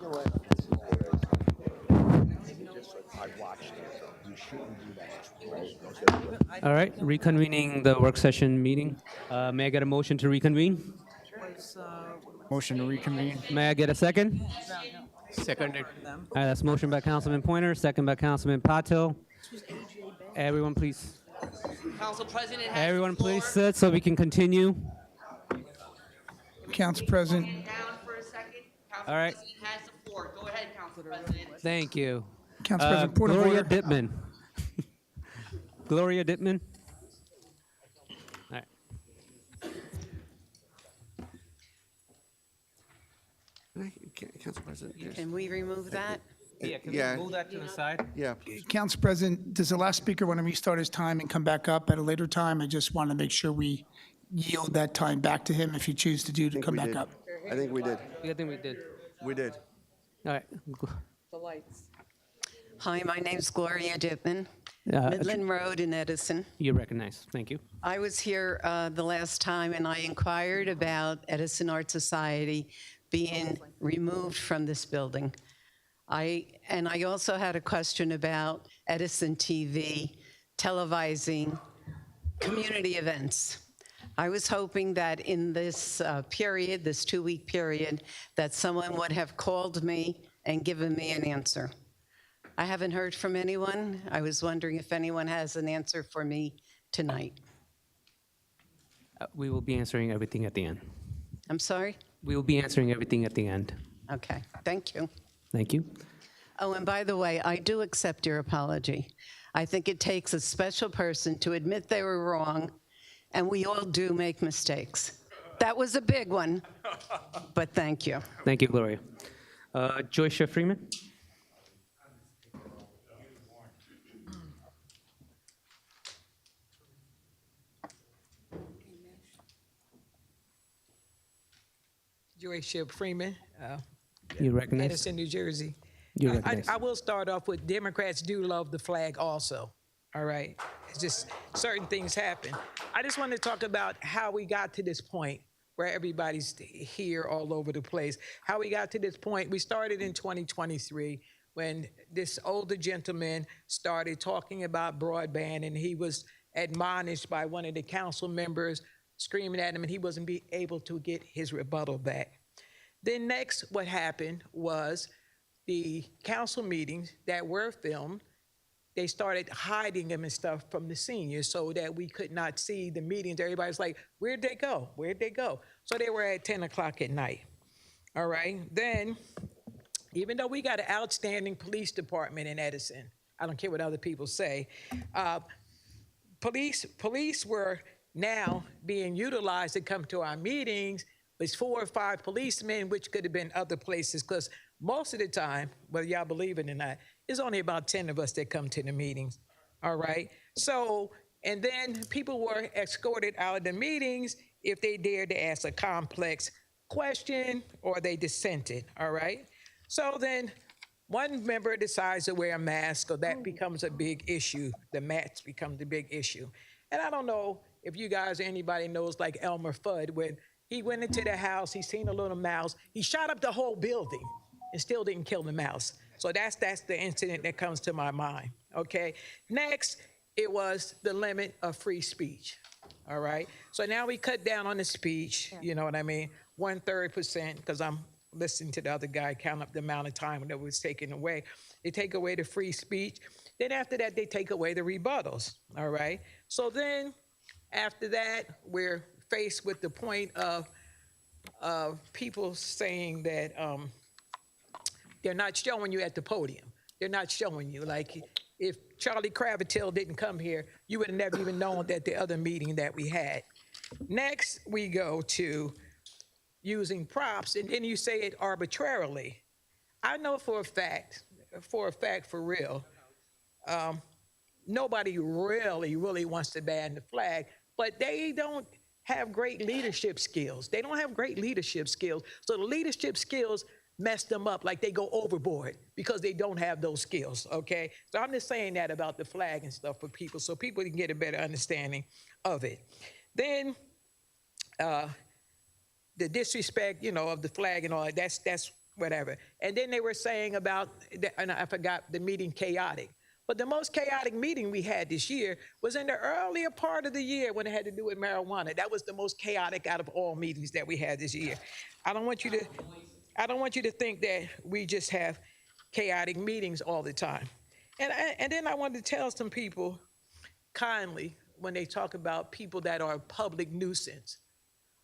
You know what? This is where I watched it. You shouldn't do that, right? All right, reconvening the work session meeting. May I get a motion to reconvene? Motion to reconvene. May I get a second? Seconded. That's motion by Councilman Pointer, second by Councilman Patil. Everyone, please. Council President has Everyone, the floor. please sit so we can continue. Council President. Down for a second. Council All right. President has the floor. Go ahead, Council President. Thank you. Council President, point of Gloria order. Dittman. Gloria Dittman. All right. Council President, yes. Can we remove that? Yeah, can Yeah. we move that to the side? Yeah, Council President, does the last speaker want to restart his time and come back up at a later time? I just want to make sure we yield that time back to him if you choose to do to come we back did. up. I think we did. Yeah, I think we did. We did. All right. Hi, my name's Gloria Dittman, Uh, Midland Road in Edison. You're recognized. Thank you. I was here the last time and I inquired about Edison Art Society being removed from this building. I also had a question about Edison TV televising community events. I was hoping that in this period, this 2-week period, that someone would have called me and given me an answer. I haven't heard from anyone. I was wondering if anyone has an answer for me tonight. We will be answering everything at the end. I'm sorry? We will be answering everything at the end. Okay, thank you. Thank you. Oh, and by the way, I do accept your apology. I think it takes a special person to admit they were wrong, and we all do make mistakes. That was a big one, but thank you. Thank you, Gloria. Joycia Freeman. Joycia Freeman, You recognize? Edison, New Jersey. You're recognized. I will start off with Democrats do love the flag also, all right? It's just certain things happen. I just want to talk about how we got to this point where everybody's here all over the place. How we got to this point, we started in 2023 when this older gentleman started talking about broadband and he was admonished by one of the council members screaming at him and he wasn't able to get his rebuttal back. Then next, what happened was the council meetings that were filmed, they started hiding them and stuff from the seniors so that we could not see the meetings. Everybody's like, where'd they go? Where'd they go? So they were at 10 o'clock at night, all right? Then, even though we got an outstanding police department in Edison, I don't care what other people say, police were now being utilized to come to our meetings. It's 4 or 5 policemen, which could have been other places, because most of the time, whether y'all believe it or not, it's only about 10 of us that come to the meetings, all right? So, and then people were escorted out of the meetings if they dared to ask a complex question or they dissented, all right? So then one member decides to wear a mask, so that becomes a big issue. The mask becomes a big issue. And I don't know if you guys or anybody knows like Elmer Fudd, when he went into the house, he seen a little mouse, he shot up the whole building and still didn't kill the mouse. So that's the incident that comes to my mind, okay? Next, it was the limit of free speech, all right? So now we cut down on the speech, you know what I mean? 1/3%, because I'm listening to the other guy count up the amount of time that was taken away. They take away the free speech. Then after that, they take away the rebuttals, all right? So then after that, we're faced with the point of people saying that they're not showing you at the podium. They're not showing you. Like, if Charlie Kravitell didn't come here, you would have never even known that the other meeting that we had. Next, we go to using props, and then you say it arbitrarily. I know for a fact, for real, nobody really wants to ban the flag, but they don't have great leadership skills. They don't have great leadership skills. So the leadership skills mess them up, like they go overboard because they don't have those skills, okay? So I'm just saying that about the flag and stuff for people so people can get a better understanding of it. Then the disrespect, you know, of the flag and all that, that's whatever. And then they were saying about, and I forgot the meeting chaotic. But the most chaotic meeting we had this year was in the earlier part of the year when it had to do with marijuana. That was the most chaotic out of all meetings that we had this year. I don't want you to think that we just have chaotic meetings all the time. And then I wanted to tell some people kindly when they talk about people that are a public nuisance.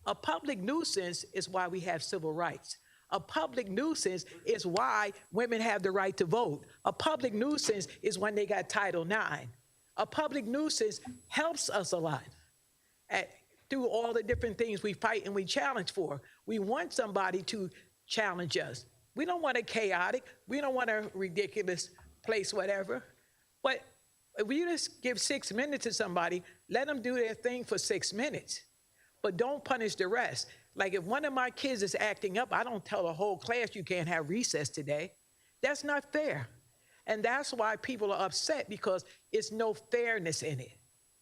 A public nuisance is why we have civil rights. A public nuisance is why women have the right to vote. A public nuisance is when they got Title IX. A public nuisance helps us a lot through all the different things we fight and we challenge for. We want somebody to challenge us. We don't want a chaotic, we don't want a ridiculous place, whatever. But if you just give 6 minutes to somebody, let them do their thing for 6 minutes. But don't punish the rest. Like if one of my kids is acting up, I don't tell the whole class you can't have recess today. That's not fair. And that's why people are upset, because it's no fairness in it.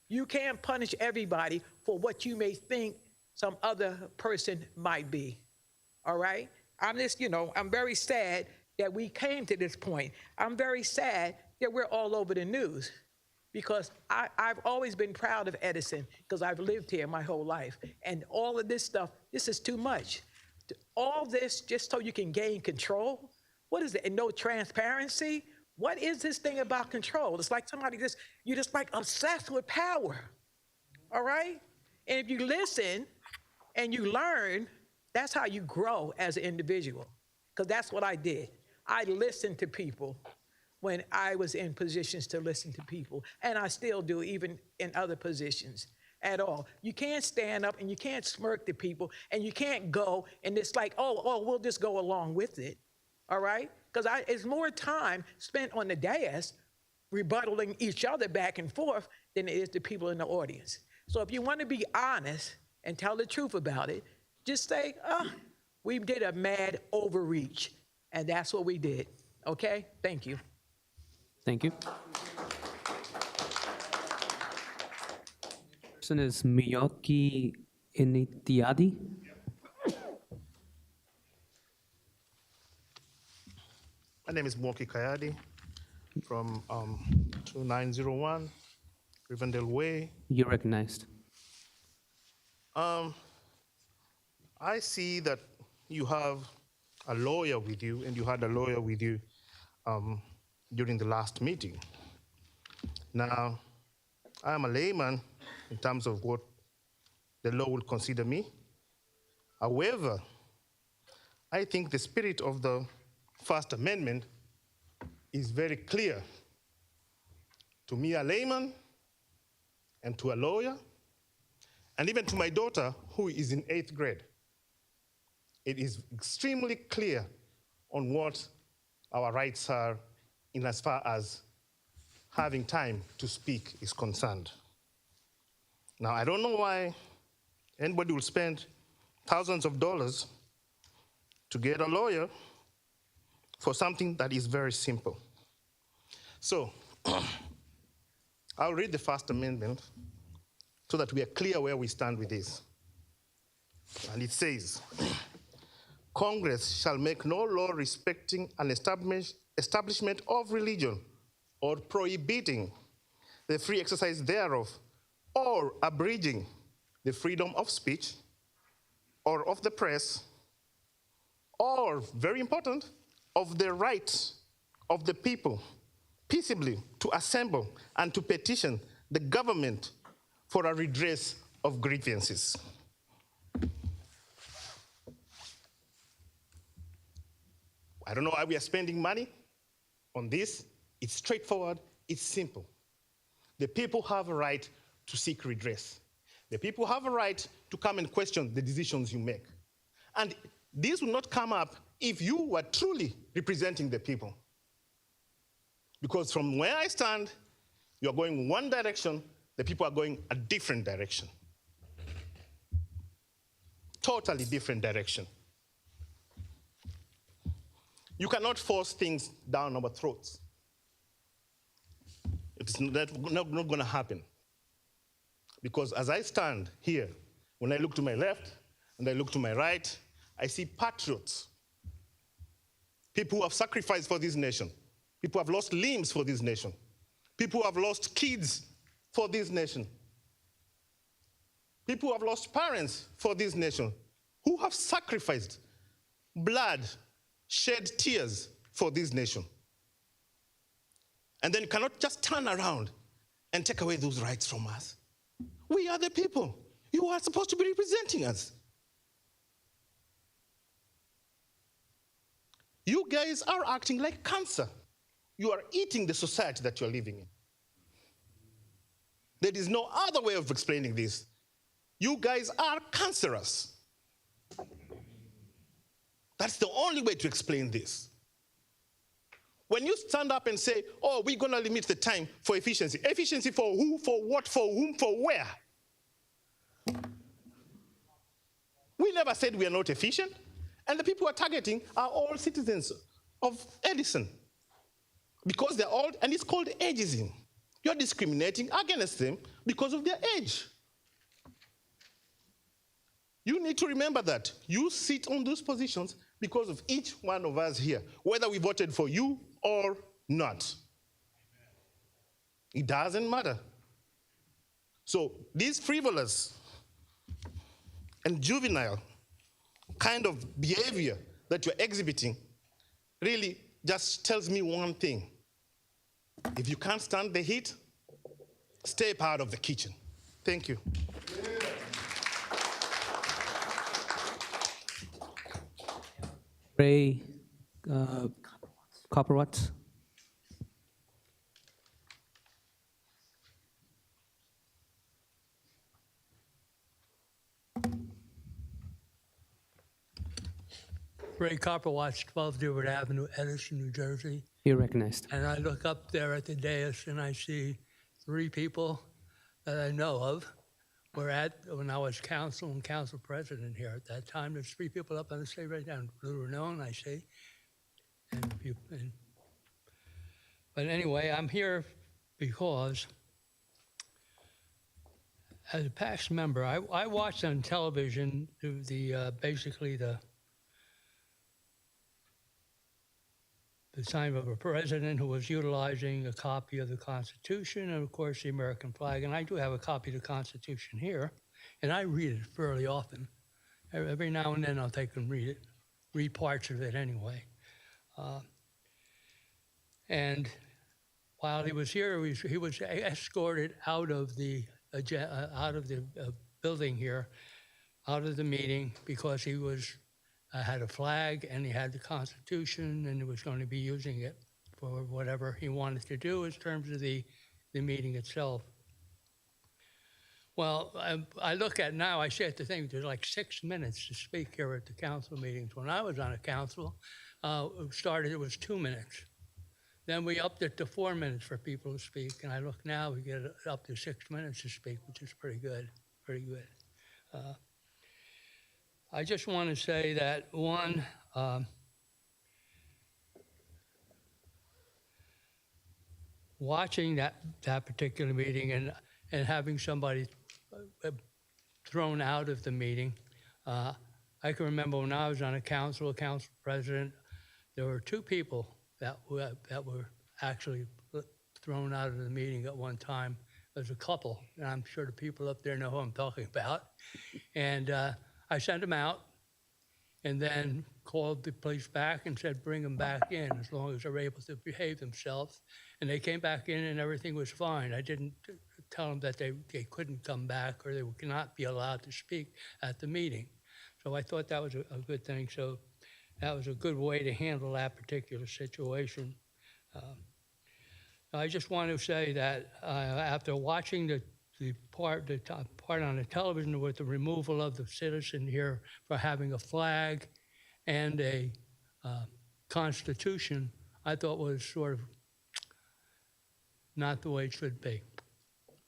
You can't punish everybody for what you may think some other person might be. All right? I'm just, I'm very sad that we came to this point. I'm very sad that we're all over the news, because I've always been proud of Edison, because I've lived here my whole life. And all of this stuff, this is too much. All this just so you can gain control? What is it? And no transparency? What is this thing about control? It's like you're just like obsessed with power, all right? And if you listen and you learn, that's how you grow as an individual, because that's what I did. I listened to people when I was in positions to listen to people, and I still do, even in other positions at all. You can't stand up and you can't smirk to people, and you can't go and it's like, oh, we'll just go along with it, all right? Because it's more time spent on the dais rebuttaling each other back and forth than it is the people in the audience. So if you want to be honest and tell the truth about it, just say, we did a mad overreach, and that's what we did, okay? Thank you. Thank you. Person is Miyoki Initiadi. My name is Moki Kayadi from 2901 Rivendell Way. You're recognized. I see that you have a lawyer with you, and you had a lawyer with you during the last meeting. Now, I am a layman in terms of what the law will consider me. However, I think the spirit of the First Amendment is very clear to me, a layman, and to a lawyer, and even to my daughter, who is in 8th grade. It is extremely clear on what our rights are in as far as having time to speak is concerned. Now, I don't know why anybody will spend thousands of dollars to get a lawyer for something that is very simple. So, I'll read the First Amendment so that we are clear where we stand with this. And it says, Congress shall make no law respecting an establishment of religion or prohibiting the free exercise thereof or abridging the freedom of speech or of the press or, very important, of the right of the people peaceably to assemble and to petition the government for a redress of grievances. I don't know why we are spending money on this. It's straightforward, it's simple. The people have a right to seek redress. The people have a right to come and question the decisions you make. And this will not come up if you were truly representing the people. Because from where I stand, you're going one direction, the people are going a different direction. Totally different direction. You cannot force things down our throats. It's not going to happen. Because as I stand here, when I look to my left and I look to my right, I see patriots People who have sacrificed for this nation. People who have lost limbs for this nation. People who have lost kids for this nation. People who have lost parents for this nation. Who have sacrificed blood, shed tears for this nation. And then you cannot just turn around and take away those rights from us. We are the people. You are supposed to be representing us. You guys are acting like cancer. You are eating the society that you're living in. There is no other way of explaining this. You guys are cancerous. That's the only way to explain this. When you stand up and say, oh, we're going to limit the time for efficiency. Efficiency for who, for what, for whom, for where? We never said we are not efficient. And the people we're targeting are all citizens of Edison. Because they're old, and it's called ageism. You're discriminating against them because of their age. You need to remember that. You sit on those positions because of each one of us here, whether we voted for you or not. It doesn't matter. So this frivolous and juvenile kind of behavior that you're exhibiting really just tells me one thing. If you can't stand the heat, stay out of the kitchen. Thank you. Ray Copperwatts. Ray Copperwatch, 12 Dewart Avenue, Edison, New Jersey. You're recognized. And I look up there at the dais and I see 3 people that I know of. When I was council and council president here at that time, there's 3 people up on the stage right now. Blue Renone, I see. But anyway, I'm here because as a past member, I watched on television basically the time of a president who was utilizing a copy of the Constitution and, of course, the American flag. And I do have a copy of the Constitution here, and I read it fairly often. Every now and then I'll take and read parts of it anyway. And while he was here, he was escorted out of the building here, out of the meeting, because he had a flag and he had the Constitution and he was going to be using it for whatever he wanted to do in terms of the meeting itself. Well, I look at now, I say at the thing, there's like 6 minutes to speak here at the council meetings. When I was on a council, it was 2 minutes. Then we upped it to 4 minutes for people to speak. And I look now, we get it up to 6 minutes to speak, which is pretty good, pretty good. I just want to say that, one, watching that particular meeting and having somebody thrown out of the meeting, I can remember when I was on a council president, there were 2 people that were actually thrown out of the meeting at one time. There's a couple, and I'm sure the people up there know who I'm talking about. And I sent them out and then called the police back and said, bring them back in as long as they're able to behave themselves. And they came back in and everything was fine. I didn't tell them that they couldn't come back or they would not be allowed to speak at the meeting. So I thought that was a good thing. So that was a good way to handle that particular situation. I just want to say that after watching the part on the television with the removal of the citizen here for having a flag and a constitution, I thought was sort of not the way it should be.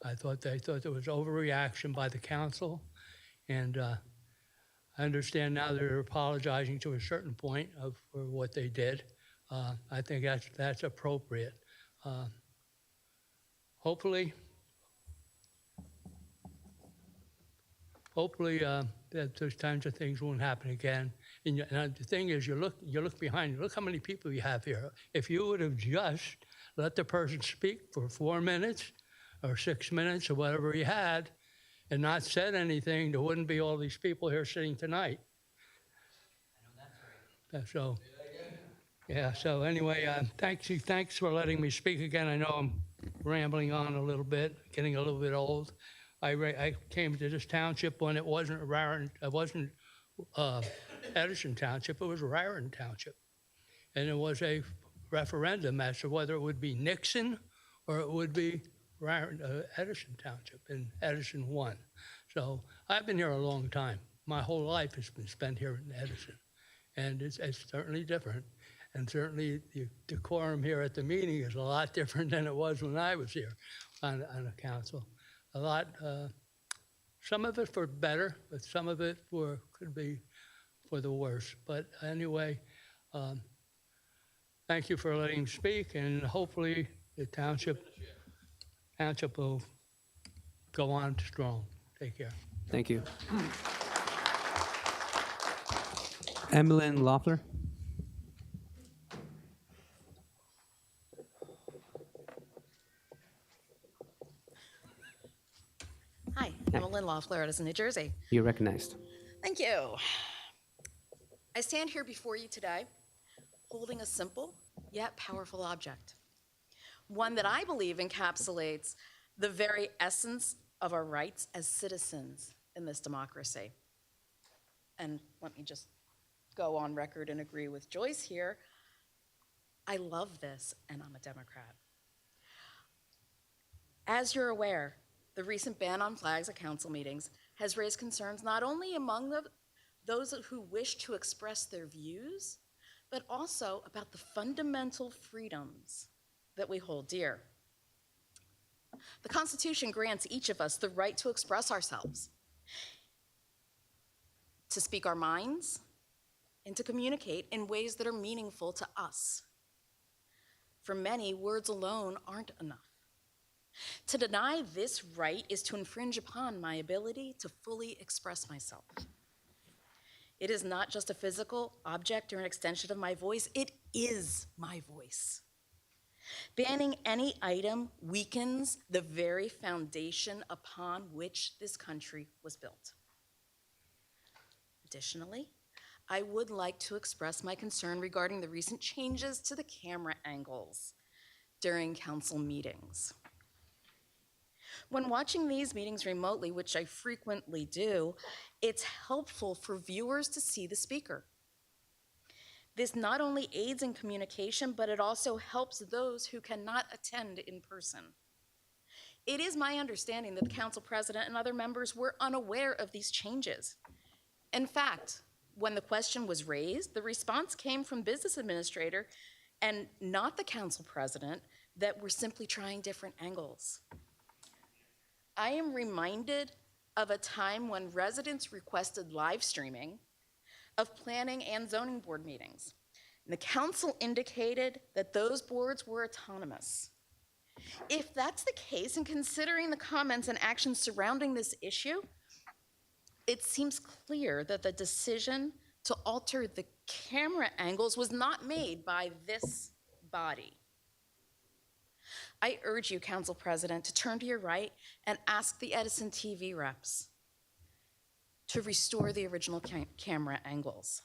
I thought there was overreaction by the council, and I understand now they're apologizing to a certain point for what they did. I think that's appropriate. hopefully that those kinds of things won't happen again. And the thing is, you look behind you. Look how many people you have here. If you would have just let the person speak for 4 minutes or 6 minutes or whatever he had, and not said anything, there wouldn't be all these people here sitting tonight. So, yeah. So anyway, thanks for letting me speak again. I know I'm rambling on a little bit, getting a little bit old. I came to this township when it wasn't Edison Township. It was Raritan Township, and it was a referendum as to whether it would be Nixon or it would be Edison Township, and Edison won. So I've been here a long time. My whole life has been spent here in Edison, and it's certainly different. And certainly the decorum here at the meeting is a lot different than it was when I was here on the council. A lot, some of it for better, but some of it could be for the worse. But anyway, thank you for letting me speak, and hopefully the township will go on strong. Take care. Thank you. Emmeline Loeffler. Hi, I'm Lynn Loeffler, Edison, New Jersey. You're recognized. Thank you. I stand here before you today holding a simple yet powerful object, one that I believe encapsulates the very essence of our rights as citizens in this democracy. And let me just go on record and agree with Joyce here. I love this, and I'm a Democrat. As you're aware, the recent ban on flags at council meetings has raised concerns not only among those who wish to express their views, but also about the fundamental freedoms that we hold dear. The Constitution grants each of us the right to express ourselves, to speak our minds, and to communicate in ways that are meaningful to us. For many, words alone aren't enough. To deny this right is to infringe upon my ability to fully express myself. It is not just a physical object or an extension of my voice, it is my voice. Banning any item weakens the very foundation upon which this country was built. Additionally, I would like to express my concern regarding the recent changes to the camera angles during council meetings. When watching these meetings remotely, which I frequently do, it's helpful for viewers to see the speaker. This not only aids in communication, but it also helps those who cannot attend in person. It is my understanding that the council president and other members were unaware of these changes. In fact, when the question was raised, the response came from business administrator and not the council president, that we're simply trying different angles. I am reminded of a time when residents requested live streaming of planning and zoning board meetings. And the council indicated that those boards were autonomous. If that's the case, and considering the comments and actions surrounding this issue, it seems clear that the decision to alter the camera angles was not made by this body. I urge you, Council President, to turn to your right and ask the Edison TV reps to restore the original camera angles,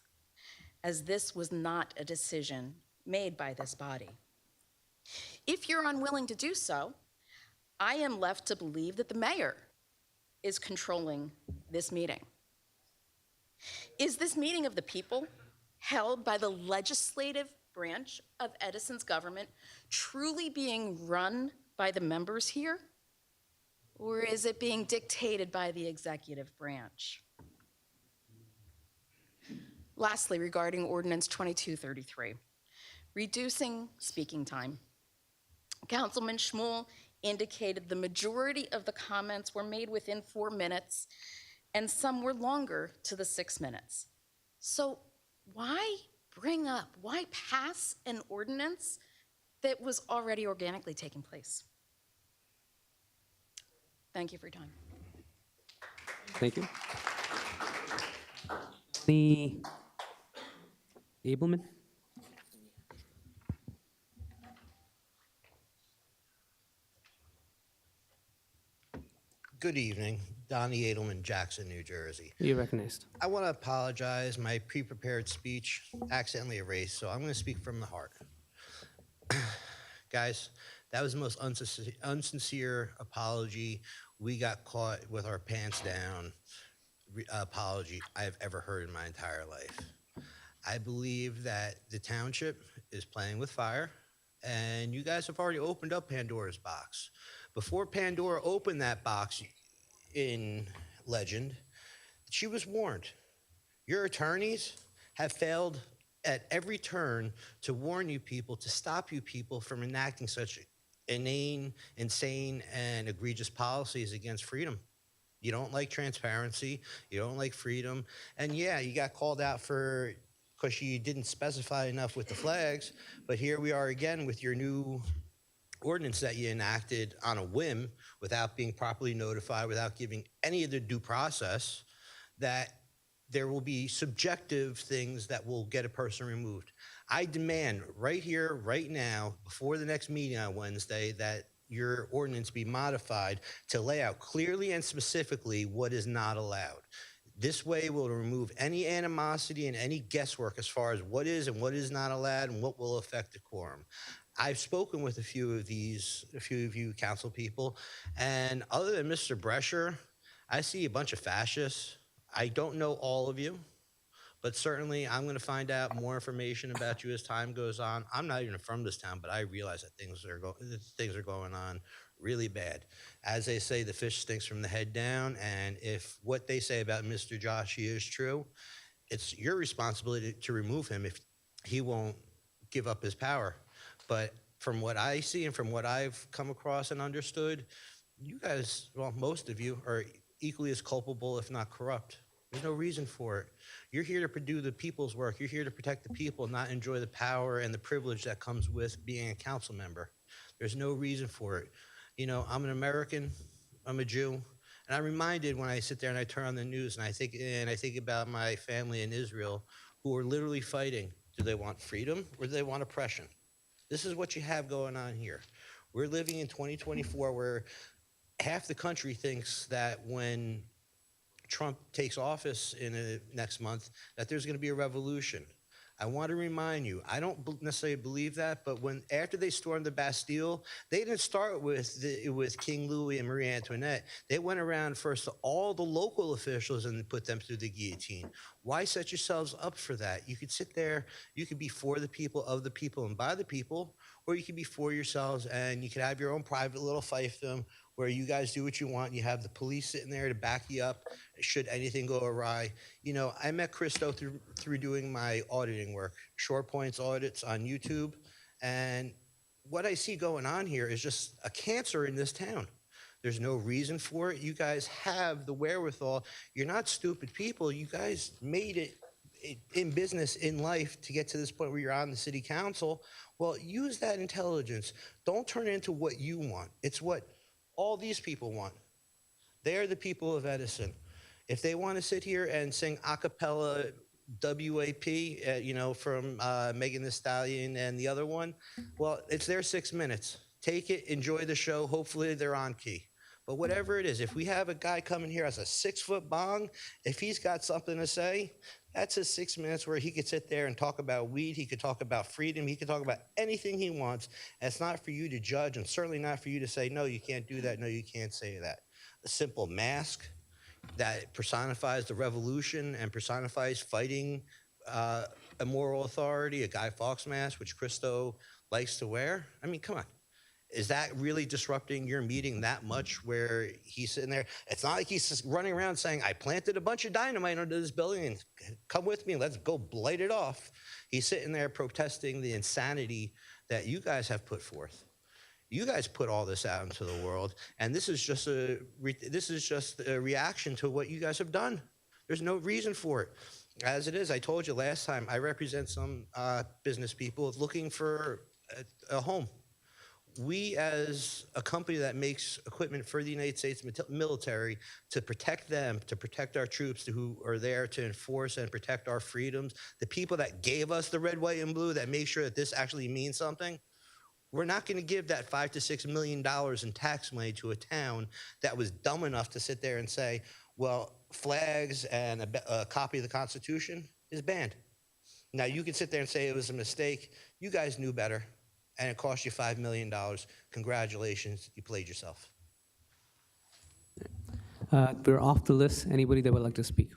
as this was not a decision made by this body. If you're unwilling to do so, I am left to believe that the mayor is controlling this meeting. Is this meeting of the people, held by the legislative branch of Edison's government, truly being run by the members here? Or is it being dictated by the executive branch? Lastly, regarding Ordinance 2233, reducing speaking time. Councilman Schmuel indicated the majority of the comments were made within 4 minutes, and some were longer to the 6 minutes. So why pass an ordinance that was already organically taking place? Thank you for your time. Thank you. The Abelman? Good evening, Donnie Edelman, Jackson, New Jersey. You're recognized. I want to apologize. My pre-prepared speech accidentally erased, so I'm going to speak from the heart. Guys, that was the most unsincere apology. We got caught with our pants down apology I've ever heard in my entire life. I believe that the township is playing with fire, and you guys have already opened up Pandora's box. Before Pandora opened that box in legend, she was warned. Your attorneys have failed at every turn to warn you people, to stop you people from enacting such inane, insane, and egregious policies against freedom. You don't like transparency, you don't like freedom, and yeah, you got called out for because you didn't specify enough with the flags, but here we are again with your new ordinance that you enacted on a whim without being properly notified, without giving any of the due process, that there will be subjective things that will get a person removed. I demand right here, right now, before the next meeting on Wednesday, that your ordinance be modified to lay out clearly and specifically what is not allowed. This way will remove any animosity and any guesswork as far as what is and what is not allowed and what will affect the quorum. I've spoken with a few of you council people, and other than Mr. Brescher, I see a bunch of fascists. I don't know all of you, but certainly I'm going to find out more information about you as time goes on. I'm not even from this town, but I realize that things are going on really bad. As they say, the fish stinks from the head down, and if what they say about Mr. Joshi is true, it's your responsibility to remove him if he won't give up his power. But from what I see and from what I've come across and understood, you guys, well, most of you are equally as culpable, if not corrupt. There's no reason for it. You're here to do the people's work. You're here to protect the people, not enjoy the power and the privilege that comes with being a council member. There's no reason for it. You know, I'm an American, I'm a Jew, and I'm reminded when I sit there and I turn on the news and I think about my family in Israel who are literally fighting. Do they want freedom or do they want oppression? This is what you have going on here. We're living in 2024 where half the country thinks that when Trump takes office in next month, that there's going to be a revolution. I want to remind you, I don't necessarily believe that, but after they stormed the Bastille, they didn't start with King Louis and Marie Antoinette. They went around first to all the local officials and put them through the guillotine. Why set yourselves up for that? You could sit there, you could be for the people, of the people, and by the people, or you could be for yourselves and you could have your own private little fiefdom where you guys do what you want. You have the police sitting there to back you up should anything go awry. You know, I met Christo through doing my auditing work, short points audits on YouTube. And what I see going on here is just a cancer in this town. There's no reason for it. You guys have the wherewithal. You're not stupid people. You guys made it in business, in life, to get to this point where you're on the city council. Well, use that intelligence. Don't turn it into what you want. It's what all these people want. They're the people of Edison. If they want to sit here and sing a cappella WAP, you know, from Megan Thee Stallion and the other one, well, it's their 6 minutes. Take it, enjoy the show. Hopefully they're on key. But whatever it is, if we have a guy coming here as a 6-foot bong, if he's got something to say, that's his 6 minutes where he could sit there and talk about weed. He could talk about freedom. He could talk about anything he wants. And it's not for you to judge, and certainly not for you to say, no, you can't do that. No, you can't say that. A simple mask that personifies the revolution and personifies fighting a moral authority, a Guy Fawkes mask, which Christo likes to wear. I mean, come on. Is that really disrupting your meeting that much where he's sitting there? It's not like he's running around saying, I planted a bunch of dynamite under this building and come with me, let's go blight it off. He's sitting there protesting the insanity that you guys have put forth. You guys put all this out into the world, and this is just a reaction to what you guys have done. There's no reason for it. As it is, I told you last time, I represent some business people looking for a home. We, as a company that makes equipment for the United States military, to protect them, to protect our troops who are there to enforce and protect our freedoms, the people that gave us the red, white, and blue that make sure that this actually means something, we're not going to give that $5 to $6 million in tax money to a town that was dumb enough to sit there and say, well, flags and a copy of the Constitution is banned. Now, you can sit there and say it was a mistake. You guys knew better, and it cost you $5 million. Congratulations, you played yourself. We're off the list. Anybody that would like to speak?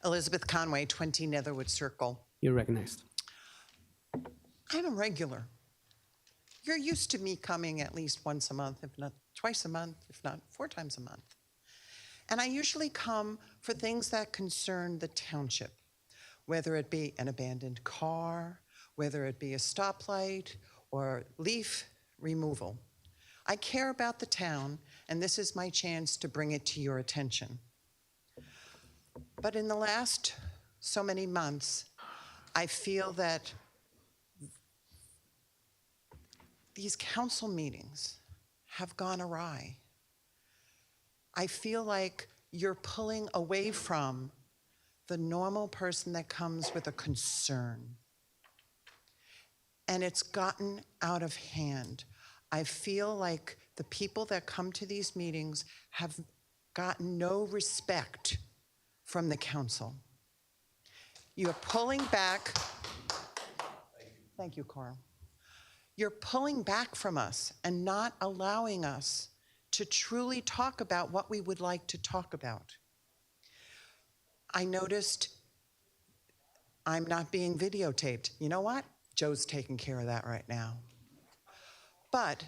Elizabeth Conway, 20 Netherwood Circle. You're recognized. I'm a regular. You're used to me coming at least once a month, if not twice a month, if not 4 times a month. And I usually come for things that concern the township, whether it be an abandoned car, whether it be a stoplight, or leaf removal. I care about the town, and this is my chance to bring it to your attention. But in the last so many months, I feel that these council meetings have gone awry. I feel like you're pulling away from the normal person that comes with a concern. And it's gotten out of hand. I feel like the people that come to these meetings have gotten no respect from the council. You're pulling back. Thank you, Carl. You're pulling back from us and not allowing us to truly talk about what we would like to talk about. I noticed I'm not being videotaped. You know what? Joe's taking care of that right now. But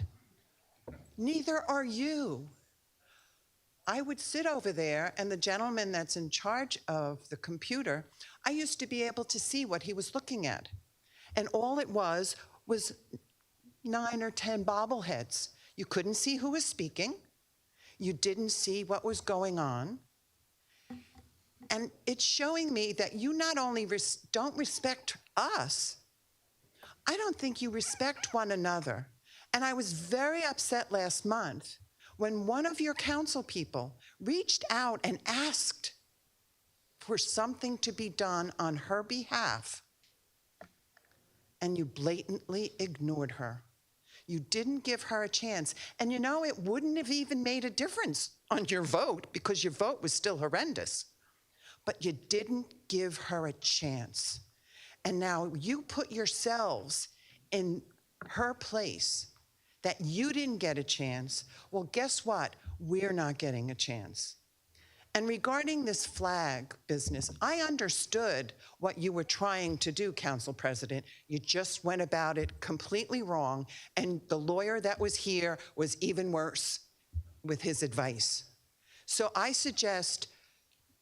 neither are you. I would sit over there, and the gentleman that's in charge of the computer, I used to be able to see what he was looking at. And all it was 9 or 10 bobbleheads. You couldn't see who was speaking. You didn't see what was going on. And it's showing me that you not only don't respect us, I don't think you respect one another. And I was very upset last month when one of your council people reached out and asked for something to be done on her behalf, and you blatantly ignored her. You didn't give her a chance. And you know, it wouldn't have even made a difference on your vote because your vote was still horrendous. But you didn't give her a chance. And now you put yourselves in her place that you didn't get a chance. Well, guess what? We're not getting a chance. And regarding this flag business, I understood what you were trying to do, Council President. You just went about it completely wrong, and the lawyer that was here was even worse with his advice. So I suggest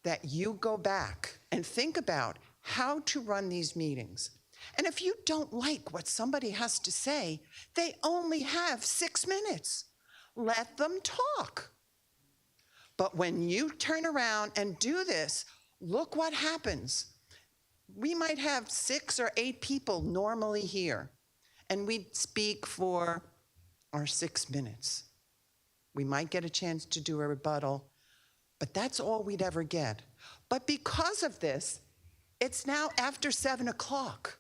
that you go back and think about how to run these meetings. And if you don't like what somebody has to say, they only have 6 minutes. Let them talk. But when you turn around and do this, look what happens. We might have 6 or 8 people normally here, and we'd speak for our 6 minutes. We might get a chance to do a rebuttal, but that's all we'd ever get. But because of this, it's now after 7 o'clock.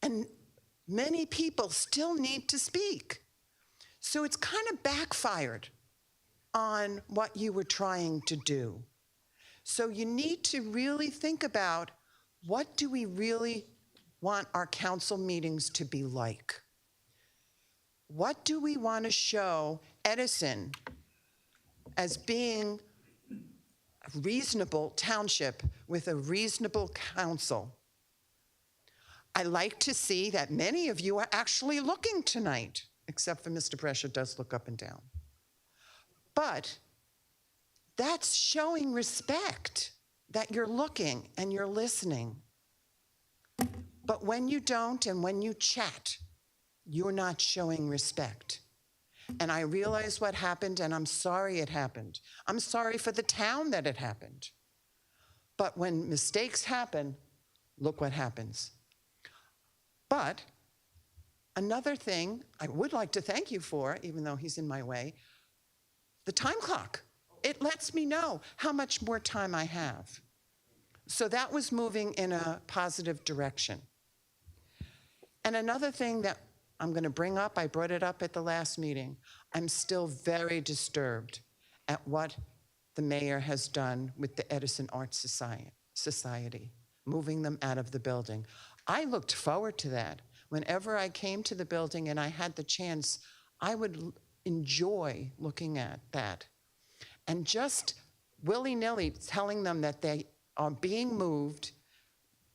And many people still need to speak. So it's kind of backfired on what you were trying to do. So you need to really think about, what do we really want our council meetings to be like? What do we want to show Edison as being a reasonable township with a reasonable council? I like to see that many of you are actually looking tonight, except for Mr. Brescia does look up and down. But that's showing respect, that you're looking and you're listening. But when you don't and when you chat, you're not showing respect. And I realize what happened, and I'm sorry it happened. I'm sorry for the town that it happened. But when mistakes happen, look what happens. But another thing I would like to thank you for, even though he's in my way, the time clock. It lets me know how much more time I have. So that was moving in a positive direction. And another thing that I'm going to bring up, I brought it up at the last meeting. I'm still very disturbed at what the mayor has done with the Edison Art Society, moving them out of the building. I looked forward to that. Whenever I came to the building and I had the chance, I would enjoy looking at that. And just willy-nilly telling them that they are being moved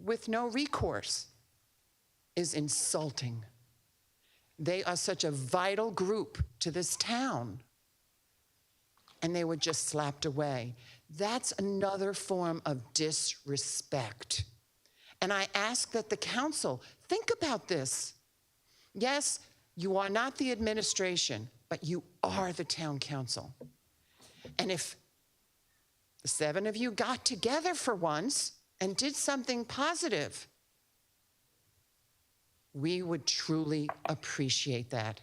with no recourse is insulting. They are such a vital group to this town, and they were just slapped away. That's another form of disrespect. And I ask that the council think about this. Yes, you are not the administration, but you are the town council. And if the 7 of you got together for once and did something positive, we would truly appreciate that.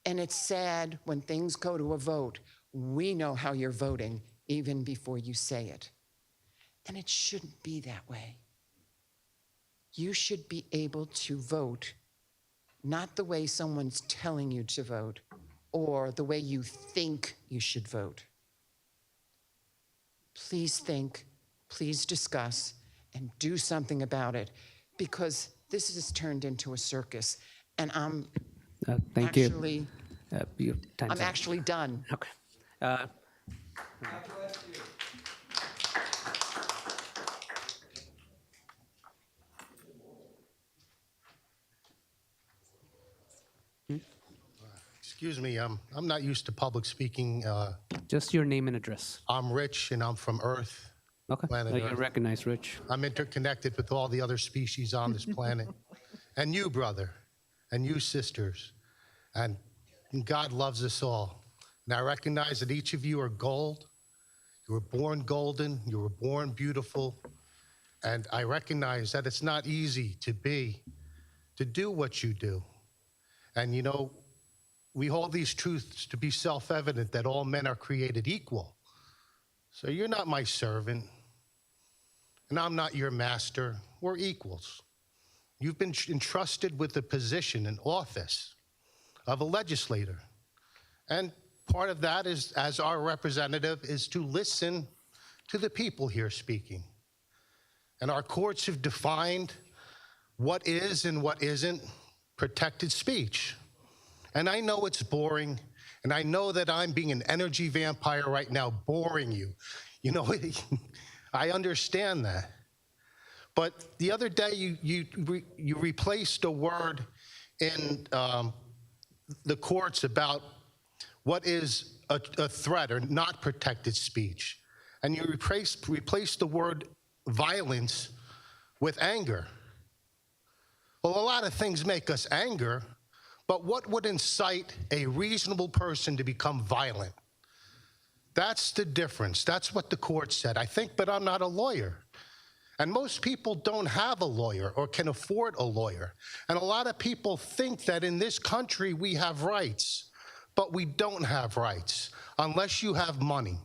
And it's sad when things go to a vote, we know how you're voting even before you say it. And it shouldn't be that way. You should be able to vote, not the way someone's telling you to vote or the way you think you should vote. Please think, please discuss, and do something about it, because this has turned into a circus, and I'm Thank actually, you. I'm actually done. Okay. Excuse me, I'm not used to public speaking. Just your name and address. I'm Rich, and I'm from Earth. Okay. Planet You Earth. recognize Rich. I'm interconnected with all the other species on this planet. And you, brother, and you, sisters. And God loves us all. And I recognize that each of you are gold. You were born golden. You were born beautiful. And I recognize that it's not easy to do what you do. And you know, we hold these truths to be self-evident, that all men are created equal. So you're not my servant, and I'm not your master. We're equals. You've been entrusted with the position and office of a legislator. And part of that is, as our representative, is to listen to the people here speaking. And our courts have defined what is and what isn't protected speech. And I know it's boring, and I know that I'm being an energy vampire right now, boring you. You know, I understand that. But the other day, you replaced a word in the courts about what is a threat or not protected speech. And you replaced the word violence with anger. Well, a lot of things make us angry. But what would incite a reasonable person to become violent? That's the difference. That's what the court said. I think, but I'm not a lawyer. And most people don't have a lawyer or can afford a lawyer. And a lot of people think that in this country we have rights, but we don't have rights unless you have money.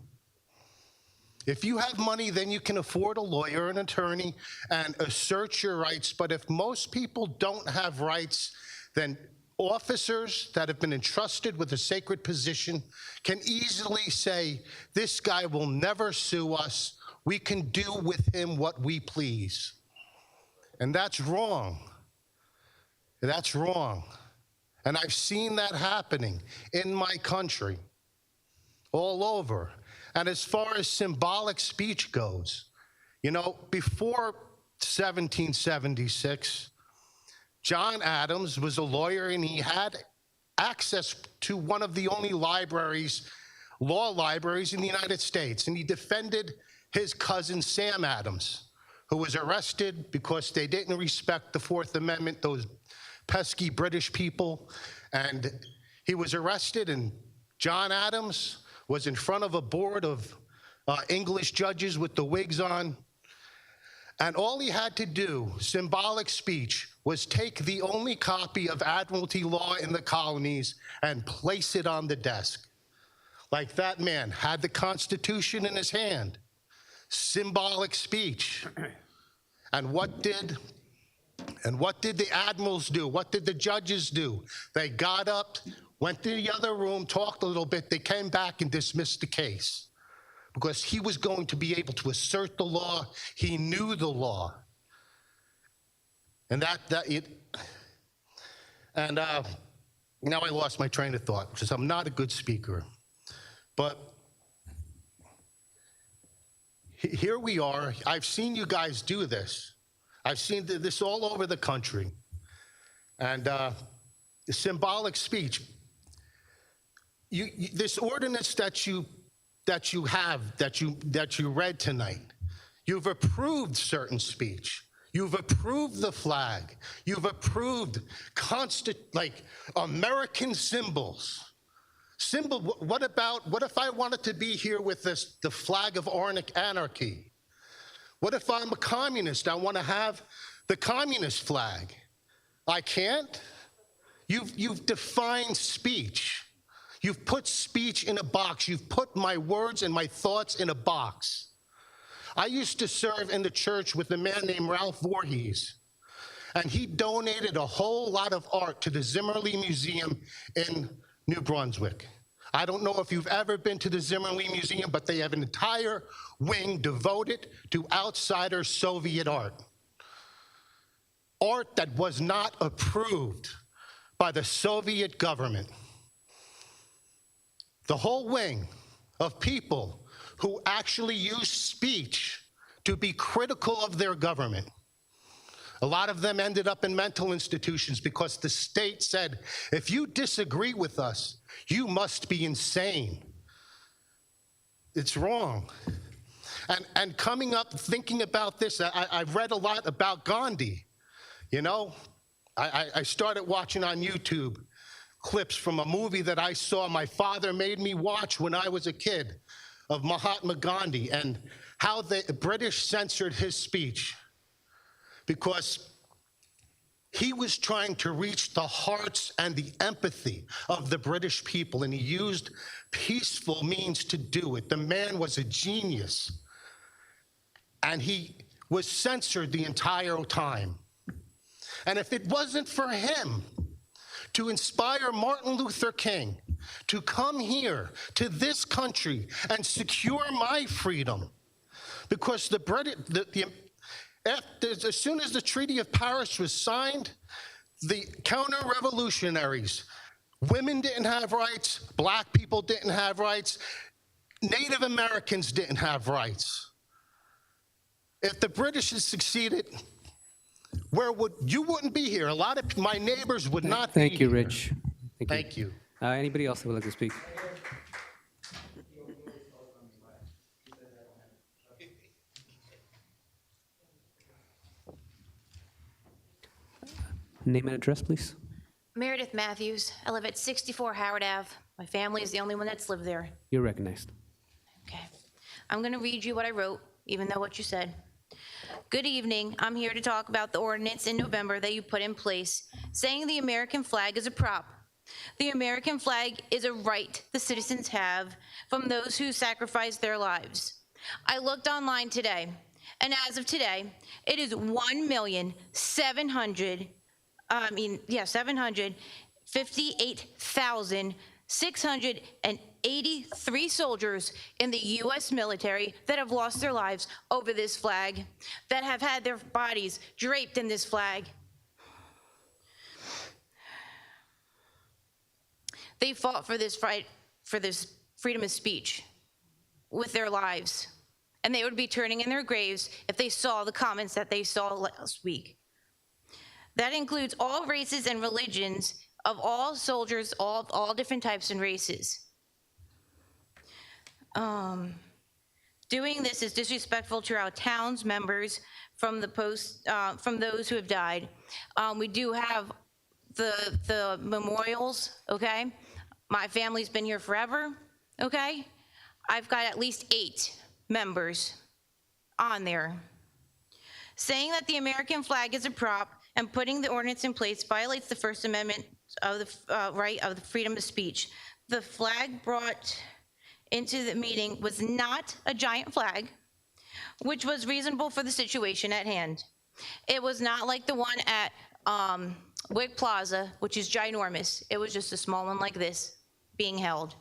If you have money, then you can afford a lawyer, an attorney, and assert your rights. But if most people don't have rights, then officers that have been entrusted with a sacred position can easily say, this guy will never sue us. We can do with him what we please. And that's wrong. That's wrong. And I've seen that happening in my country, all over. And as far as symbolic speech goes, you know, before 1776, John Adams was a lawyer, and he had access to one of the only libraries, law libraries in the United States. And he defended his cousin, Sam Adams, who was arrested because they didn't respect the Fourth Amendment, those pesky British people. And he was arrested, and John Adams was in front of a board of English judges with the wigs on. And all he had to do, symbolic speech, was take the only copy of Admiralty law in the colonies and place it on the desk. Like that man had the Constitution in his hand. Symbolic speech. And what did the admirals do? What did the judges do? They got up, went to the other room, talked a little bit. They came back and dismissed the case because he was going to be able to assert the law. He knew the law. And now I lost my train of thought because I'm not a good speaker. But here we are. I've seen you guys do this. I've seen this all over the country. And the symbolic speech, this ordinance that you read tonight, you've approved certain speech. You've approved the flag. You've approved American symbols. What if I wanted to be here with the flag of anarchy? What if I'm a communist? I want to have the communist flag. I can't? You've defined speech. You've put speech in a box. You've put my words and my thoughts in a box. I used to serve in the church with a man named Ralph Voorhees, and he donated a whole lot of art to the Zimmerli Museum in New Brunswick. I don't know if you've ever been to the Zimmerli Museum, but they have an entire wing devoted to outsider Soviet art. Art that was not approved by the Soviet government. The whole wing of people who actually use speech to be critical of their government. A lot of them ended up in mental institutions because the state said, if you disagree with us, you must be insane. It's wrong. And coming up, thinking about this, I've read a lot about Gandhi. You know, I started watching on YouTube clips from a movie that I saw my father made me watch when I was a kid of Mahatma Gandhi and how the British censored his speech because he was trying to reach the hearts and the empathy of the British people, and he used peaceful means to do it. The man was a genius, and he was censored the entire time. And if it wasn't for him to inspire Martin Luther King to come here to this country and secure my freedom, because as soon as the Treaty of Paris was signed, the counter-revolutionaries, women didn't have rights, black people didn't have rights, Native Americans didn't have rights. If the British had succeeded, you wouldn't be here. A lot of my neighbors would not be here. Thank you, Rich. Thank you. Anybody else who would like to speak? Name and address, please. Meredith Matthews. I live at 64 Howard Ave. My family is the only one that's lived there. You're recognized. Okay. I'm going to read you what I wrote, even though what you said. Good evening. I'm here to talk about the ordinance in November that you put in place, saying the American flag is a prop. The American flag is a right the citizens have from those who sacrificed their lives. I looked online today, and as of today, it is 758,683 soldiers in the U.S. military that have lost their lives over this flag, that have had their bodies draped in this flag. They fought for this freedom of speech with their lives, and they would be turning in their graves if they saw the comments that they saw last week. That includes all races and religions of all soldiers, all different types and races. Doing this is disrespectful to our town's members from those who have died. We do have the memorials, okay? My family's been here forever, okay? I've got at least 8 members on there. Saying that the American flag is a prop and putting the ordinance in place violates the First Amendment of the right of the freedom of speech. The flag brought into the meeting was not a giant flag, which was reasonable for the situation at hand. It was not like the one at Wick Plaza, which is ginormous. It was just a small one like this being held.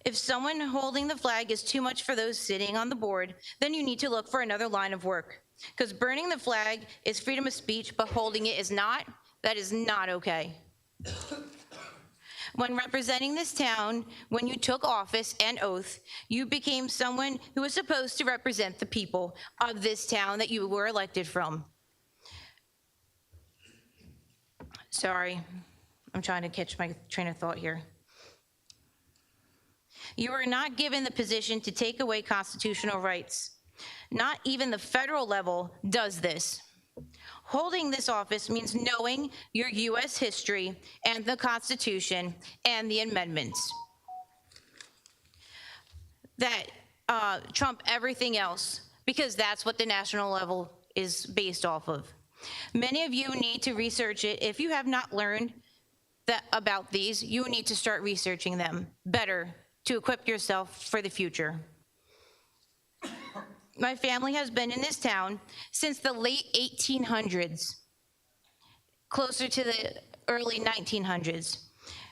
If someone holding the flag is too much for those sitting on the board, then you need to look for another line of work. Because burning the flag is freedom of speech, but holding it is not. That is not okay. When representing this town, when you took office and oath, you became someone who was supposed to represent the people of this town that you were elected from. Sorry, I'm trying to catch my train of thought here. You are not given the position to take away constitutional rights. Not even the federal level does this. Holding this office means knowing your U.S. history and the Constitution and the amendments that trump everything else, because that's what the national level is based off of. Many of you need to research it. If you have not learned about these, you need to start researching them better to equip yourself for the future. My family has been in this town since the late 1800s, closer to the early 1900s.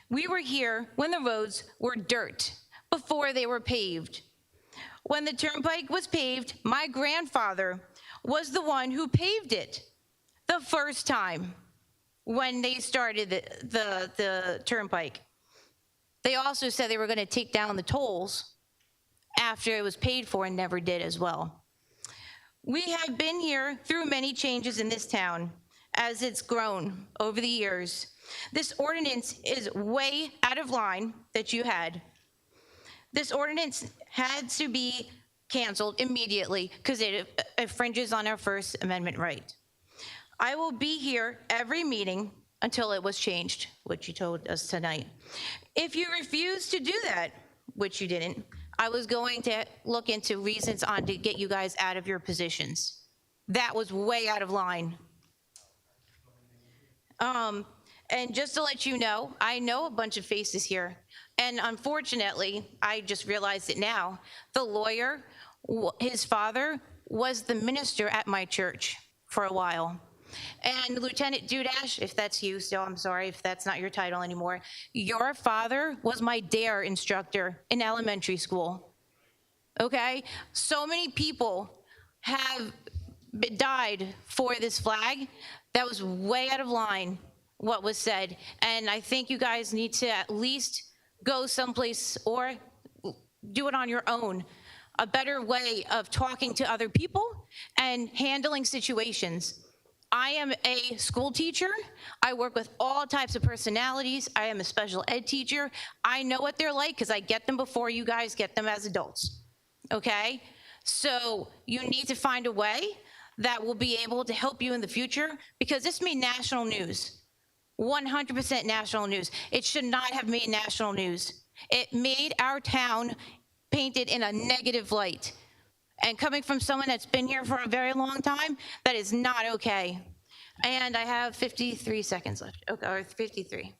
We were here when the roads were dirt, before they were paved. When the turnpike was paved, my grandfather was the one who paved it the first time when they started the turnpike. They also said they were going to take down the tolls after it was paid for and never did as well. We have been here through many changes in this town as it's grown over the years. This ordinance is way out of line that you had. This ordinance had to be canceled immediately because it infringes on our First Amendment right. I will be here every meeting until it was changed, which you told us tonight. If you refuse to do that, which you didn't, I was going to look into reasons on to get you guys out of your positions. That was way out of line. And just to let you know, I know a bunch of faces here. And unfortunately, I just realized it now, the lawyer, his father was the minister at my church for a while. And Lieutenant Dudash, if that's you still, I'm sorry if that's not your title anymore, your father was my DARE instructor in elementary school, okay? So many people have died for this flag. That was way out of line, what was said. And I think you guys need to at least go someplace or do it on your own. A better way of talking to other people and handling situations. I am a school teacher. I work with all types of personalities. I am a special ed teacher. I know what they're like because I get them before you guys get them as adults, okay? So you need to find a way that will be able to help you in the future because this made national news, 100% national news. It should not have made national news. It made our town painted in a negative light. And coming from someone that's been here for a very long time, that is not okay. And I have 53 seconds left, okay, or 53.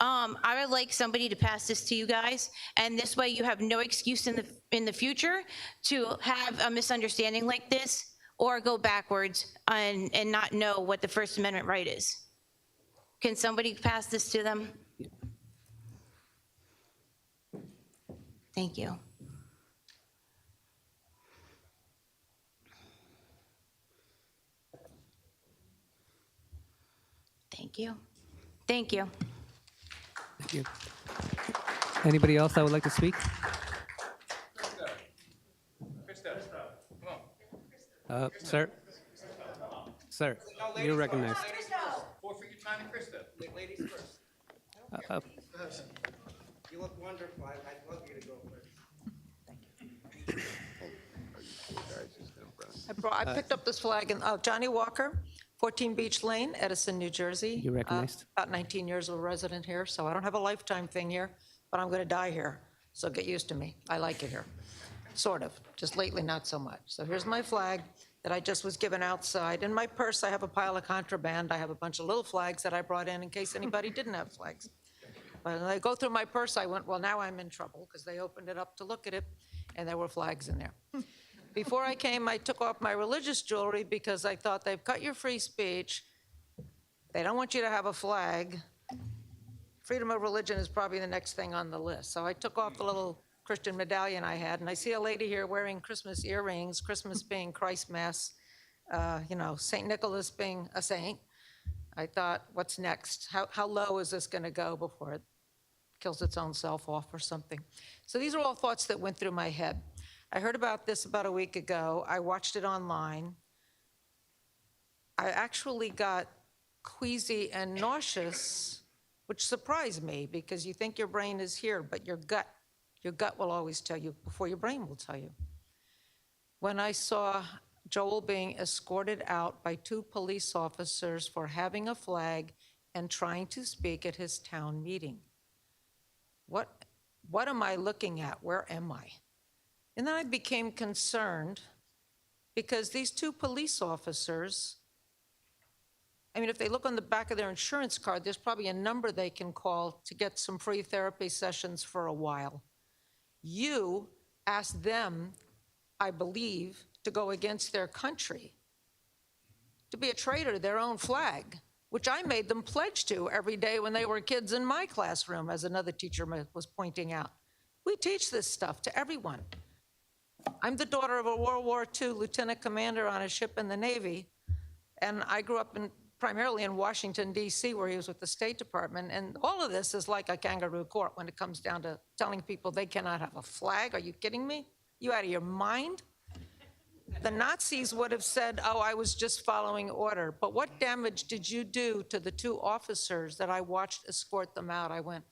I would like somebody to pass this to you guys, and this way you have no excuse in the future to have a misunderstanding like this or go backwards and not know what the First Amendment right is. Can somebody pass this to them? Thank you. Thank you. Thank you. Thank you. Anybody else that would like to speak? Sir? Sir, you're recognized. Forfeit your time, Krista. Ladies first. You look wonderful. I'd love you to go first. I picked up this flag, and Johnny Walker, 14 Beach Lane, Edison, New Jersey. You're recognized. About 19 years of a resident here, so I don't have a lifetime thing here, but I'm going to die here, so get used to me. I like it here, sort of, just lately not so much. So here's my flag that I just was given outside. In my purse, I have a pile of contraband. I have a bunch of little flags that I brought in case anybody didn't have flags. But when I go through my purse, I went, well, now I'm in trouble, because they opened it up to look at it, and there were flags in there. Before I came, I took off my religious jewelry because I thought they've cut your free speech. They don't want you to have a flag. Freedom of religion is probably the next thing on the list. So I took off the little Christian medallion I had, and I see a lady here wearing Christmas earrings, Christmas being Christ Mass, St. Nicholas being a saint. I thought, what's next? How low is this going to go before it kills its own self off or something? So these are all thoughts that went through my head. I heard about this about a week ago. I watched it online. I actually got queasy and nauseous, which surprised me because you think your brain is here, but your gut will always tell you before your brain will tell you. When I saw Joel being escorted out by 2 police officers for having a flag and trying to speak at his town meeting. What am I looking at? Where am I? And then I became concerned because these 2 police officers, I mean, if they look on the back of their insurance card, there's probably a number they can call to get some free therapy sessions for a while. You asked them, I believe, to go against their country, to be a traitor to their own flag, which I made them pledge to every day when they were kids in my classroom, as another teacher was pointing out. We teach this stuff to everyone. I'm the daughter of a World War II lieutenant commander on a ship in the Navy, and I grew up primarily in Washington, D.C., where he was with the State Department, and all of this is like a kangaroo court when it comes down to telling people they cannot have a flag. Are you kidding me? You out of your mind? The Nazis would have said, oh, I was just following order. But what damage did you do to the 2 officers that I watched escort them out? I went,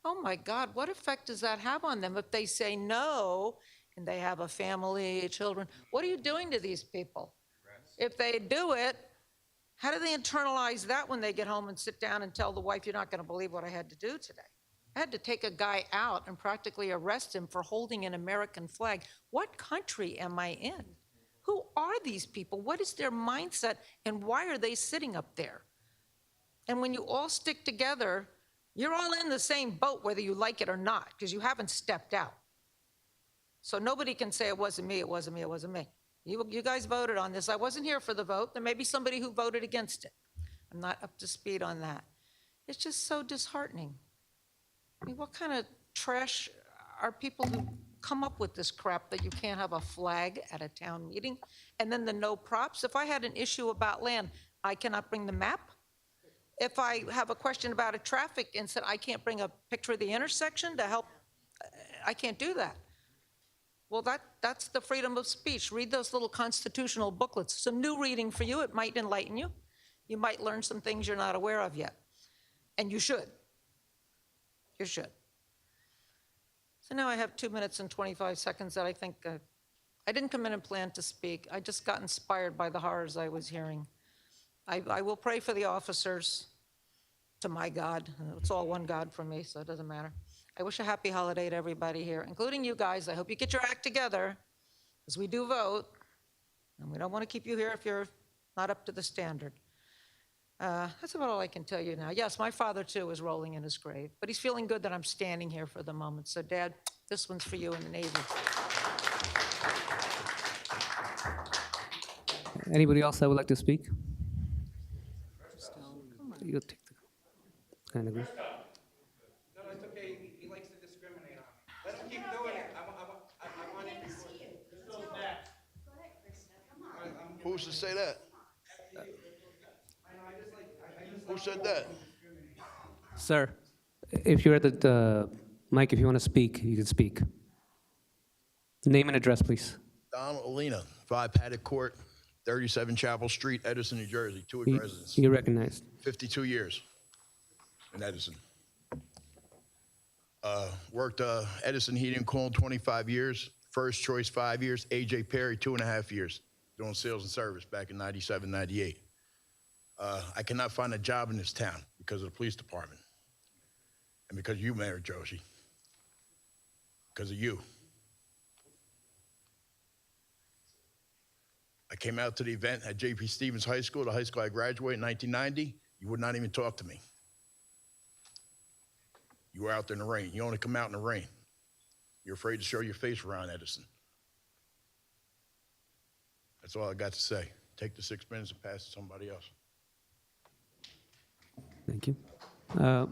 oh my God, what effect does that have on them if they say no and they have a family, children? What are you doing to these people? If they do it, how do they internalize that when they get home and sit down and tell the wife, you're not going to believe what I had to do today? I had to take a guy out and practically arrest him for holding an American flag. What country am I in? Who are these people? What is their mindset, and why are they sitting up there? And when you all stick together, you're all in the same boat, whether you like it or not, because you haven't stepped out. So nobody can say it wasn't me, it wasn't me, it wasn't me. You guys voted on this. I wasn't here for the vote. There may be somebody who voted against it. I'm not up to speed on that. It's just so disheartening. I mean, what kind of trash are people who come up with this crap that you can't have a flag at a town meeting? And then the no props. If I had an issue about land, I cannot bring the map. If I have a question about a traffic incident, I can't bring a picture of the intersection to help. I can't do that. Well, that's the freedom of speech. Read those little constitutional booklets. Some new reading for you. It might enlighten you. You might learn some things you're not aware of yet. And you should. You should. So now I have 2 minutes and 25 seconds that I think I didn't come in and plan to speak. I just got inspired by the horrors I was hearing. I will pray for the officers to my God. It's all one God for me, so it doesn't matter. I wish a happy holiday to everybody here, including you guys. I hope you get your act together, because we do vote, and we don't want to keep you here if you're not up to the standard. That's about all I can tell you now. Yes, my father, too, is rolling in his grave, but he's feeling good that I'm standing here for the moment. So, Dad, this one's for you in the Navy. Anybody else that would like to speak? You'll take the kind of group. No, it's okay. He likes to discriminate on me. Let him keep doing it. I want him to see it. Who's to say that? Who said that? Sir, if you're at the mic, if you want to speak, you can speak. Name and address, please. Donald Alina, 5 Paddock Court, 37 Chapel Street, Edison, New Jersey, 2 residents. You're recognized. 52 years in Edison. Worked Edison Heating and Cooling 25 years, First Choice 5 years, AJ Perry 2.5 years, doing sales and service back in 97, 98. I cannot find a job in this town because of the police department. And because of you, Mayor Joshi. Because of you. I came out to the event at J.P. Stevens High School, the high school I graduated in 1990. You would not even talk to me. You were out there in the rain. You only come out in the rain. You're afraid to show your face around Edison. That's all I got to say. Take the 6 minutes and pass it to somebody else. Thank you. You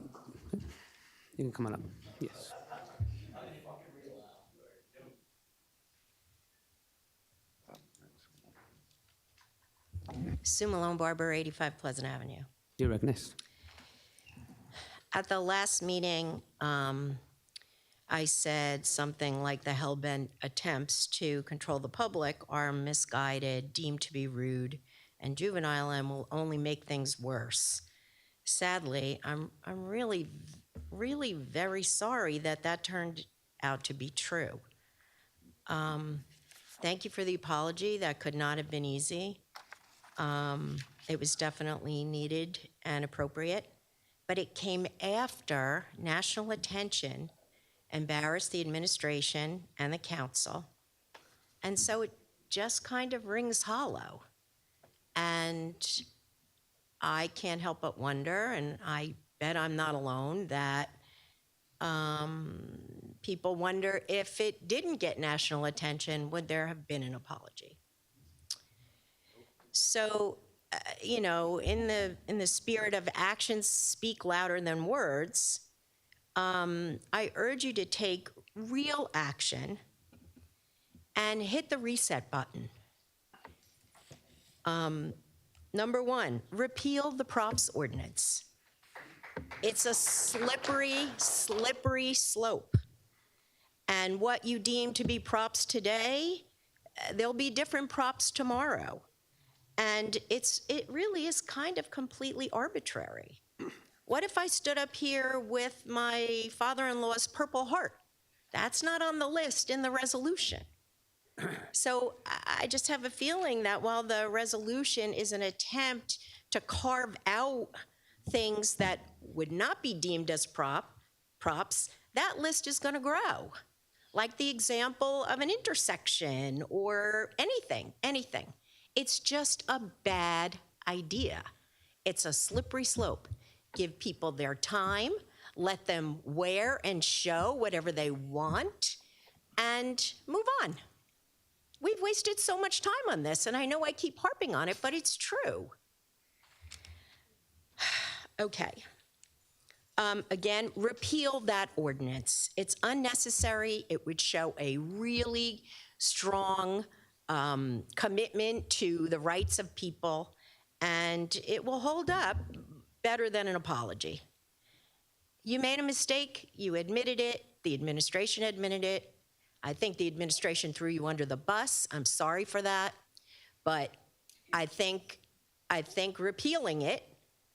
can come on up. Yes. Sue Malone Barber, 85 Pleasant Avenue. You're recognized. At the last meeting, I said something like the hell-bent attempts to control the public are misguided, deemed to be rude, and juvenile, and will only make things worse. Sadly, I'm really very sorry that that turned out to be true. Thank you for the apology. That could not have been easy. It was definitely needed and appropriate, but it came after national attention embarrassed the administration and the council, and so it just kind of rings hollow. And I can't help but wonder, and I bet I'm not alone, that people wonder if it didn't get national attention, would there have been an apology? So, you know, in the spirit of actions speak louder than words, I urge you to take real action and hit the reset button. Number one, repeal the props ordinance. It's a slippery slope. And what you deem to be props today, there'll be different props tomorrow. And it really is kind of completely arbitrary. What if I stood up here with my father-in-law's Purple Heart? That's not on the list in the resolution. So I just have a feeling that while the resolution is an attempt to carve out things that would not be deemed as props, that list is going to grow. Like the example of an intersection or anything. It's just a bad idea. It's a slippery slope. Give people their time, let them wear and show whatever they want, and move on. We've wasted so much time on this, and I know I keep harping on it, but it's true. Okay. Again, repeal that ordinance. It's unnecessary. It would show a really strong commitment to the rights of people, and it will hold up better than an apology. You made a mistake. You admitted it. The administration admitted it. I think the administration threw you under the bus. I'm sorry for that. But I think repealing it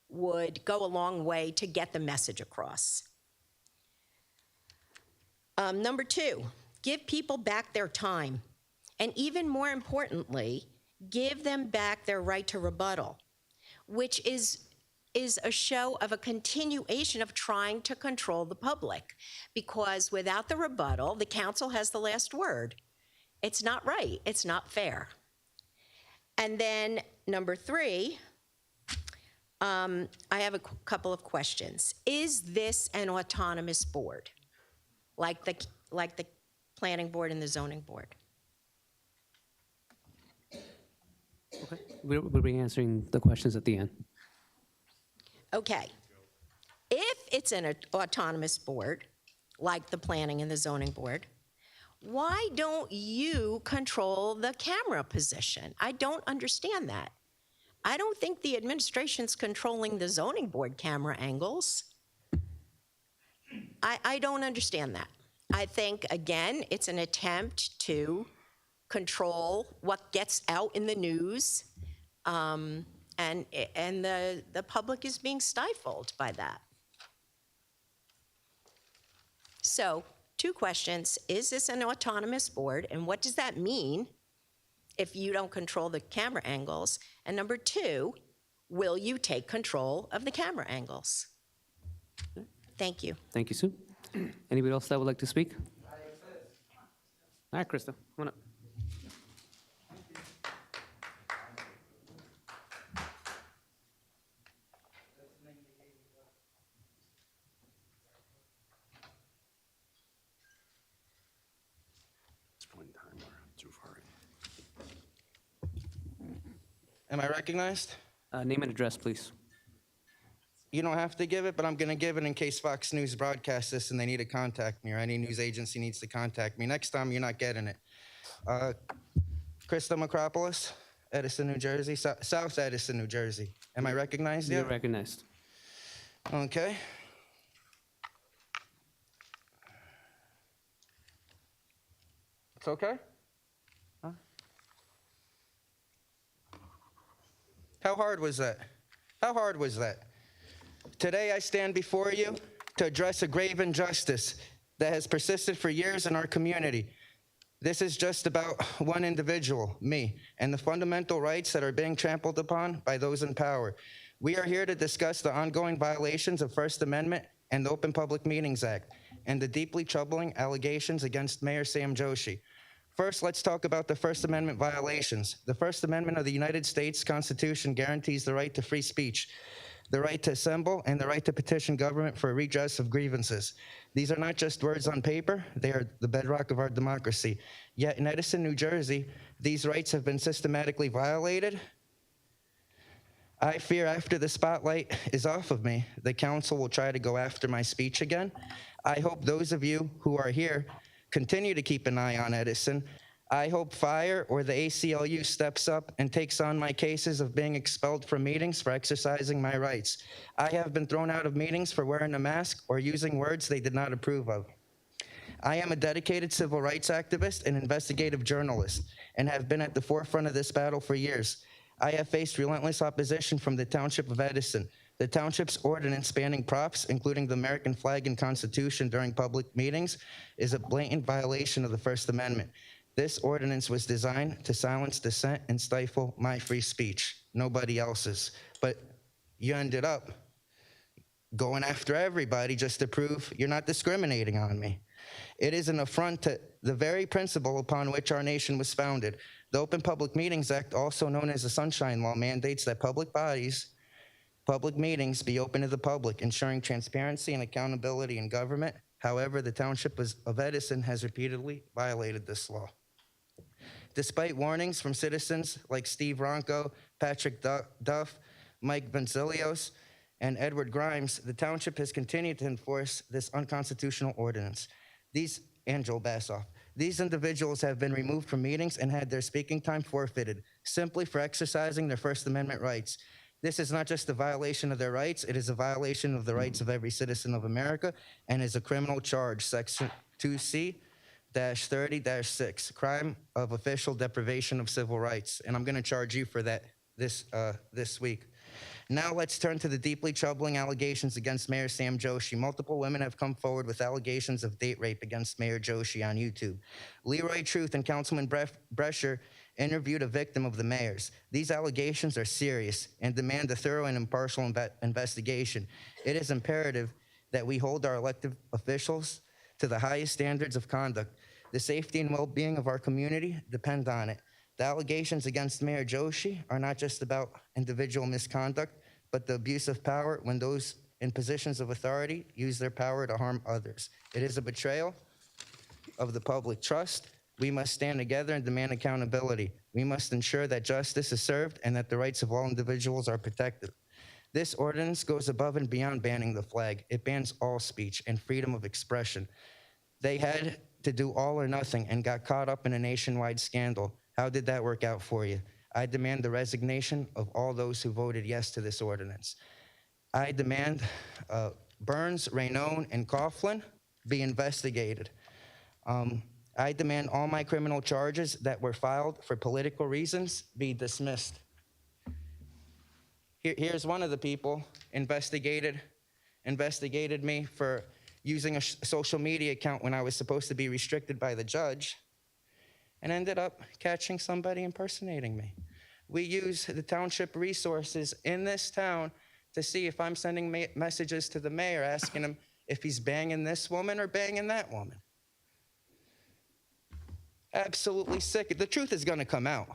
would go a long way to get the message across. Number two, give people back their time. And even more importantly, give them back their right to rebuttal, which is a show of a continuation of trying to control the public. Because without the rebuttal, the council has the last word. It's not right. It's not fair. And then number three, I have a couple of questions. Is this an autonomous board, like the planning board and the zoning board? Okay. We'll be answering the questions at the end. Okay. If it's an autonomous board, like the planning and the zoning board, why don't you control the camera position? I don't understand that. I don't think the administration's controlling the zoning board camera angles. I don't understand that. I think, again, it's an attempt to control what gets out in the news, and the public is being stifled by that. So, two questions. Is this an autonomous board, and what does that mean if you don't control the camera angles? And number two, will you take control of the camera angles? Thank you. Thank you, Sue. Anybody else that would like to speak? All right, Krista, come on up. Am I recognized? Name and address, please. You don't have to give it, but I'm going to give it in case Fox News broadcasts this and they need to contact me, or any news agency needs to contact me. Next time, you're not getting it. Krista Macropolis, Edison, New Jersey, South Edison, New Jersey. Am I recognized yet? You're recognized. Okay. It's okay? Huh? How hard was that? How hard was that? Today I stand before you to address a grave injustice that has persisted for years in our community. This is just about one individual, me, and the fundamental rights that are being trampled upon by those in power. We are here to discuss the ongoing violations of First Amendment and the Open Public Meetings Act, and the deeply troubling allegations against Mayor Sam Joshi. First, let's talk about the First Amendment violations. The First Amendment of the United States Constitution guarantees the right to free speech, the right to assemble, and the right to petition government for a redress of grievances. These are not just words on paper, they are the bedrock of our democracy. Yet in Edison, New Jersey, these rights have been systematically violated. I fear after the spotlight is off of me, the council will try to go after my speech again. I hope those of you who are here continue to keep an eye on Edison. I hope FIRE or the ACLU steps up and takes on my cases of being expelled from meetings for exercising my rights. I have been thrown out of meetings for wearing a mask or using words they did not approve of. I am a dedicated civil rights activist and investigative journalist, and have been at the forefront of this battle for years. I have faced relentless opposition from the Township of Edison. The township's ordinance banning props, including the American flag and Constitution during public meetings, is a blatant violation of the First Amendment. This ordinance was designed to silence dissent and stifle my free speech, nobody else's. But you ended up going after everybody just to prove you're not discriminating on me. It is an affront to the very principle upon which our nation was founded. The Open Public Meetings Act, also known as the Sunshine Law, mandates that public meetings be open to the public, ensuring transparency and accountability in government. However, the Township of Edison has repeatedly violated this law. Despite warnings from citizens like Steve Ronco, Patrick Duff, Mike Benzilios, and Edward Grimes, the Township has continued to enforce this unconstitutional ordinance. And Joel Bassoff. These individuals have been removed from meetings and had their speaking time forfeited, simply for exercising their First Amendment rights. This is not just a violation of their rights, it is a violation of the rights of every citizen of America, and is a criminal charge, Section 2C-30-6, crime of official deprivation of civil rights. And I'm gonna charge you for that this week. Now let's turn to the deeply troubling allegations against Mayor Sam Joshi. Multiple women have come forward with allegations of date rape against Mayor Joshi on YouTube. Leroy Truth and Councilman Brescher interviewed a victim of the mayor's. These allegations are serious and demand a thorough and impartial investigation. It is imperative that we hold our elected officials to the highest standards of conduct. The safety and well-being of our community depend on it. The allegations against Mayor Joshi are not just about individual misconduct, but the abuse of power when those in positions of authority use their power to harm others. It is a betrayal of the public trust. We must stand together and demand accountability. We must ensure that justice is served and that the rights of all individuals are protected. This ordinance goes above and beyond banning the flag. It bans all speech and freedom of expression. They had to do all or nothing and got caught up in a nationwide scandal. How did that work out for you? I demand the resignation of all those who voted yes to this ordinance. I demand Burns, Raynone, and Coughlin be investigated. I demand all my criminal charges that were filed for political reasons be dismissed. Here's one of the people investigated me for using a social media account when I was supposed to be restricted by the judge, and ended up catching somebody impersonating me. We use the township resources in this town to see if I'm sending messages to the mayor asking him if he's banging this woman or banging that woman. Absolutely sick. The truth is going to come out.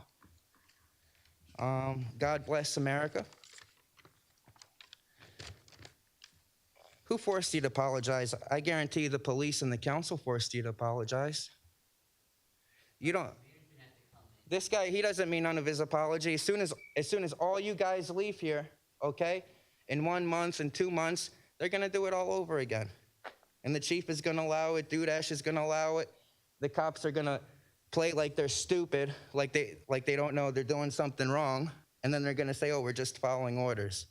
God bless America. Who forced you to apologize? I guarantee you the police and the council forced you to apologize. You don't. This guy, he doesn't mean none of his apology. As soon as all you guys leave here, okay, in 1 month and 2 months, they're gonna do it all over again. And the chief is gonna allow it, Dudash is gonna allow it. The cops are gonna play like they're stupid, like they don't know they're doing something wrong, and then they're gonna say, oh, we're just following orders.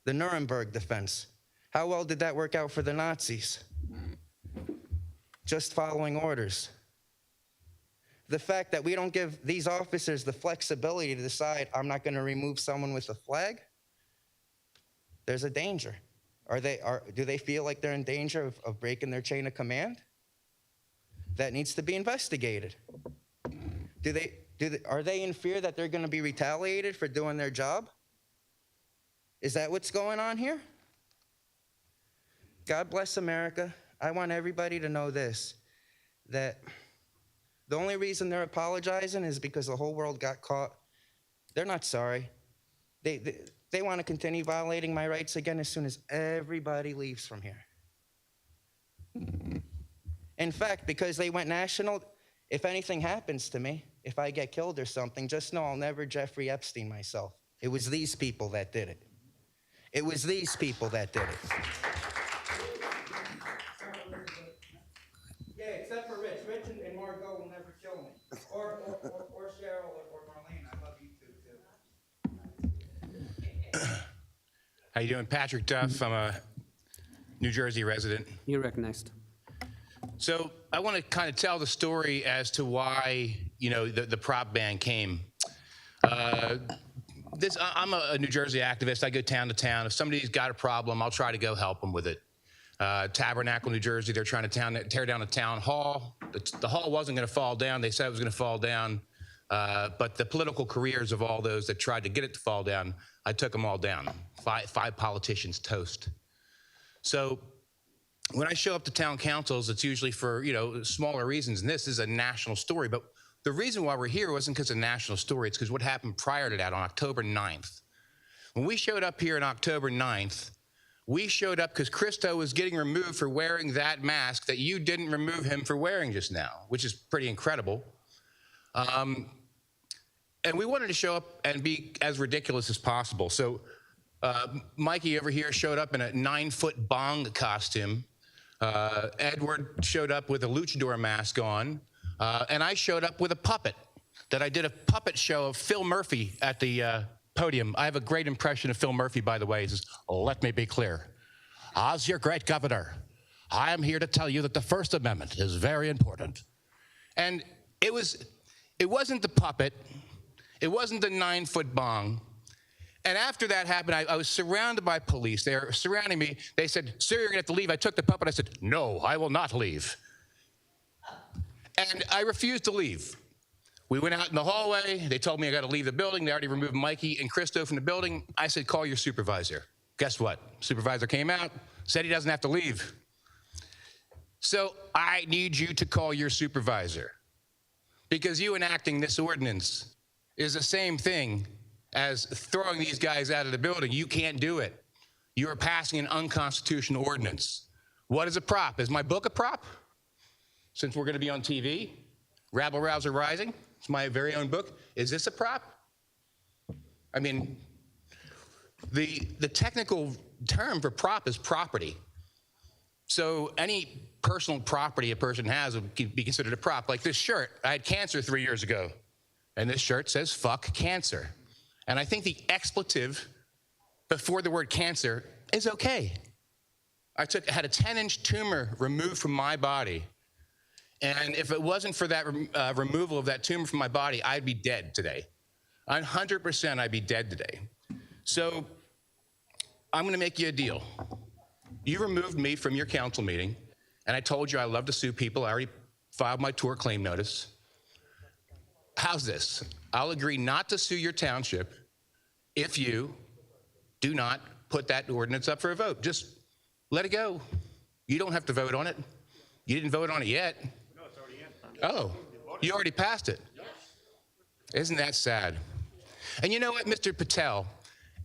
The Nuremberg defense, how well did that work out for the Nazis? Just following orders. The fact that we don't give these officers the flexibility to decide, I'm not gonna remove someone with a flag, there's a danger. Do they feel like they're in danger of breaking their chain of command? That needs to be investigated. Are they in fear that they're gonna be retaliated for doing their job? Is that what's going on here? God bless America. I want everybody to know this, that the only reason they're apologizing is because the whole world got caught. They're not sorry. They want to continue violating my rights again as soon as everybody leaves from here. In fact, because they went national, if anything happens to me, if I get killed or something, just know I'll never Jeffrey Epstein myself. It was these people that did it. It was these people that did it. Yeah, except for Rich. Rich and Margot will never kill me. Or Cheryl or Marlene. I love you two, too. How you doing? Patrick Duff. I'm a New Jersey resident. You're recognized. So I want to kind of tell the story as to why, the prop ban came. I'm a New Jersey activist. I go town to town. If somebody's got a problem, I'll try to go help them with it. Tabernacle, New Jersey, they're trying to tear down a town hall. The hall wasn't going to fall down. They said it was going to fall down. But the political careers of all those that tried to get it to fall down, I took them all down. Five politicians toast. So when I show up to town councils, it's usually for, smaller reasons. And this is a national story. But the reason why we're here wasn't because of a national story. It's because what happened prior to that on October 9th. When we showed up here on October 9th, we showed up because Christo was getting removed for wearing that mask that you didn't remove him for wearing just now, which is pretty incredible. And we wanted to show up and be as ridiculous as possible. So Mikey over here showed up in a 9-foot bong costume. Edward showed up with a luchador mask on. And I showed up with a puppet that I did a puppet show of Phil Murphy at the podium. I have a great impression of Phil Murphy, by the way. He says, let me be clear. As your great governor, I am here to tell you that the First Amendment is very important. And it wasn't the puppet. It wasn't the 9-foot bong. And after that happened, I was surrounded by police. They were surrounding me. They said, sir, you're gonna have to leave. I took the puppet. I said, no, I will not leave. And I refused to leave. We went out in the hallway. They told me I got to leave the building. They already removed Mikey and Christo from the building. I said, call your supervisor. Guess what? Supervisor came out, said he doesn't have to leave. So I need you to call your supervisor, because you enacting this ordinance is the same thing as throwing these guys out of the building. You can't do it. You are passing an unconstitutional ordinance. What is a prop? Is my book a prop? Since we're going to be on TV, Rabble Rouser Rising, it's my very own book. Is this a prop? I mean, the technical term for prop is property. So any personal property a person has would be considered a prop. Like this shirt, I had cancer 3 years ago, and this shirt says fuck cancer. And I think the expletive before the word cancer is okay. I had a 10-inch tumor removed from my body. And if it wasn't for that removal of that tumor from my body, I'd be dead today. 100% I'd be dead today. So I'm gonna make you a deal. You removed me from your council meeting, and I told you I love to sue people. I already filed my tort claim notice. how's this? I'll agree not to sue your township if you do not put that ordinance up for a vote. Just let it go. You don't have to vote on it. You didn't vote on it yet. No, it's already in. Oh, you already passed it. Isn't that sad? And you know what, Mr. Patel?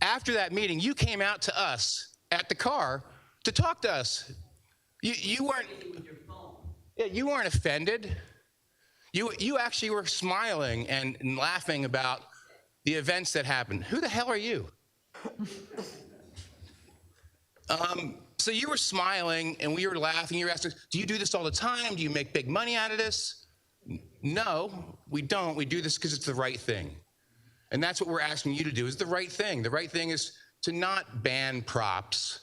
After that meeting, you came out to us at the car to talk to us. You weren't. Yeah, you weren't offended. You actually were smiling and laughing about the events that happened. Who the hell are you? So you were smiling and we were laughing. You were asking, do you do this all the time? Do you make big money out of this? No, we don't. We do this because it's the right thing. And that's what we're asking you to do, is the right thing. The right thing is to not ban props,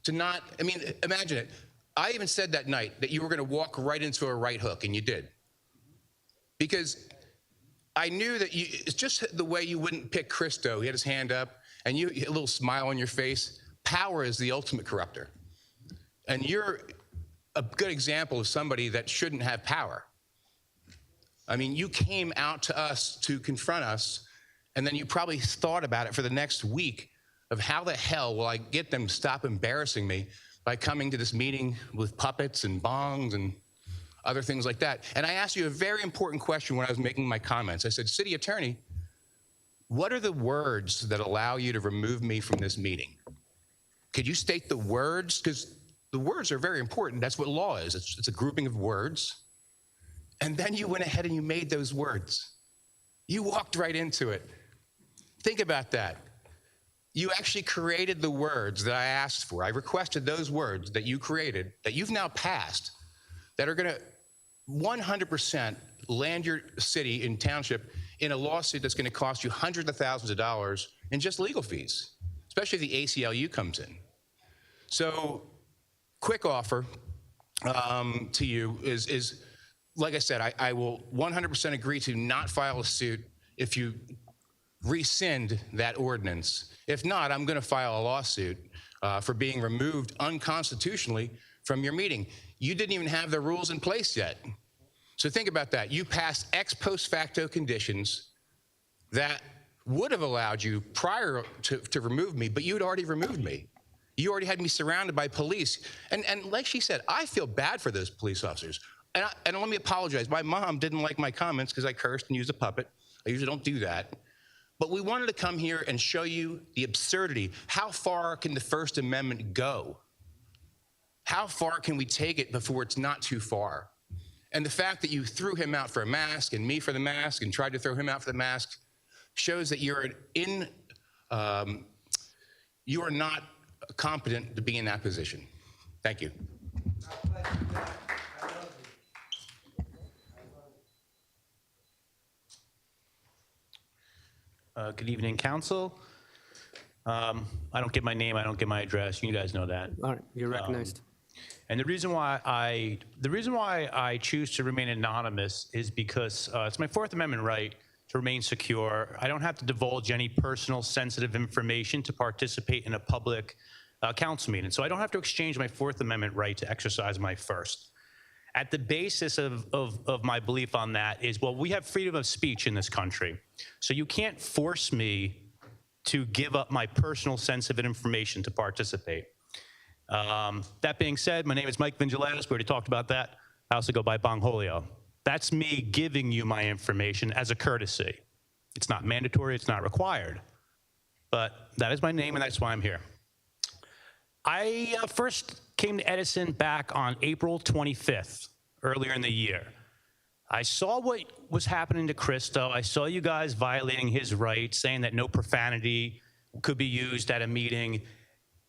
to not, I mean, imagine it. I even said that night that you were going to walk right into a right hook, and you did. Because I knew that it's just the way you wouldn't pick Christo. He had his hand up, and you a little smile on your face. Power is the ultimate corrupter. And you're a good example of somebody that shouldn't have power. I mean, you came out to us to confront us, and then you probably thought about it for the next week of how the hell will I get them to stop embarrassing me by coming to this meeting with puppets and bongs and other things like that. And I asked you a very important question when I was making my comments. I said, City Attorney, what are the words that allow you to remove me from this meeting? Could you state the words? Because the words are very important. That's what law is. It's a grouping of words. And then you went ahead and you made those words. You walked right into it. Think about that. You actually created the words that I asked for. I requested those words that you created, that you've now passed, that are going to 100% land your city and township in a lawsuit that's going to cost you hundreds of thousands of dollars in just legal fees, especially if the ACLU comes in. So, quick offer to you is, like I said, I will 100% agree to not file a suit if you rescind that ordinance. If not, I'm going to file a lawsuit for being removed unconstitutionally from your meeting. You didn't even have the rules in place yet. So think about that. You passed ex post facto conditions that would have allowed you prior to remove me, but you had already removed me. You already had me surrounded by police. And like she said, I feel bad for those police officers. And let me apologize. My mom didn't like my comments because I cursed and used a puppet. I usually don't do that. But we wanted to come here and show you the absurdity. How far can the First Amendment go? How far can we take it before it's not too far? And the fact that you threw him out for a mask and me for the mask and tried to throw him out for the mask shows that you are not competent to be in that position. Thank you. Good evening, council. I don't get my name, I don't get my address. You guys know that. All right, you're recognized. And the reason why I choose to remain anonymous is because it's my Fourth Amendment right to remain secure. I don't have to divulge any personal sensitive information to participate in a public council meeting. So I don't have to exchange my Fourth Amendment right to exercise my first. At the basis of my belief on that is, well, we have freedom of speech in this country. So you can't force me to give up my personal sensitive information to participate. That being said, my name is Mike Vingilatis. We already talked about that. I also go by Bongholio. That's me giving you my information as a courtesy. It's not mandatory, it's not required. But that is my name and that's why I'm here. I first came to Edison back on April 25th, earlier in the year. I saw what was happening to Christo. I saw you guys violating his rights, saying that no profanity could be used at a meeting.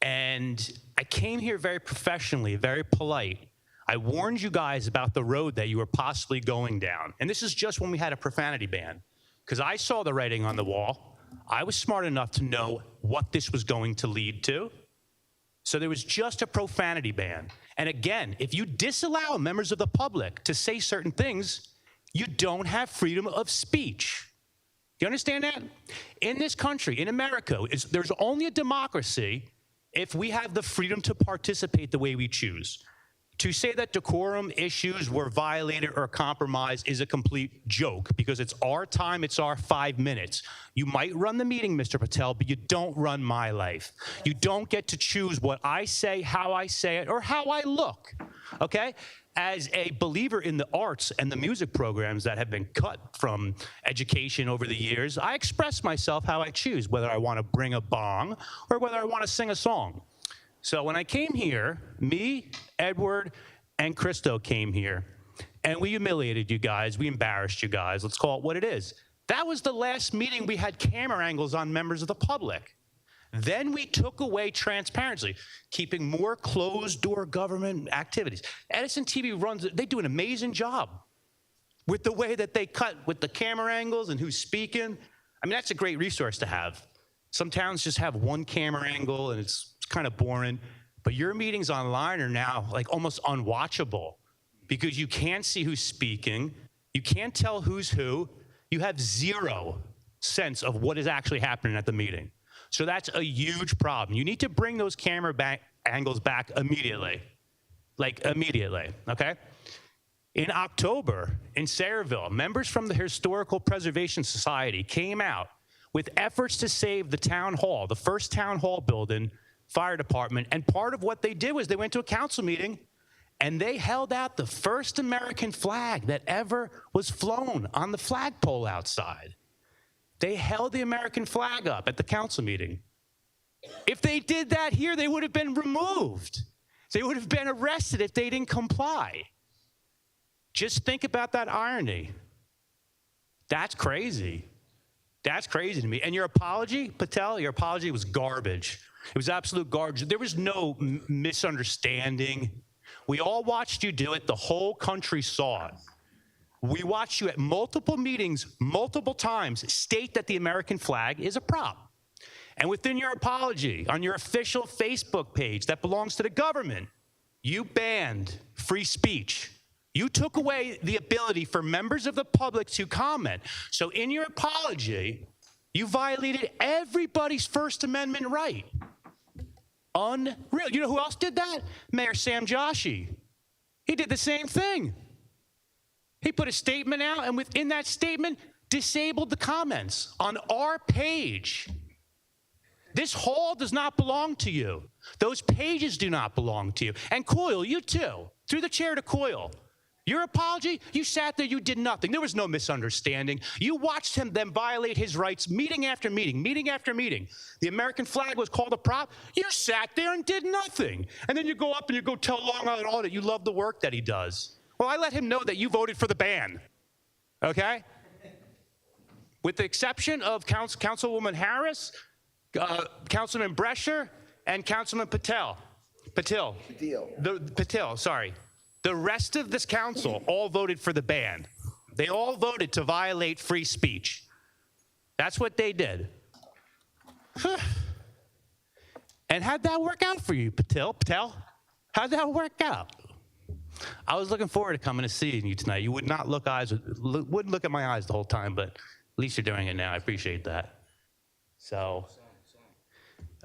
And I came here very professionally, very polite. I warned you guys about the road that you were possibly going down. And this is just when we had a profanity ban, because I saw the writing on the wall. I was smart enough to know what this was going to lead to. So there was just a profanity ban. And again, if you disallow members of the public to say certain things, you don't have freedom of speech. Do you understand that? In this country, in America, there's only a democracy if we have the freedom to participate the way we choose. To say that decorum issues were violated or compromised is a complete joke because it's our time, it's our 5 minutes. You might run the meeting, Mr. Patel, but you don't run my life. You don't get to choose what I say, how I say it, or how I look, okay? As a believer in the arts and the music programs that have been cut from education over the years, I express myself how I choose, whether I want to bring a bong or whether I want to sing a song. So when I came here, me, Edward, and Christo came here, and we humiliated you guys. We embarrassed you guys. Let's call it what it is. That was the last meeting we had camera angles on members of the public. Then we took away transparency, keeping more closed-door government activities. Edison TV runs, they do an amazing job with the way that they cut with the camera angles and who's speaking. I mean, that's a great resource to have. Some towns just have one camera angle and it's kind of boring, but your meetings online are now like almost unwatchable because you can't see who's speaking, you can't tell who's who, you have zero sense of what is actually happening at the meeting. So that's a huge problem. You need to bring those camera angles back immediately, like immediately, okay? In October, in Sayreville, members from the Historical Preservation Society came out with efforts to save the town hall, the first town hall building, fire department, and part of what they did was they went to a council meeting and they held out the first American flag that ever was flown on the flagpole outside. They held the American flag up at the council meeting. If they did that here, they would have been removed. They would have been arrested if they didn't comply. Just think about that irony. That's crazy. That's crazy to me. And your apology, Patel, your apology was garbage. It was absolute garbage. There was no misunderstanding. We all watched you do it. The whole country saw it. We watched you at multiple meetings, multiple times, state that the American flag is a prop. And within your apology, on your official Facebook page that belongs to the government, you banned free speech. You took away the ability for members of the public to comment. So in your apology, you violated everybody's First Amendment right. Unreal. You know who else did that? Mayor Sam Joshi. He did the same thing. He put a statement out, and within that statement, disabled the comments on our page. This hall does not belong to you. Those pages do not belong to you. And Coyle, you too, through the chair to Coyle. Your apology, you sat there, you did nothing. There was no misunderstanding. You watched him then violate his rights meeting after meeting, meeting after meeting. The American flag was called a prop. You sat there and did nothing. And then you go up and you go tell Long Island Audit you love the work that he does. Well, I let him know that you voted for the ban, okay? With the exception of Councilwoman Harris, Councilman Brescher, and Councilman Patel. Patel, sorry. The rest of this council all voted for the ban. They all voted to violate free speech. That's what they did. And how'd that work out for you, Patel? How'd that work out? I was looking forward to coming to seeing you tonight. You would not wouldn't look at my eyes the whole time, but at least you're doing it now. I appreciate that. So,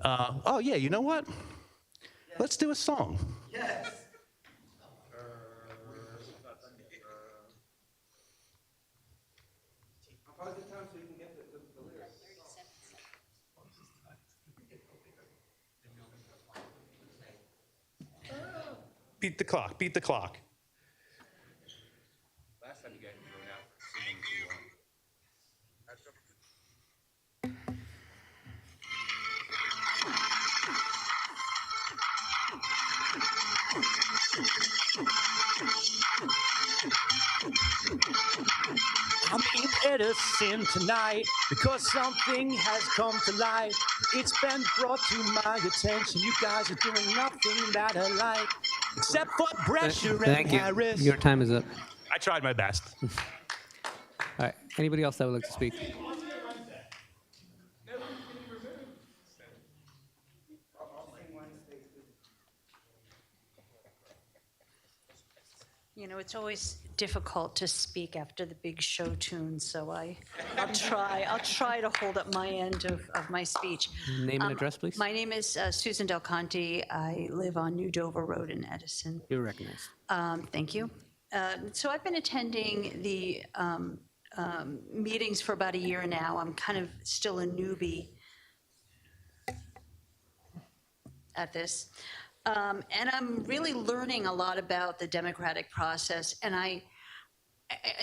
oh yeah, you know what? Let's do a song. Yes. Pause the time so you can get the lyrics. Beat the clock, beat the clock. Last time you got thrown out for singing too long. I'm in Edison tonight because something has come to light. It's been brought to my attention. You guys are doing nothing that I like, except for Brescher and Thank you. Harris. Your time is up. I tried my best. All right. Anybody else that would like to speak? You know, it's always difficult to speak after the big show tune, so I'll try to hold up my end of my speech. Name and address, please. My name is Susan Del Conte. I live on New Dover Road in Edison. You're recognized. Thank you. So I've been attending the meetings for about a year now. I'm kind of still a newbie at this. And I'm really learning a lot about the democratic process. And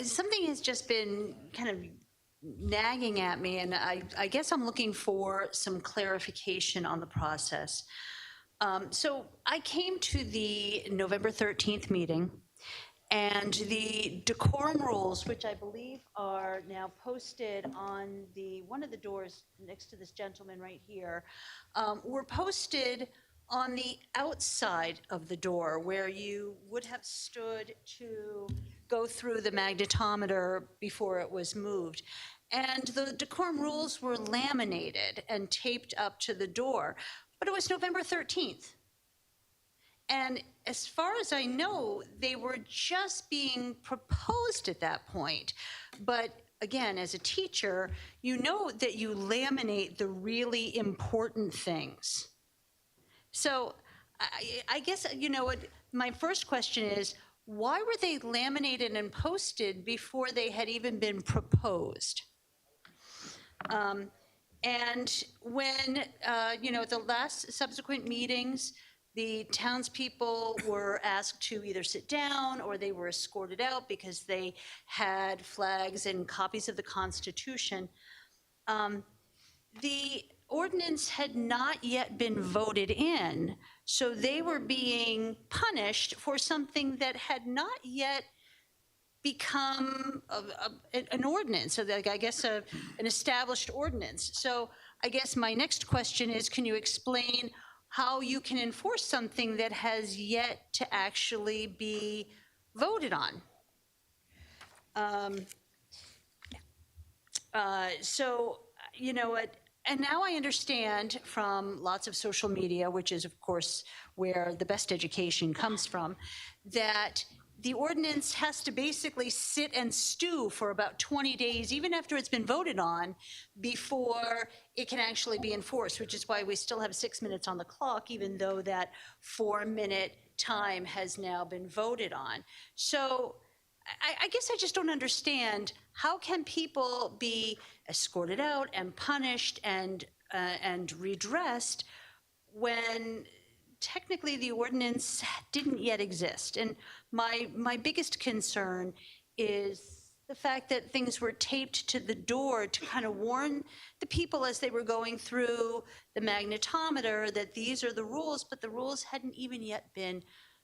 something has just been kind of nagging at me, and I guess I'm looking for some clarification on the process. So I came to the November 13th meeting, and the decorum rules, which I believe are now posted on one of the doors next to this gentleman right here, were posted on the outside of the door where you would have stood to go through the magnetometer before it was moved. And the decorum rules were laminated and taped up to the door, but it was November 13th. And as far as I know, they were just being proposed at that point. But again, as a teacher, you know that you laminate the really important things. So I guess, you know what, my first question is, why were they laminated and posted before they had even been proposed? And when, you know, the last subsequent meetings, the townspeople were asked to either sit down or they were escorted out because they had flags and copies of the Constitution. The ordinance had not yet been voted in, so they were being punished for something that had not yet become an ordinance, so like, I guess an established ordinance. So I guess my next question is, can you explain how you can enforce something that has yet to actually be voted on? So, you know what, and now I understand from lots of social media, which is of course where the best education comes from, that the ordinance has to basically sit and stew for about 20 days, even after it's been voted on, before it can actually be enforced, which is why we still have 6 minutes on the clock, even though that 4-minute time has now been voted on. So I guess I just don't understand, how can people be escorted out and punished and redressed when technically the ordinance didn't yet exist? And my biggest concern is the fact that things were taped to the door to kind of warn the people as they were going through the magnetometer that these are the rules, but the rules hadn't even yet been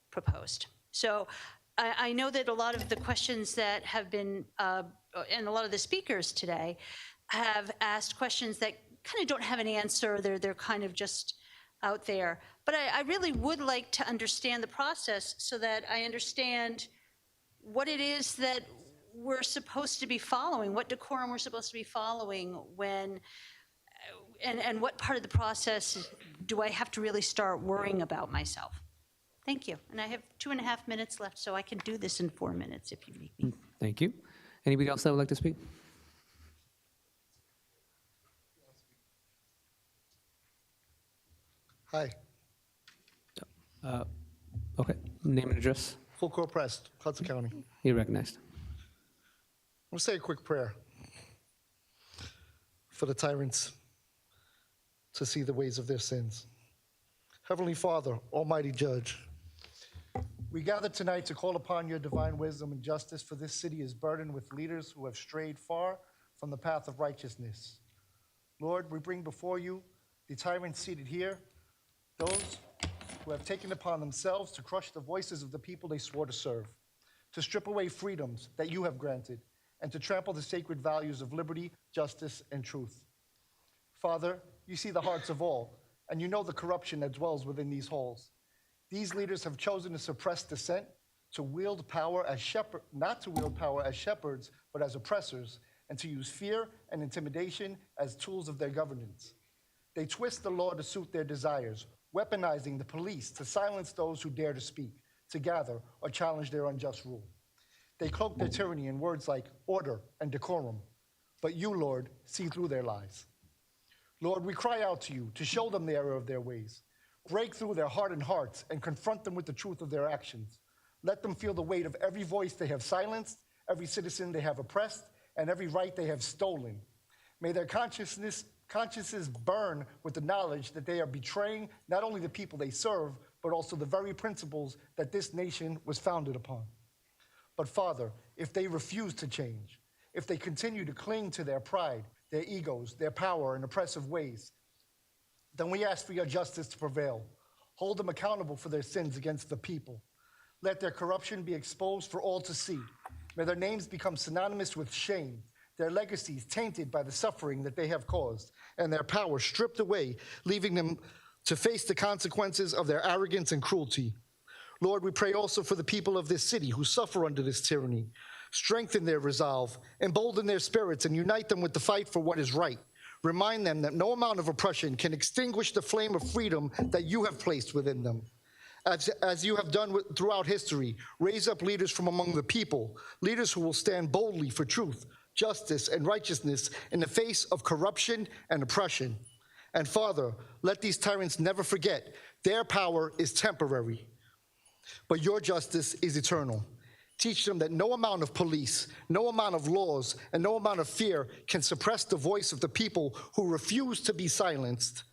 proposed. So I know that a lot of the questions that have been, and a lot of the speakers today have asked questions that kind of don't have an answer. They're kind of just out there. But I really would like to understand the process so that I understand what it is that we're supposed to be following, what decorum we're supposed to be following when, and what part of the process do I have to really start worrying about myself? Thank you. And I have 2.5 minutes left, so I can do this in 4 minutes if you need me. Thank you. Anybody else that would like to speak? Hi. Okay, name and address. Full Court Press, Hudson County. You're recognized. I'm going to say a quick prayer for the tyrants to see the ways of their sins. Heavenly Father, Almighty Judge, we gather tonight to call upon your divine wisdom and justice, for this city is burdened with leaders who have strayed far from the path of righteousness. Lord, we bring before you the tyrants seated here, those who have taken upon themselves to crush the voices of the people they swore to serve, to strip away freedoms that you have granted, and to trample the sacred values of liberty, justice, and truth. Father, you see the hearts of all, and you know the corruption that dwells within these halls. These leaders have chosen to suppress dissent, to wield power as not to wield power as shepherds, but as oppressors, and to use fear and intimidation as tools of their governance. They twist the law to suit their desires, weaponizing the police to silence those who dare to speak, to gather, or challenge their unjust rule. They cloak their tyranny in words like order and decorum. But you, Lord, see through their lies. Lord, we cry out to you to show them the error of their ways. Break through their hardened hearts and confront them with the truth of their actions. Let them feel the weight of every voice they have silenced, every citizen they have oppressed, and every right they have stolen. May their consciences burn with the knowledge that they are betraying not only the people they serve, but also the very principles that this nation was founded upon. But Father, if they refuse to change, if they continue to cling to their pride, their egos, their power, and oppressive ways, then we ask for your justice to prevail. Hold them accountable for their sins against the people. Let their corruption be exposed for all to see. May their names become synonymous with shame, their legacies tainted by the suffering that they have caused, and their power stripped away, leaving them to face the consequences of their arrogance and cruelty. Lord, we pray also for the people of this city who suffer under this tyranny. Strengthen their resolve, embolden their spirits, and unite them with the fight for what is right. Remind them that no amount of oppression can extinguish the flame of freedom that you have placed within them. As you have done throughout history, raise up leaders from among the people, leaders who will stand boldly for truth, justice, and righteousness in the face of corruption and oppression. And Father, let these tyrants never forget their power is temporary, but your justice is eternal. Teach them that no amount of police, no amount of laws, and no amount of fear can suppress the voice of the people who refuse to be silenced.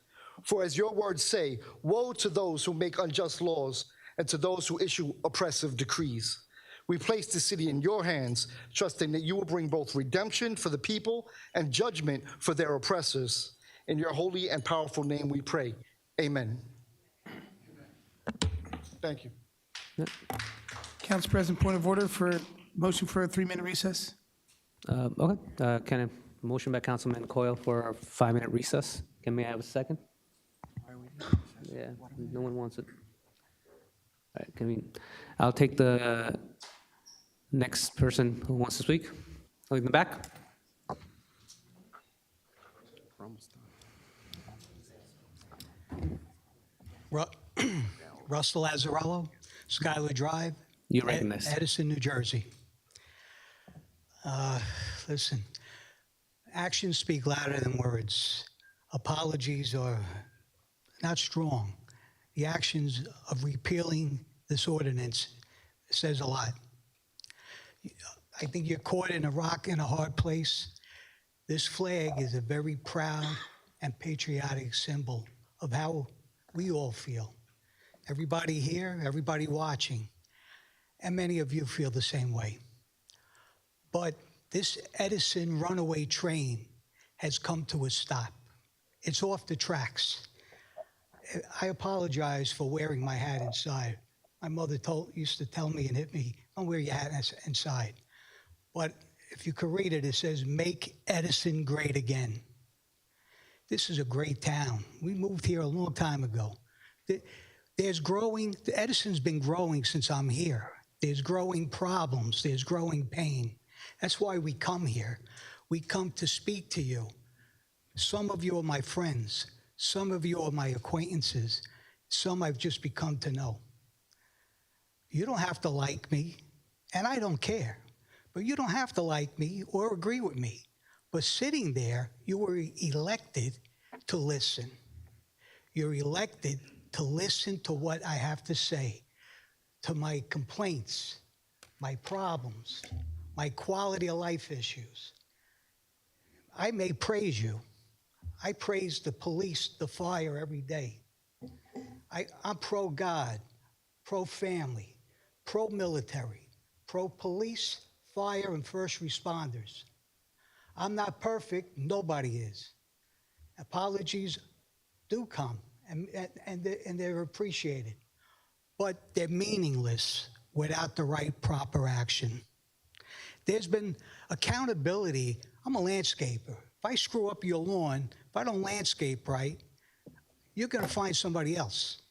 For as your words say, woe to those who make unjust laws and to those who issue oppressive decrees. We place the city in your hands, trusting that you will bring both redemption for the people and judgment for their oppressors. In your holy and powerful name we pray. Amen. Thank you. Council President, point of order for motion for a 3-minute recess. Okay. Can I motion by Councilman Coyle for a 5-minute recess? May I have a second? Yeah, no one wants it. All right, I'll take the next person who wants to speak. In the back. Russell Azzarello, Schuyler Drive, You're recognized. Edison, New Jersey. Listen, actions speak louder than words. Apologies are not strong. The actions of repealing this ordinance says a lot. I think you're caught in a rock and a hard place. This flag is a very proud and patriotic symbol of how we all feel. Everybody here, everybody watching, and many of you feel the same way. But this Edison runaway train has come to a stop. It's off the tracks. I apologize for wearing my hat inside. My mother used to tell me and hit me, don't wear your hat inside. But if you could read it, it says, make Edison great again. This is a great town. We moved here a long time ago. Edison's been growing since I'm here. There's growing problems, there's growing pain. That's why we come here. We come to speak to you. Some of you are my friends. Some of you are my acquaintances. Some I've just become to know. You don't have to like me, and I don't care. But you don't have to like me or agree with me. But sitting there, you were elected to listen. You're elected to listen to what I have to say, to my complaints, my problems, my quality of life issues. I may praise you. I praise the police, the fire every day. I'm pro-God, pro-family, pro-military, pro-police, fire, and first responders. I'm not perfect, nobody is. Apologies do come, and they're appreciated, but they're meaningless without the right proper action. There's been accountability. I'm a landscaper. If I screw up your lawn, if I don't landscape right, you're gonna find somebody else.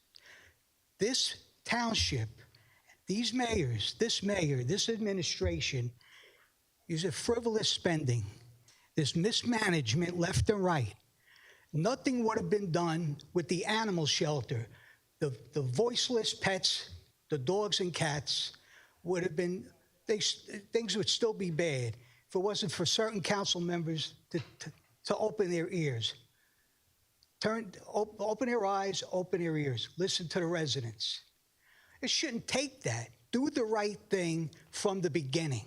This township, these mayors, this mayor, this administration, is a frivolous spending. There's mismanagement left and right. Nothing would have been done with the animal shelter. The voiceless pets, the dogs and cats, would have been things would still be bad if it wasn't for certain council members to open their ears. Open their eyes, open their ears. Listen to the residents. It shouldn't take that. Do the right thing from the beginning.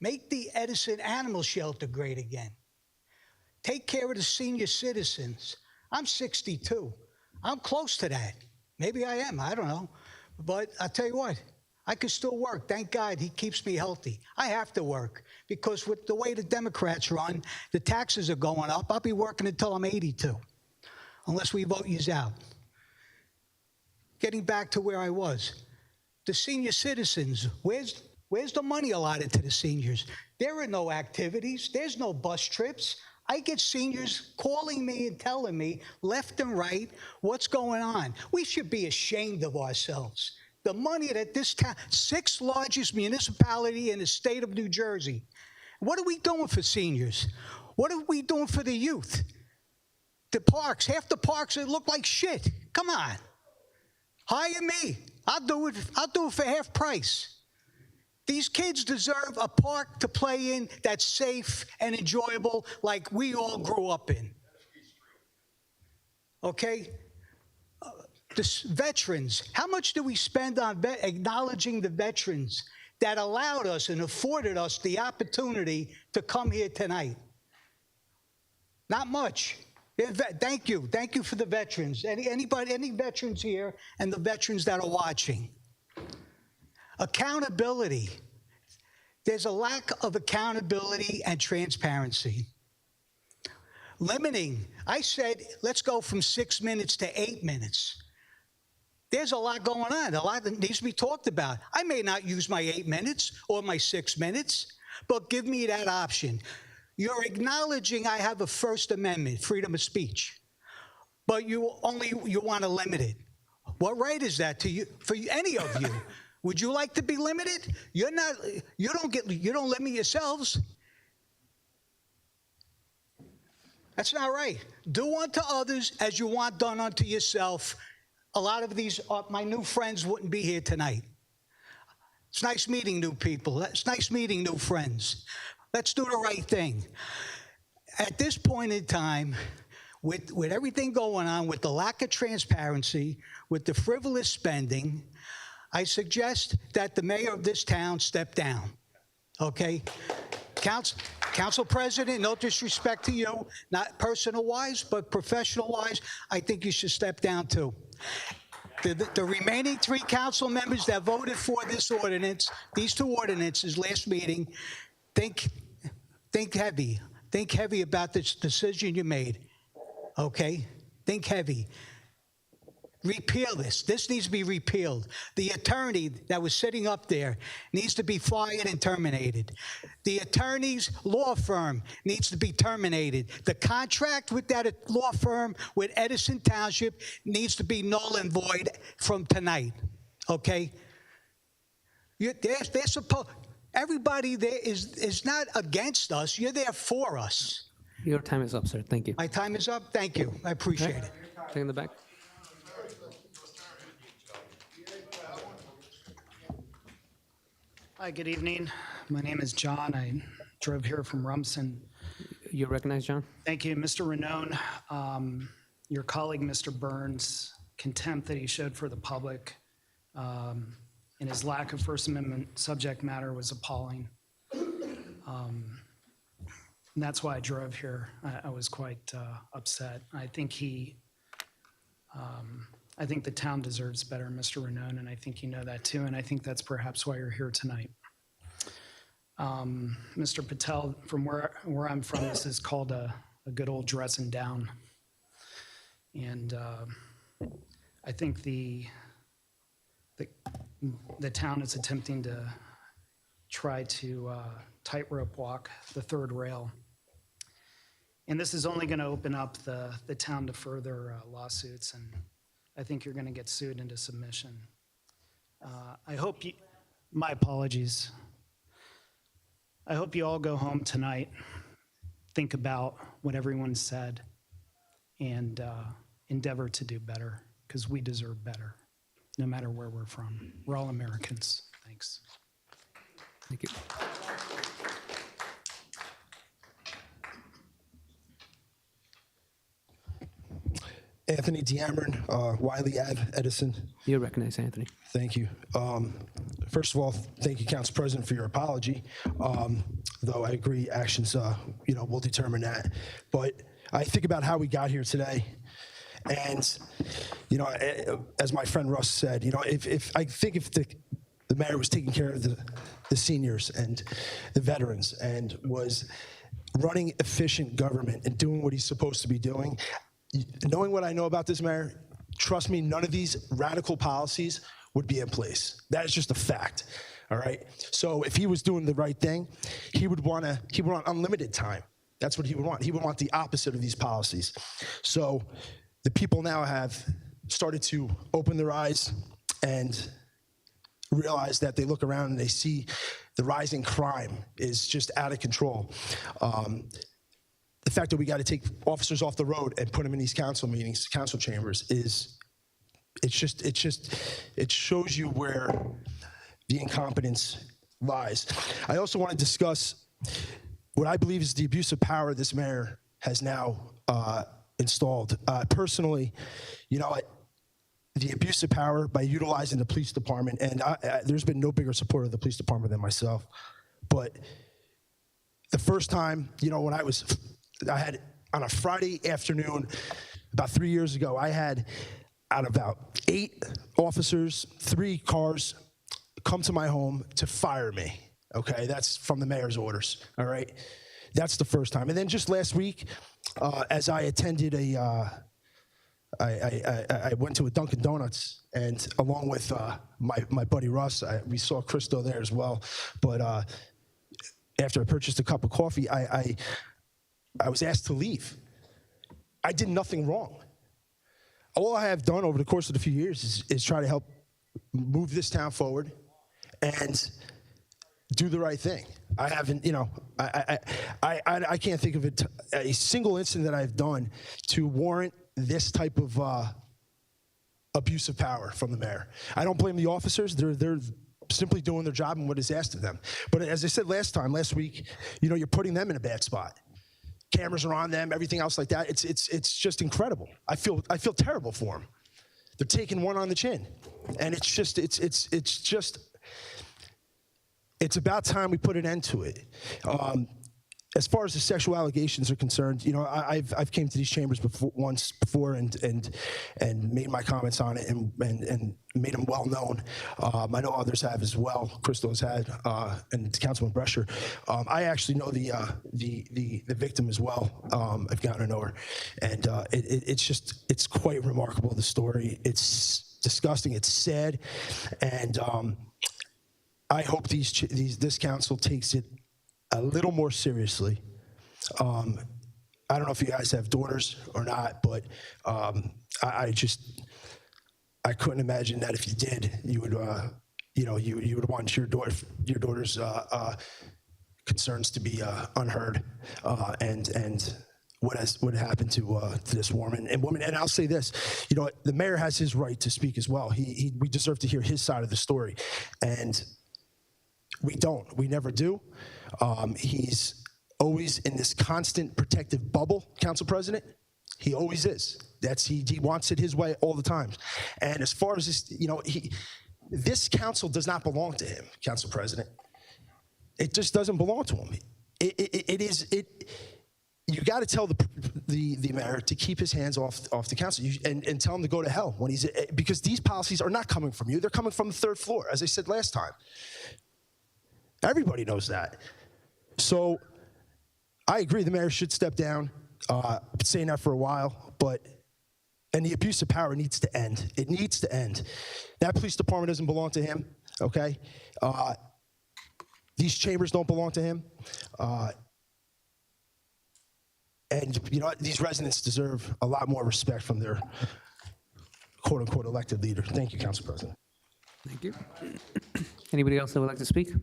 Make the Edison Animal Shelter great again. Take care of the senior citizens. I'm 62. I'm close to that. Maybe I am, I don't know. But I'll tell you what, I can still work. Thank God he keeps me healthy. I have to work because with the way the Democrats run, the taxes are going up. I'll be working until I'm 82, unless we vote yous out. Getting back to where I was, the senior citizens, where's the money allotted to the seniors? There are no activities. There's no bus trips. I get seniors calling me and telling me left and right what's going on. We should be ashamed of ourselves. The money that this town, 6th largest municipality in the state of New Jersey. What are we doing for seniors? What are we doing for the youth? The parks, half the parks that look like shit. Come on. Hire me. I'll do it for half price. These kids deserve a park to play in that's safe and enjoyable like we all grew up in. Okay? The veterans, how much do we spend on acknowledging the veterans that allowed us and afforded us the opportunity to come here tonight? Not much. Thank you. Thank you for the veterans. Any veterans here and the veterans that are watching. Accountability. There's a lack of accountability and transparency. Limiting. I said, let's go from 6 minutes to 8 minutes. There's a lot going on, a lot that needs to be talked about. I may not use my 8 minutes or my 6 minutes, but give me that option. You're acknowledging I have a First Amendment, freedom of speech, but you want to limit it. What right is that to you, for any of you? Would you like to be limited? You don't limit yourselves. That's not right. Do unto others as you want done unto yourself. A lot of these, my new friends wouldn't be here tonight. It's nice meeting new people. It's nice meeting new friends. Let's do the right thing. At this point in time, with everything going on, with the lack of transparency, with the frivolous spending, I suggest that the mayor of this town step down, okay? Council President, no disrespect to you, not personal-wise, but professional-wise, I think you should step down too. The remaining 3 council members that voted for this ordinance, these 2 ordinances last meeting, think heavy. Think heavy about this decision you made, okay? Think heavy. Repeal this. This needs to be repealed. The attorney that was sitting up there needs to be fired and terminated. The attorney's law firm needs to be terminated. The contract with that law firm with Edison Township needs to be null and void from tonight, okay? They're supposed, everybody there is not against us. You're there for us. Your time is up, sir. Thank you. My time is up. Thank you. I appreciate it. Take in the back. Hi, good evening. My name is John. I drove here from Rumson. You recognize John? Thank you, Mr. Ranone. Your colleague, Mr. Burns, contempt that he showed for the public and his lack of First Amendment subject matter was appalling. And that's why I drove here. I was quite upset. I think I think the town deserves better, Mr. Ranone, and I think you know that too, and I think that's perhaps why you're here tonight. Mr. Patel, from where I'm from, this is called a good old dressing down. And I think the town is attempting to try to tightrope walk the third rail. And this is only going to open up the town to further lawsuits, and I think you're going to get sued into submission. I hope you, my apologies. I hope you all go home tonight, think about what everyone said, and endeavor to do better, because we deserve better, no matter where we're from. We're all Americans. Thanks. Thank you. Anthony Deamron, Wiley Ave, Edison. You're recognized, Anthony. Thank you. First of all, thank you, Council President, for your apology. Though I agree, actions, will determine that. But I think about how we got here today, and as my friend Russ said, if the mayor was taking care of the seniors and the veterans and was running efficient government and doing what he's supposed to be doing. Knowing what I know about this mayor, trust me, none of these radical policies would be in place. That is just a fact, all right? So if he was doing the right thing, he would want unlimited time. That's what he would want. He would want the opposite of these policies. So the people now have started to open their eyes and realize that they look around and they see the rising crime is just out of control. The fact that we got to take officers off the road and put them in these council meetings, council chambers, it shows you where the incompetence lies. I also want to discuss what I believe is the abuse of power this mayor has now installed. Personally, the abuse of power by utilizing the police department, and there's been no bigger supporter of the police department than myself, but the first time, when I had on a Friday afternoon, about 3 years ago, I had out of about 8 officers, 3 cars come to my home to fire me. Okay, that's from the mayor's orders. All right, that's the first time. And then just last week, as I attended I went to a Dunkin' Donuts, and along with my buddy Russ, we saw Christo there as well. But after I purchased a cup of coffee, I was asked to leave. I did nothing wrong. All I have done over the course of the few years is try to help move this town forward and do the right thing. I haven't, I can't think of a single incident that I've done to warrant this type of abuse of power from the mayor. I don't blame the officers. They're simply doing their job and what is asked of them. But as I said last week, you're putting them in a bad spot. Cameras are on them, everything else like that. It's just incredible. I feel terrible for them. They're taking one on the chin, and it's about time we put an end to it. As far as the sexual allegations are concerned, I've came to these chambers once before and made my comments on it and made them well known. I know others have as well. Crystal's had, and Councilman Brescher. I actually know the victim as well. I've gotten to know her, and it's quite remarkable, the story. It's disgusting. It's sad, and I hope this council takes it a little more seriously. I don't know if you guys have daughters or not, but I couldn't imagine that if you did, you would you would want your daughter's concerns to be unheard, and what happened to this woman. And I'll say this, the mayor has his right to speak as well. We deserve to hear his side of the story, and we never do. He's always in this constant protective bubble, Council President. He always is. He wants it his way all the time. And as far as this, this council does not belong to him, Council President. It just doesn't belong to him. You got to tell the mayor to keep his hands off the council and tell him to go to hell because these policies are not coming from you. They're coming from the 3rd floor, as I said last time. Everybody knows that. So I agree the mayor should step down. I've been saying that for a while, and the abuse of power needs to end. It needs to end. That police department doesn't belong to him, okay? These chambers don't belong to him. And these residents deserve a lot more respect from their quote-unquote elected leader. Thank you, Council President. Thank you. Anybody else that would like to speak?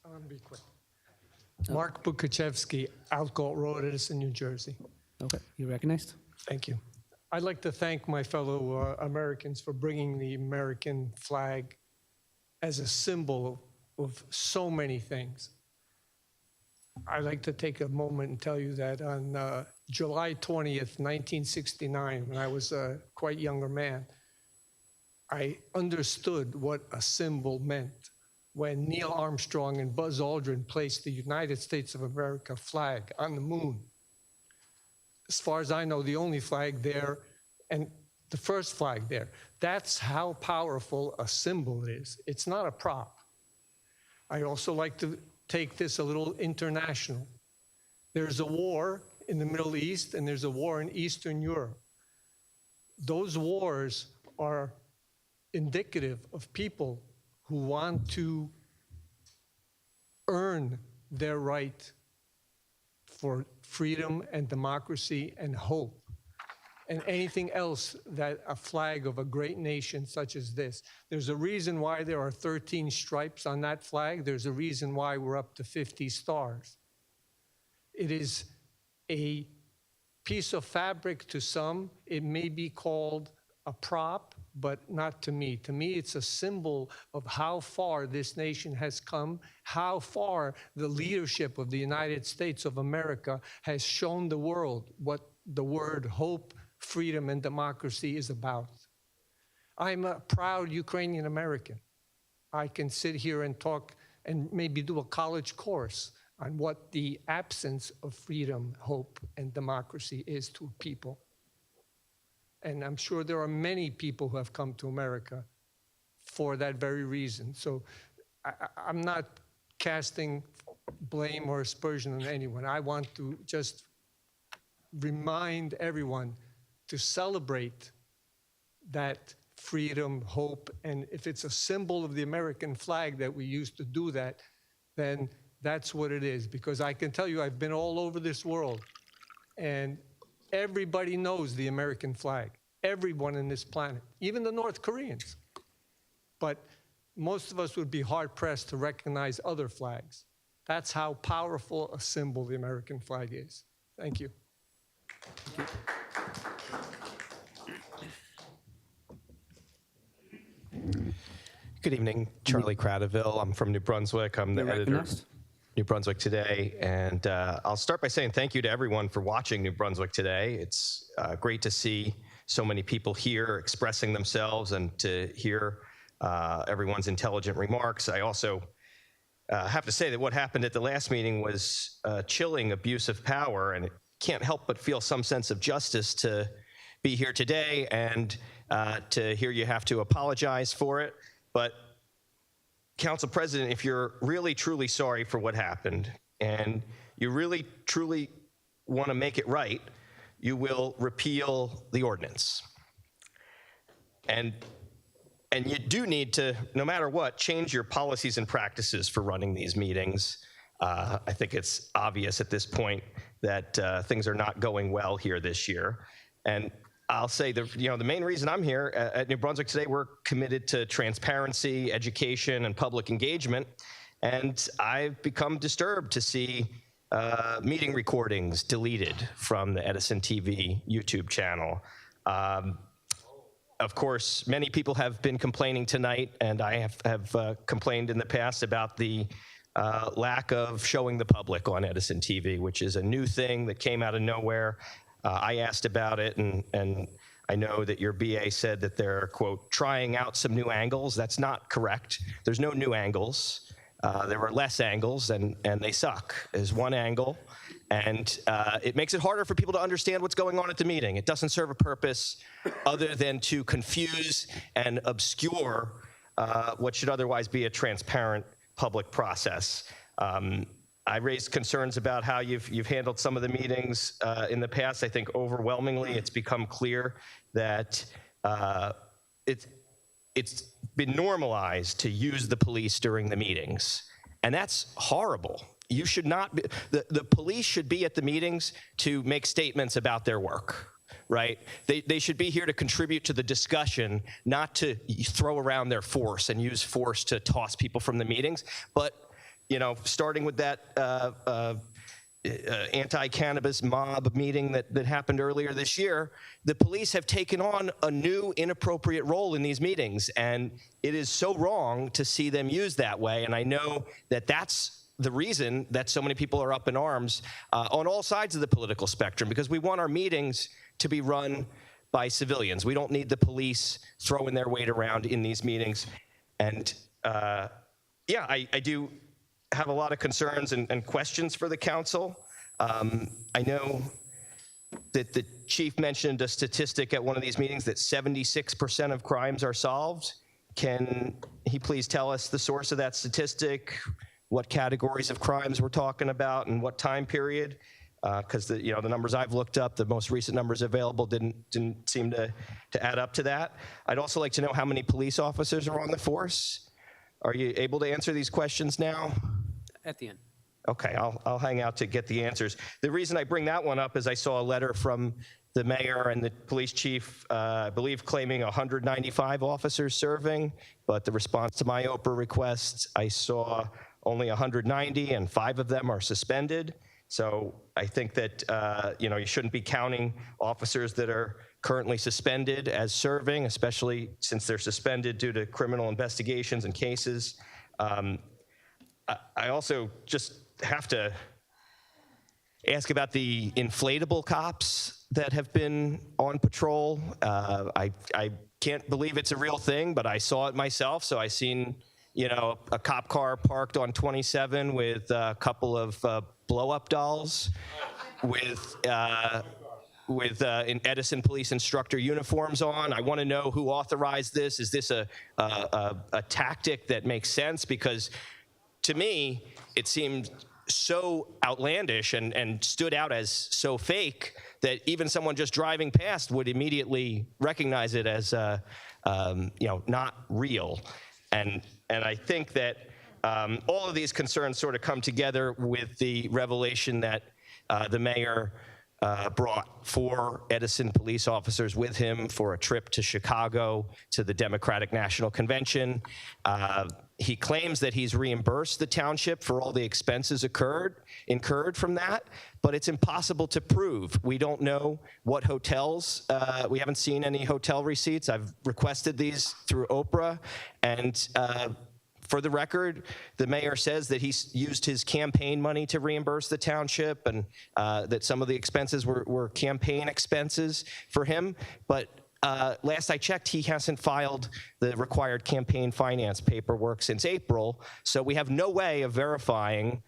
I'm going to be quick. Mark Bukachevsky, Outgalt Road, Edison, New Jersey. Okay, you recognized? Thank you. I'd like to thank my fellow Americans for bringing the American flag as a symbol of so many things. I'd like to take a moment and tell you that on July 20th, 1969, when I was a quite younger man, I understood what a symbol meant when Neil Armstrong and Buzz Aldrin placed the United States of America flag on the moon. As far as I know, the only flag there and the first flag there. That's how powerful a symbol is. It's not a prop. I also like to take this a little international. There's a war in the Middle East and there's a war in Eastern Europe. Those wars are indicative of people who want to earn their right for freedom and democracy and hope, and anything else that a flag of a great nation such as this. There's a reason why there are 13 stripes on that flag. There's a reason why we're up to 50 stars. It is a piece of fabric to some. It may be called a prop, but not to me. To me, it's a symbol of how far this nation has come, how far the leadership of the United States of America has shown the world what the word hope, freedom, and democracy is about. I'm a proud Ukrainian American. I can sit here and talk and maybe do a college course on what the absence of freedom, hope, and democracy is to people. And I'm sure there are many people who have come to America for that very reason. So I'm not casting blame or aspersion on anyone. I want to just remind everyone to celebrate that freedom, hope, and if it's a symbol of the American flag that we used to do that, then that's what it is. Because I can tell you, I've been all over this world, and everybody knows the American flag. Everyone in this planet, even the North Koreans. But most of us would be hard-pressed to recognize other flags. That's how powerful a symbol the American flag is. Thank you. Thank you. Good evening, Charlie Cradaville. I'm from New Brunswick. I'm the editor of New Brunswick Today. And I'll start by saying thank you to everyone for watching New Brunswick Today. It's great to see so many people here expressing themselves and to hear everyone's intelligent remarks. I also have to say that what happened at the last meeting was chilling abuse of power, and it can't help but feel some sense of justice to be here today and to hear you have to apologize for it. But Council President, if you're really, truly sorry for what happened and you really, truly want to make it right, you will repeal the ordinance. And you do need to, no matter what, change your policies and practices for running these meetings. I think it's obvious at this point that things are not going well here this year. And I'll say the main reason I'm here at New Brunswick Today, we're committed to transparency, education, and public engagement. And I've become disturbed to see meeting recordings deleted from the Edison TV YouTube channel. Of course, many people have been complaining tonight, and I have complained in the past about the lack of showing the public on Edison TV, which is a new thing that came out of nowhere. I asked about it, and I know that your BA said that they're, quote, trying out some new angles. That's not correct. There's no new angles. There were less angles, and they suck, is one angle. And it makes it harder for people to understand what's going on at the meeting. It doesn't serve a purpose other than to confuse and obscure what should otherwise be a transparent public process. I raised concerns about how you've handled some of the meetings in the past. I think overwhelmingly it's become clear that it's been normalized to use the police during the meetings, and that's horrible. You should not be, the police should be at the meetings to make statements about their work, right? They should be here to contribute to the discussion, not to throw around their force and use force to toss people from the meetings. But, you know, starting with that anti-cannabis mob meeting that happened earlier this year, the police have taken on a new inappropriate role in these meetings, and it is so wrong to see them used that way. And I know that that's the reason that so many people are up in arms on all sides of the political spectrum, because we want our meetings to be run by civilians. We don't need the police throwing their weight around in these meetings. And yeah, I do have a lot of concerns and questions for the council. I know that the chief mentioned a statistic at one of these meetings that 76% of crimes are solved. Can he please tell us the source of that statistic, what categories of crimes we're talking about, and what time period? Because the numbers I've looked up, the most recent numbers available didn't seem to add up to that. I'd also like to know how many police officers are on the force. Are you able to answer these questions now? At the end. Okay, I'll hang out to get the answers. The reason I bring that one up is I saw a letter from the mayor and the police chief, I believe, claiming 195 officers serving, but the response to my Oprah request, I saw only 190, and 5 of them are suspended. So I think that you shouldn't be counting officers that are currently suspended as serving, especially since they're suspended due to criminal investigations and cases. I also just have to ask about the inflatable cops that have been on patrol. I can't believe it's a real thing, but I saw it myself. So I seen, a cop car parked on 27 with a couple of blow-up dolls with an Edison police instructor uniforms on. I want to know who authorized this. Is this a tactic that makes sense? Because to me, it seemed so outlandish and stood out as so fake that even someone just driving past would immediately recognize it as not real. And I think that all of these concerns sort of come together with the revelation that the mayor brought 4 Edison police officers with him for a trip to Chicago to the Democratic National Convention. He claims that he's reimbursed the township for all the expenses incurred from that, but it's impossible to prove. We don't know what hotels, we haven't seen any hotel receipts. I've requested these through Oprah, and for the record, the mayor says that he's used his campaign money to reimburse the township, and that some of the expenses were campaign expenses for him. But last I checked, he hasn't filed the required campaign finance paperwork since April, so we have no way of verifying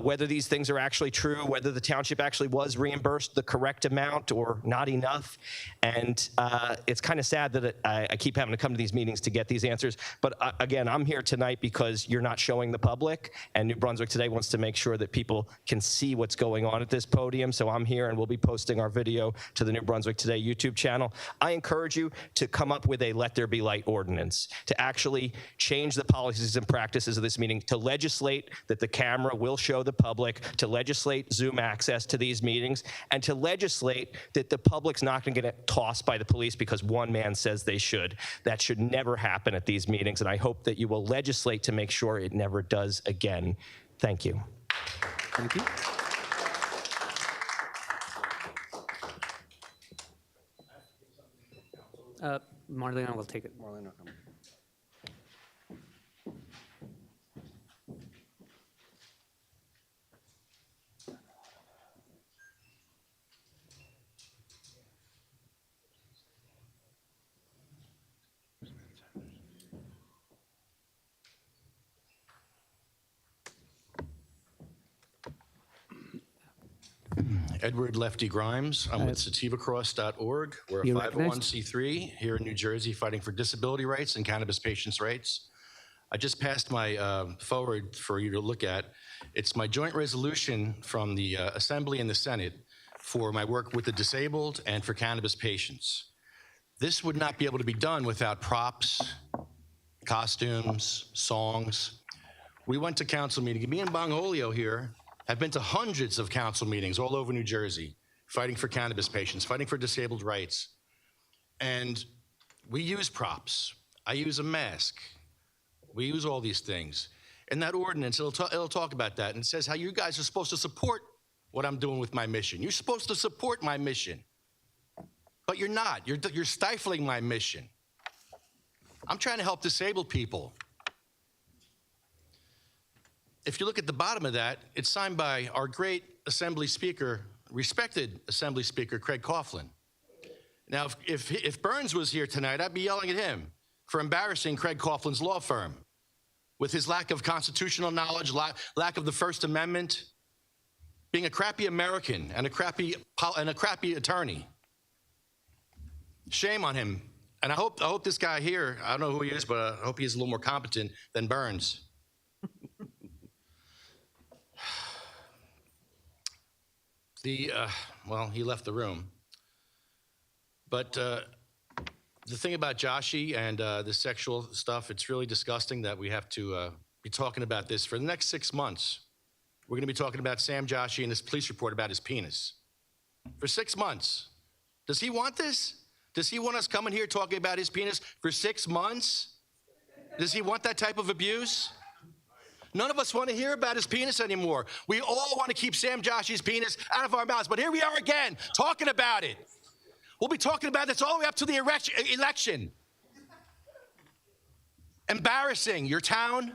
whether these things are actually true, whether the township actually was reimbursed the correct amount or not enough. And it's kind of sad that I keep having to come to these meetings to get these answers. But again, I'm here tonight because you're not showing the public, and New Brunswick Today wants to make sure that people can see what's going on at this podium. So I'm here, and we'll be posting our video to the New Brunswick Today YouTube channel. I encourage you to come up with a Let There Be Light ordinance, to actually change the policies and practices of this meeting, to legislate that the camera will show the public, to legislate Zoom access to these meetings, and to legislate that the public's not going to get tossed by the police because one man says they should. That should never happen at these meetings, and I hope that you will legislate to make sure it never does again. Thank you. Thank you. Marlena will take it. Marlena, come. Edward Lefty Grimes. I'm with sativacross.org. We're a You're recognized. 501c3 here in New Jersey fighting for disability rights and cannabis patients' rights. I just passed my forward for you to look at. It's my joint resolution from the Assembly and the Senate for my work with the disabled and for cannabis patients. This would not be able to be done without props, costumes, songs. We went to council meeting. Me and Bongolio here have been to hundreds of council meetings all over New Jersey, fighting for cannabis patients, fighting for disabled rights. And we use props. I use a mask. We use all these things. In that ordinance, it'll talk about that, and it says how you guys are supposed to support what I'm doing with my mission. You're supposed to support my mission, but you're not. You're stifling my mission. I'm trying to help disabled people. If you look at the bottom of that, it's signed by our great Assembly Speaker, respected Assembly Speaker, Craig Coughlin. Now, if Burns was here tonight, I'd be yelling at him for embarrassing Craig Coughlin's law firm with his lack of constitutional knowledge, lack of the First Amendment, being a crappy American and a crappy attorney. Shame on him. And I hope this guy here, I don't know who he is, but I hope he's a little more competent than Burns. Well, he left the room. But the thing about Joshi and the sexual stuff, it's really disgusting that we have to be talking about this for the next 6 months. We're going to be talking about Sam Joshi and this police report about his penis. For 6 months. Does he want this? Does he want us coming here talking about his penis for 6 months? Does he want that type of abuse? None of us want to hear about his penis anymore. We all want to keep Sam Joshi's penis out of our mouths, but here we are again, talking about it. We'll be talking about this all the way up to the election. Embarrassing your town,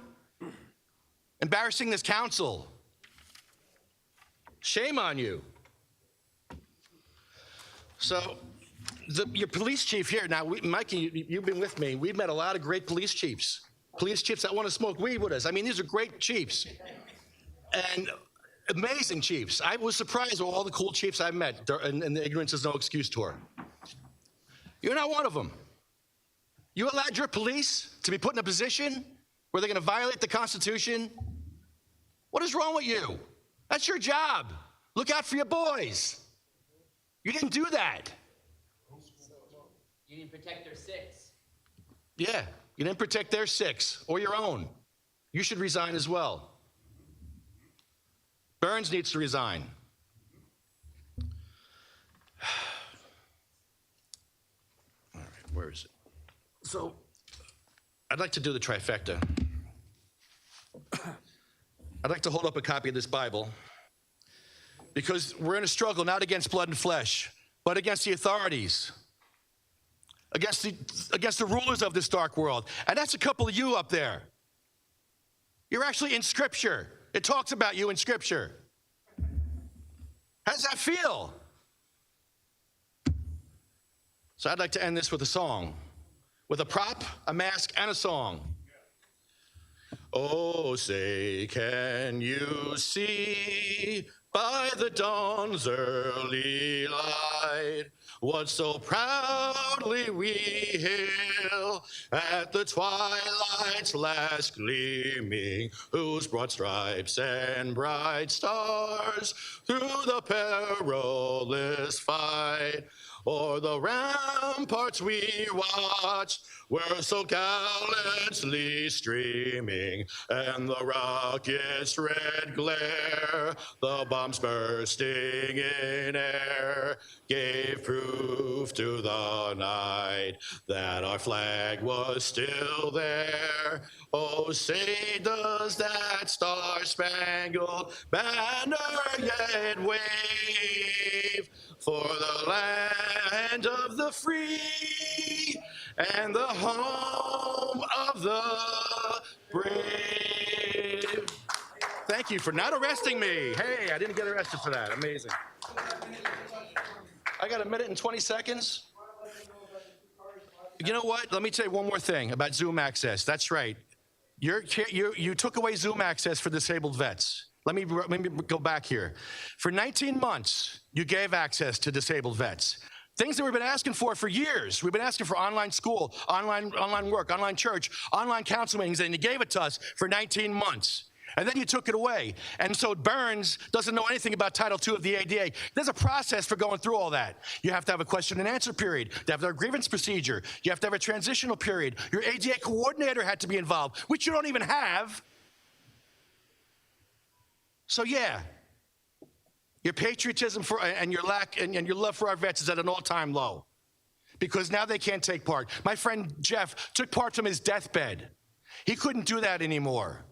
embarrassing this council. Shame on you. So, your police chief here, now, Mikey, you've been with me. We've met a lot of great police chiefs that want to smoke weed with us. I mean, these are great chiefs and amazing chiefs. I was surprised with all the cool chiefs I've met, and the ignorance is no excuse tour. You're not one of them. You allowed your police to be put in a position where they're going to violate the Constitution? What is wrong with you? That's your job. Look out for your boys. You didn't do that. You didn't protect their six. Yeah, you didn't protect their six or your own. You should resign as well. Burns needs to resign. All right, where is it? So, I'd like to do the trifecta. I'd like to hold up a copy of this Bible because we're in a struggle not against blood and flesh, but against the authorities, against the rulers of this dark world. And that's a couple of you up there. You're actually in Scripture. It talks about you in Scripture. How does that feel? So I'd like to end this with a song, with a prop, a mask, and a song. Oh, say, can you see by the dawn's early light what so proudly we hail at the twilight's last gleaming, whose broad stripes and bright stars through the perilous fight o'er the ramparts we watched were so gallantly streaming, and the rocket's red glare, the bombs bursting in air, gave proof to the night that our flag was still there. Oh, say does that star-spangled banner yet wave for the land of the free and the home of the brave. Thank you for not arresting me. Hey, I didn't get arrested for that. Amazing. I got a minute and 20 seconds. You know what? Let me tell you one more thing about Zoom access. That's right. You took away Zoom access for disabled vets. Let me go back here. For 19 months, you gave access to disabled vets. Things that we've been asking for years. We've been asking for online school, online work, online church, online council meetings, and you gave it to us for 19 months. And then you took it away. And so Burns doesn't know anything about Title II of the ADA. There's a process for going through all that. You have to have a question and answer period. You have to have a grievance procedure. You have to have a transitional period. Your ADA coordinator had to be involved, which you don't even have. So yeah, your patriotism and your love for our vets is at an all-time low because now they can't take part. My friend Jeff took part from his deathbed. He couldn't do that anymore.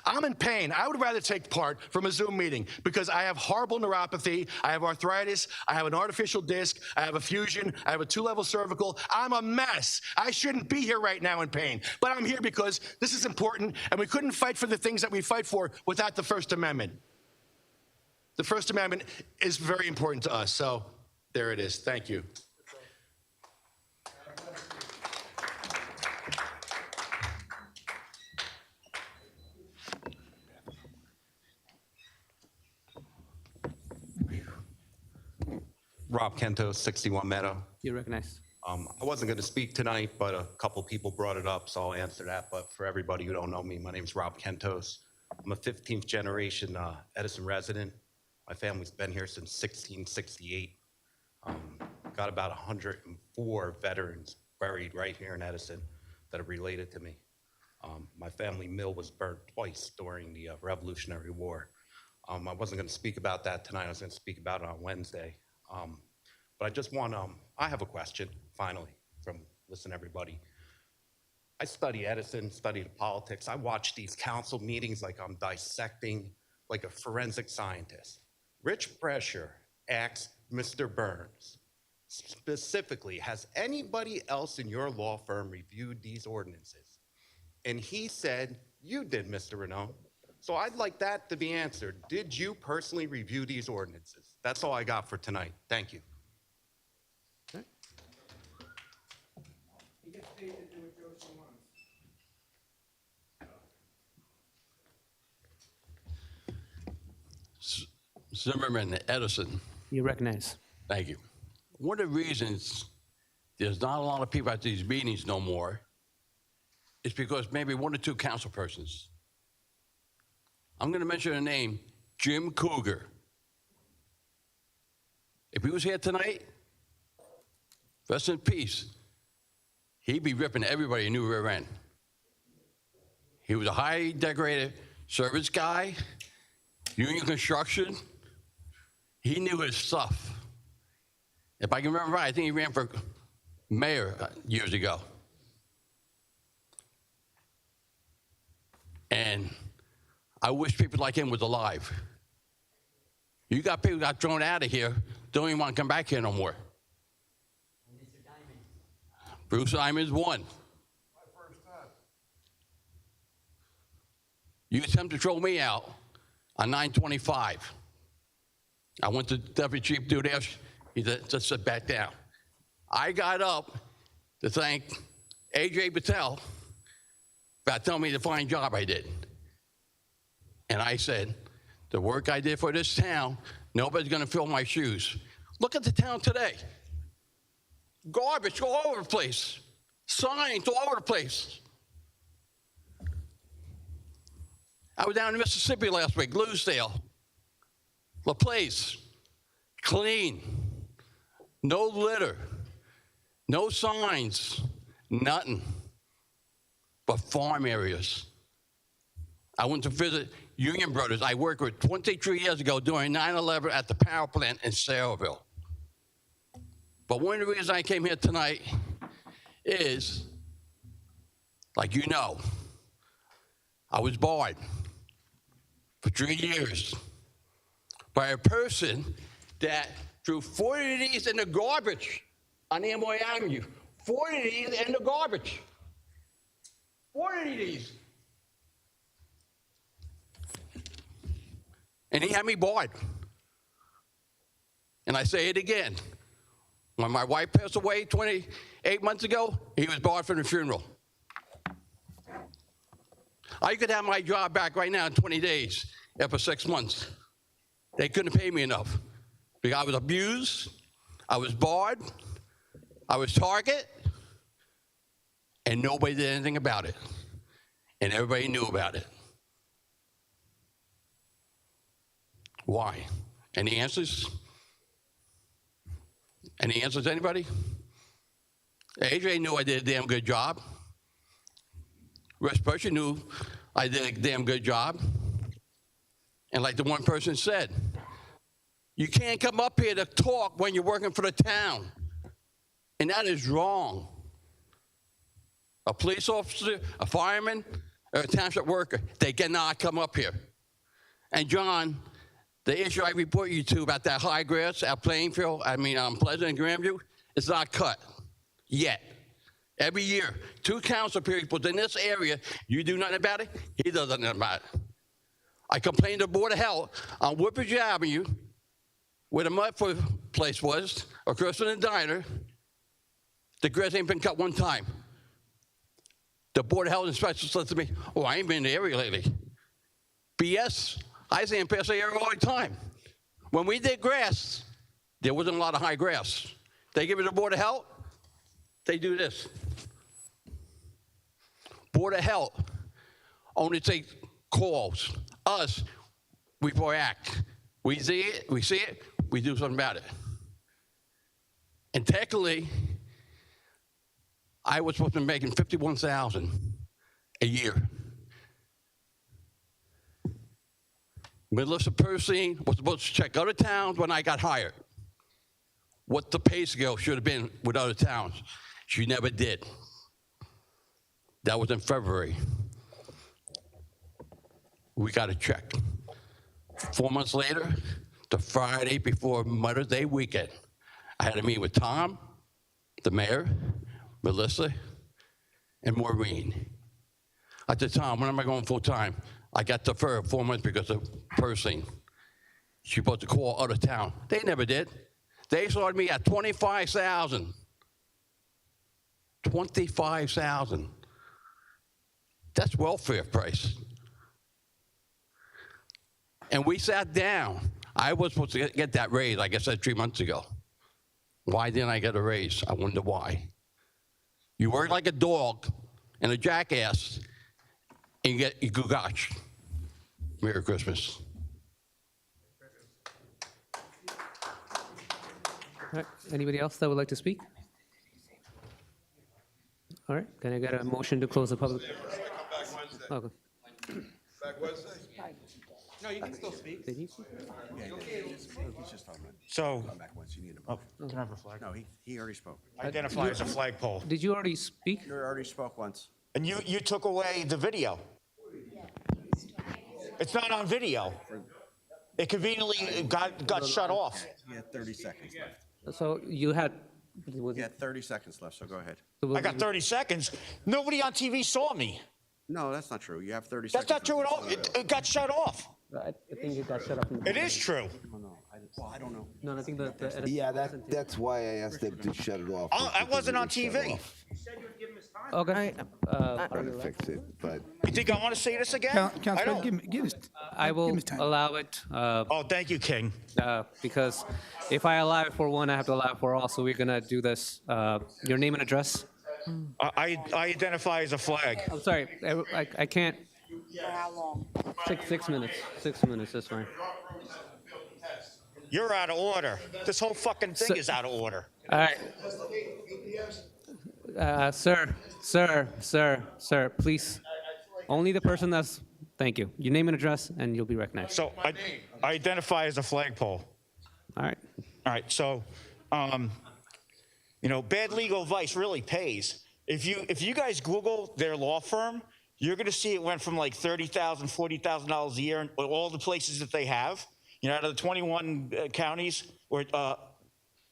I'm in pain. I would rather take part from a Zoom meeting because I have horrible neuropathy, I have arthritis, I have an artificial disc, I have a fusion, I have a 2-level cervical. I'm a mess. I shouldn't be here right now in pain. But I'm here because this is important, and we couldn't fight for the things that we fight for without the First Amendment. The First Amendment is very important to us, so there it is. Thank you. Rob Kento, 61 Meadow. You're recognized. I wasn't going to speak tonight, but a couple people brought it up, so I'll answer that. But for everybody who don't know me, my name is Rob Kentos. I'm a 15th generation Edison resident. My family's been here since 1668. Got about 104 veterans buried right here in Edison that are related to me. My family mill was burned twice during the Revolutionary War. I wasn't going to speak about that tonight. I was going to speak about it on Wednesday. But I just want I have a question, finally, from listen everybody. I study Edison, study the politics. I watch these council meetings like I'm dissecting like a forensic scientist. Rich Brescher asked Mr. Burns, specifically, has anybody else in your law firm reviewed these ordinances? And he said, you did, Mr. Renaud. So I'd like that to be answered. Did you personally review these ordinances? That's all I got for tonight. Thank you. Zimmerman, Edison. You recognize. Thank you. One of the reasons there's not a lot of people at these meetings no more is because maybe 1 or 2 council persons. I'm going to mention a name, Jim Cougar. If he was here tonight, rest in peace, he'd be ripping everybody in New River End. He was a highly decorated service guy, union construction. He knew his stuff. If I can remember right, I think he ran for mayor years ago. And I wish people like him was alive. You got people that got thrown out of here, don't even want to come back here no more. Bruce Diamond's one. You attempt to throw me out on 925. I went to Deputy Chief Dudash. He said, just sit back down. I got up to thank A.J. Patel for telling me the fine job I did. And I said, the work I did for this town, nobody's going to fill my shoes. Look at the town today. Garbage all over the place. Signs all over the place. I was down in Mississippi last week, Louisdale, LaPlace, clean, no litter, no signs, nothing but farm areas. I went to visit Union Brothers. I worked with 23 years ago during 9/11 at the power plant in Sayreville. But one of the reasons I came here tonight is, like you know, I was barred for 3 years by a person that threw 40 of these in the garbage on Amboy Avenue. 40 of these in the garbage. 40 of these. And he had me barred. And I say it again. When my wife passed away 28 months ago, he was barred from the funeral. I could have my job back right now in 20 days after 6 months. They couldn't pay me enough because I was abused, I was barred, I was targeted, and nobody did anything about it. And everybody knew about it. Why? Any answers? Any answers, anybody? AJ knew I did a damn good job. Rich Brescher knew I did a damn good job. And like the one person said, you can't come up here to talk when you're working for the town. And that is wrong. A police officer, a fireman, or a township worker, they cannot come up here. And John, the issue I report you to about that high grass at Plainfield, Pleasant and Grandview, it's not cut yet. Every year, 2 council people in this area, you do nothing about it, he does nothing about it. I complained to the Board of Health on Woodbridge Avenue, where the mud place was, across from the diner. The grass ain't been cut one time. The Board of Health inspector said to me, oh, I ain't been in the area lately. BS. I see him pass the area all the time. When we did grass, there wasn't a lot of high grass. They give it to the Board of Health, they do this. Board of Health only take calls. Us, we react. We see it, we do something about it. And technically, I was supposed to be making $51,000 a year. Melissa Persine was supposed to check other towns when I got hired. What the pay scale should have been with other towns. She never did. That was in February. We got a check. 4 months later, the Friday before Mother's Day weekend, I had a meeting with Tom, the mayor, Melissa, and Maureen. I said, Tom, when am I going full time? I got deferred 4 months because of Persing. She's supposed to call other town. They never did. They started me at $25,000. $25,000. That's welfare price. And we sat down. I was supposed to get that raise, like I said 3 months ago. Why didn't I get a raise? I wonder why. You work like a dog and a jackass, and you go, gosh. Merry Christmas. All right, anybody else that would like to speak? All right, can I get a motion to close the public? Okay. Back Wednesday? No, you can still speak. Did he speak? So, Can I have a flag? no, he already spoke. Identify as a flagpole. Did you already speak? You already spoke once. And you took away the video. It's not on video. It conveniently got shut off. You had 30 seconds left. So you had. You had 30 seconds left, so go ahead. I got 30 seconds. Nobody on TV saw me. No, that's not true. You have 30 That's seconds. not true at all. It got shut off. I think it got shut off. It is true. Well, I don't know. No, I think the Yeah, that's why I asked them to shut it off. I wasn't on TV. Okay. I'm gonna fix it, but You think I want to say this again? I Councilman, don't. give us, I will give us time. allow it. Oh, thank you, King. Because if I allow it for one, I have to allow it for all. So we're gonna do this. Your name and address. I identify as a flag. I'm sorry, I can't. For how long? 6 minutes. 6 minutes. That's fine. You're out of order. This whole fucking thing is out of order. All right. Sir, please. Only the person that's. Thank you. Your name and address, and you'll be recognized. So I identify as a flagpole. All right. All right. So, bad legal advice really pays. If you guys Google their law firm, you're going to see it went from like $30,000, $40,000 a year in all the places that they have. Out of the 21 counties or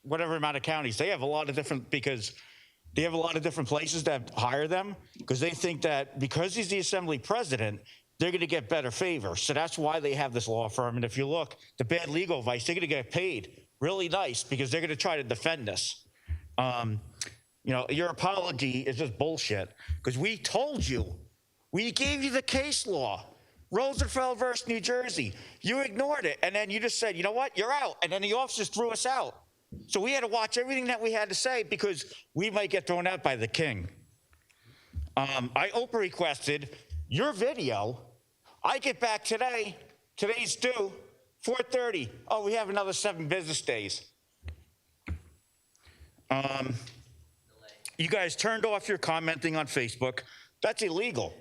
whatever amount of counties, they have a lot of different because they have a lot of different places that hire them because they think that because he's the assembly president, they're going to get better favor. So that's why they have this law firm. And if you look, the bad legal advice, they're going to get paid really nice because they're going to try to defend us. Your apology is just bullshit because we told you, we gave you the case law. Rosenfeld versus New Jersey. You ignored it, and then you just said, you know what, you're out. And then the officers threw us out. So we had to watch everything that we had to say because we might get thrown out by the king. I Oprah requested your video. I get back today. Today's due, 4:30. Oh, we have another 7 business days. You guys turned off your commenting on Facebook. That's illegal.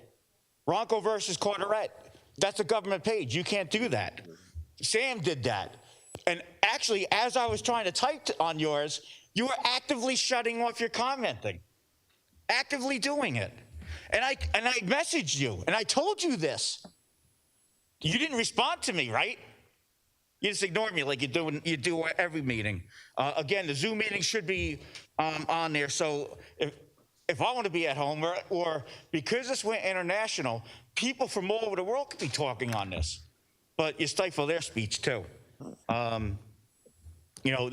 Ronco versus Carteret. That's a government page. You can't do that. Sam did that. And actually, as I was trying to type on yours, you were actively shutting off your commenting. Actively doing it. And I messaged you, and I told you this. You didn't respond to me, right? You just ignored me like you do every meeting. Again, the Zoom meeting should be on there. So if I want to be at home, or because this went international, people from all over the world could be talking on this. But you stifle their speech too. You know,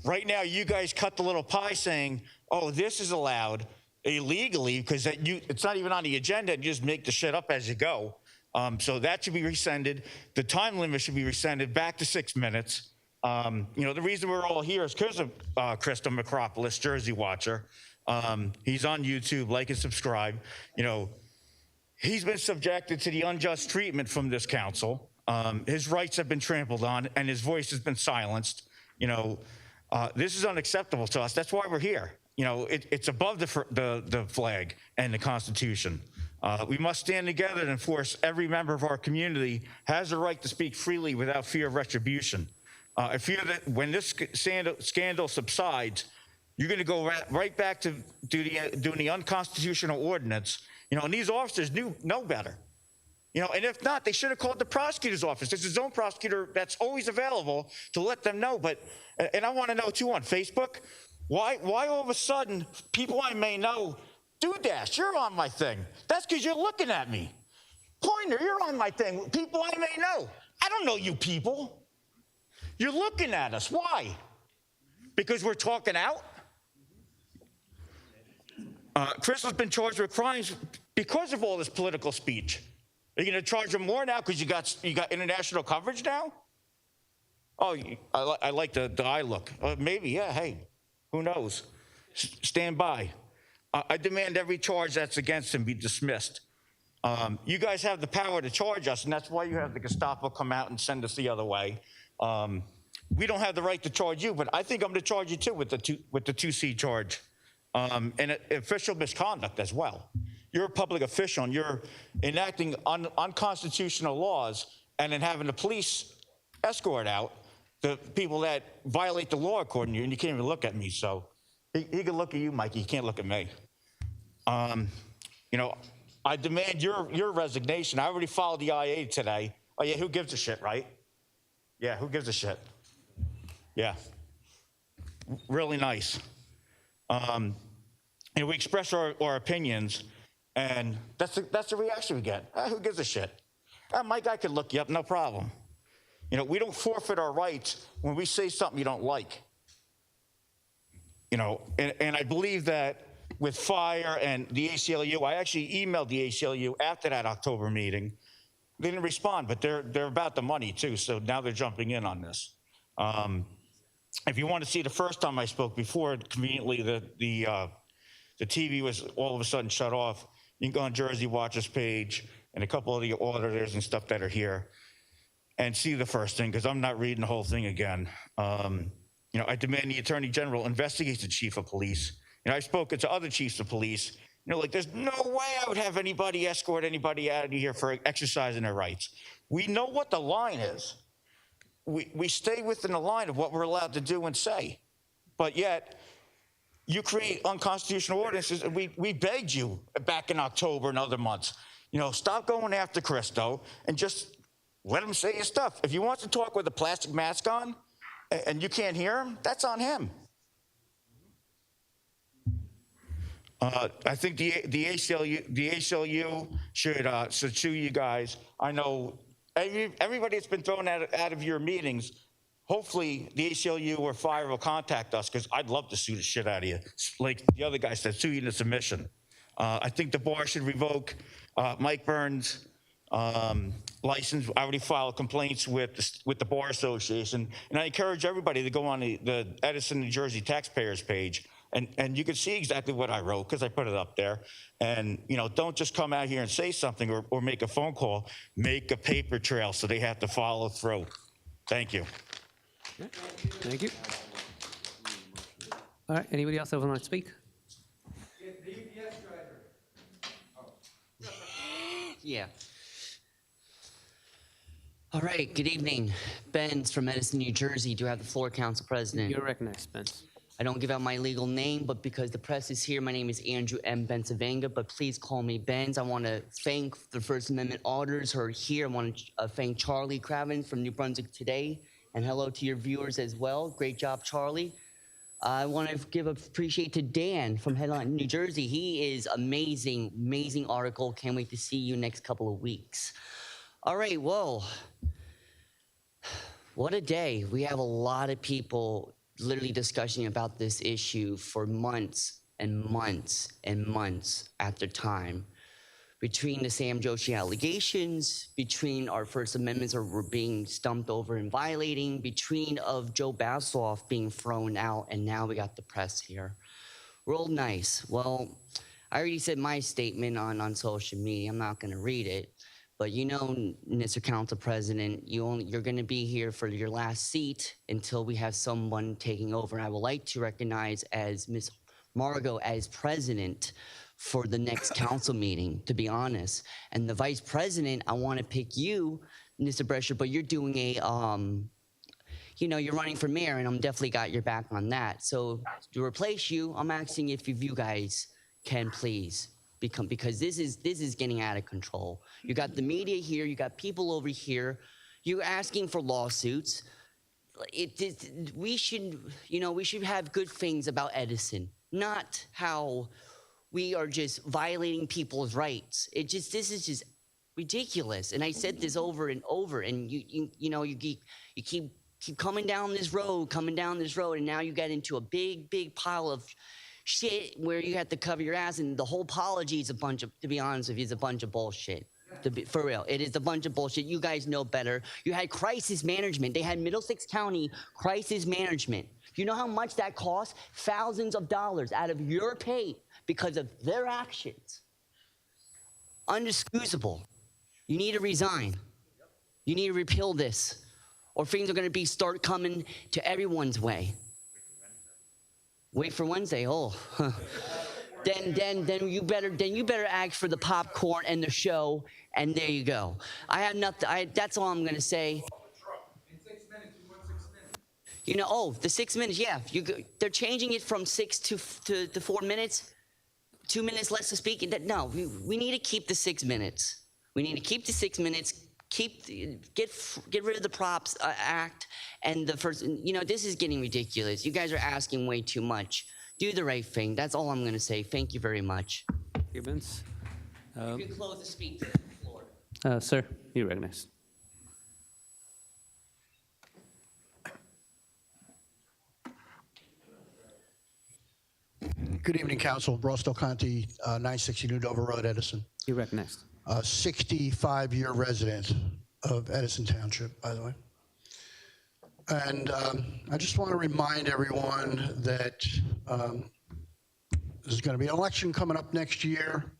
right now you guys cut the little pie saying, "Oh, this is allowed illegally," because it's not even on the agenda. You just make the shit up as you go. So that should be rescinded. The time limit should be rescinded back to 6 minutes. You know, the reason we're all here is because of Krista Macropolis, Jersey Watcher. He's on YouTube. Like and subscribe. You know, he's been subjected to the unjust treatment from this council. His rights have been trampled on, and his voice has been silenced. You know, this is unacceptable to us. That's why we're here. You know, it's above the flag and the Constitution. We must stand together and enforce every member of our community has a right to speak freely without fear of retribution. I fear that when this scandal subsides, you're going to go right back to doing the unconstitutional ordinance. You know, and these officers know better. You know, and if not, they should have called the prosecutor's office. There's his own prosecutor that's always available to let them know. But, and I want to know too on Facebook, why all of a sudden people I may know, Dash, you're on my thing. That's because you're looking at me. Pointer, you're on my thing. People I may know. I don't know you people. You're looking at us. Why? Because we're talking out? Chris has been charged with crimes because of all this political speech. Are you going to charge him more now because you got international coverage now? Oh, I like the eye look. Maybe, yeah, hey, who knows? Stand by. I demand every charge that's against him be dismissed. You guys have the power to charge us, and that's why you have the Gestapo come out and send us the other way. We don't have the right to charge you, but I think I'm going to charge you too with the 2C charge and official misconduct as well. You're a public official, and you're enacting unconstitutional laws and then having the police escort out the people that violate the law according to you, and you can't even look at me. So he can look at you, Mikey. He can't look at me. You know, I demand your resignation. I already filed the IA today. Oh, yeah, who gives a shit, right? Yeah, who gives a shit? Yeah. Really nice. And we express our opinions, and that's the reaction we get. Who gives a shit? My guy could look you up, no problem. You know, we don't forfeit our rights when we say something you don't like. You know, and I believe that with FIRE and the ACLU, I actually emailed the ACLU after that October meeting. They didn't respond, but they're about the money too, so now they're jumping in on this. If you want to see the first time I spoke before, conveniently the TV was all of a sudden shut off. You can go on Jersey Watcher's page and a couple of the auditors and stuff that are here and see the first thing, because I'm not reading the whole thing again. You know, I demand the Attorney General investigate the Chief of Police. You know, I've spoken to other chiefs of police. You know, like, there's no way I would have anybody escort anybody out of here for exercising their rights. We know what the line is. We stay within the line of what we're allowed to do and say. But yet, you create unconstitutional ordinances. And we begged you back in October and other months, you know, stop going after Christo and just let him say his stuff. If he wants to talk with a plastic mask on and you can't hear him, that's on him. I think the ACLU should sue you guys. I know everybody that's been thrown out of your meetings, hopefully the ACLU or FIRE will contact us, because I'd love to sue the shit out of you. Like the other guy said, sue you into submission. I think the bar should revoke Mike Burns' license. I already filed complaints with the Bar Association, and I encourage everybody to go on the Edison, New Jersey taxpayers page. And you can see exactly what I wrote, because I put it up there. And, you know, don't just come out here and say something or make a phone call. Make a paper trail so they have to follow through. Thank you. Thank you. All right, anybody else that want to speak? Yeah. All right, good evening. Ben's from Edison, New Jersey. Do you have the floor, Council President? You're recognized, Spence. I don't give out my legal name, but because the press is here, my name is Andrew M. Bensavanga, but please call me Benz. I want to thank the First Amendment auditors who are here. I want to thank Charlie Craven from New Brunswick Today, and hello to your viewers as well. Great job, Charlie. I want to appreciate to Dan from Headline New Jersey. He is amazing, amazing article. Can't wait to see you next couple of weeks. All right, whoa. What a day. We have a lot of people literally discussing about this issue for months and months and months after time. Between the Sam Joshi allegations, between our First Amendments we're being stumped over and violating, between of Joe Bassoff being thrown out, and now we got the press here. Real nice. Well, I already said my statement on social media. I'm not going to read it. But you know, Mr. Council President, you're going to be here for your last seat until we have someone taking over. I would like to recognize as Ms. Margot as president for the next council meeting, to be honest. And the vice president, I want to pick you, Mr. Brescher, but you're doing a, you're running for mayor, and I'm definitely got your back on that. So to replace you, I'm asking if you guys can please because this is getting out of control. You got the media here, you got people over here, you're asking for lawsuits. We should have good things about Edison, not how we are just violating people's rights. This is just ridiculous. And I said this over and over, and you keep coming down this road, and now you get into a big pile of shit where you have to cover your ass, and the whole apology is to be honest with you, is a bunch of bullshit. For real, it is a bunch of bullshit. You guys know better. You had crisis management. They had Middlesex County crisis management. You know how much that cost? Thousands of dollars out of your pay because of their actions. Unexcusable. You need to resign. You need to repeal this, or things are going to start coming to everyone's way. Wait for Wednesday. Oh, then you better ask for the popcorn and the show, and there you go. I have nothing. That's all I'm gonna say. In 6 minutes, you want 6 minutes. The 6 minutes. Yeah, they're changing it from 6 to 4 minutes. 2 minutes less to speak. No, we need to keep the 6 minutes. We need to keep the 6 minutes. Get rid of the props act and the first. This is getting ridiculous. You guys are asking way too much. Do the right thing. That's all I'm going to say. Thank you very much. Gibbons. You can close the speaker floor. Sir, you're recognized. Good evening, Council. Ross Del Conte, 960 New Dover Road, Edison. You're recognized. 65-year resident of Edison Township, by the way. And I just want to remind everyone that there's going to be an election coming up next year,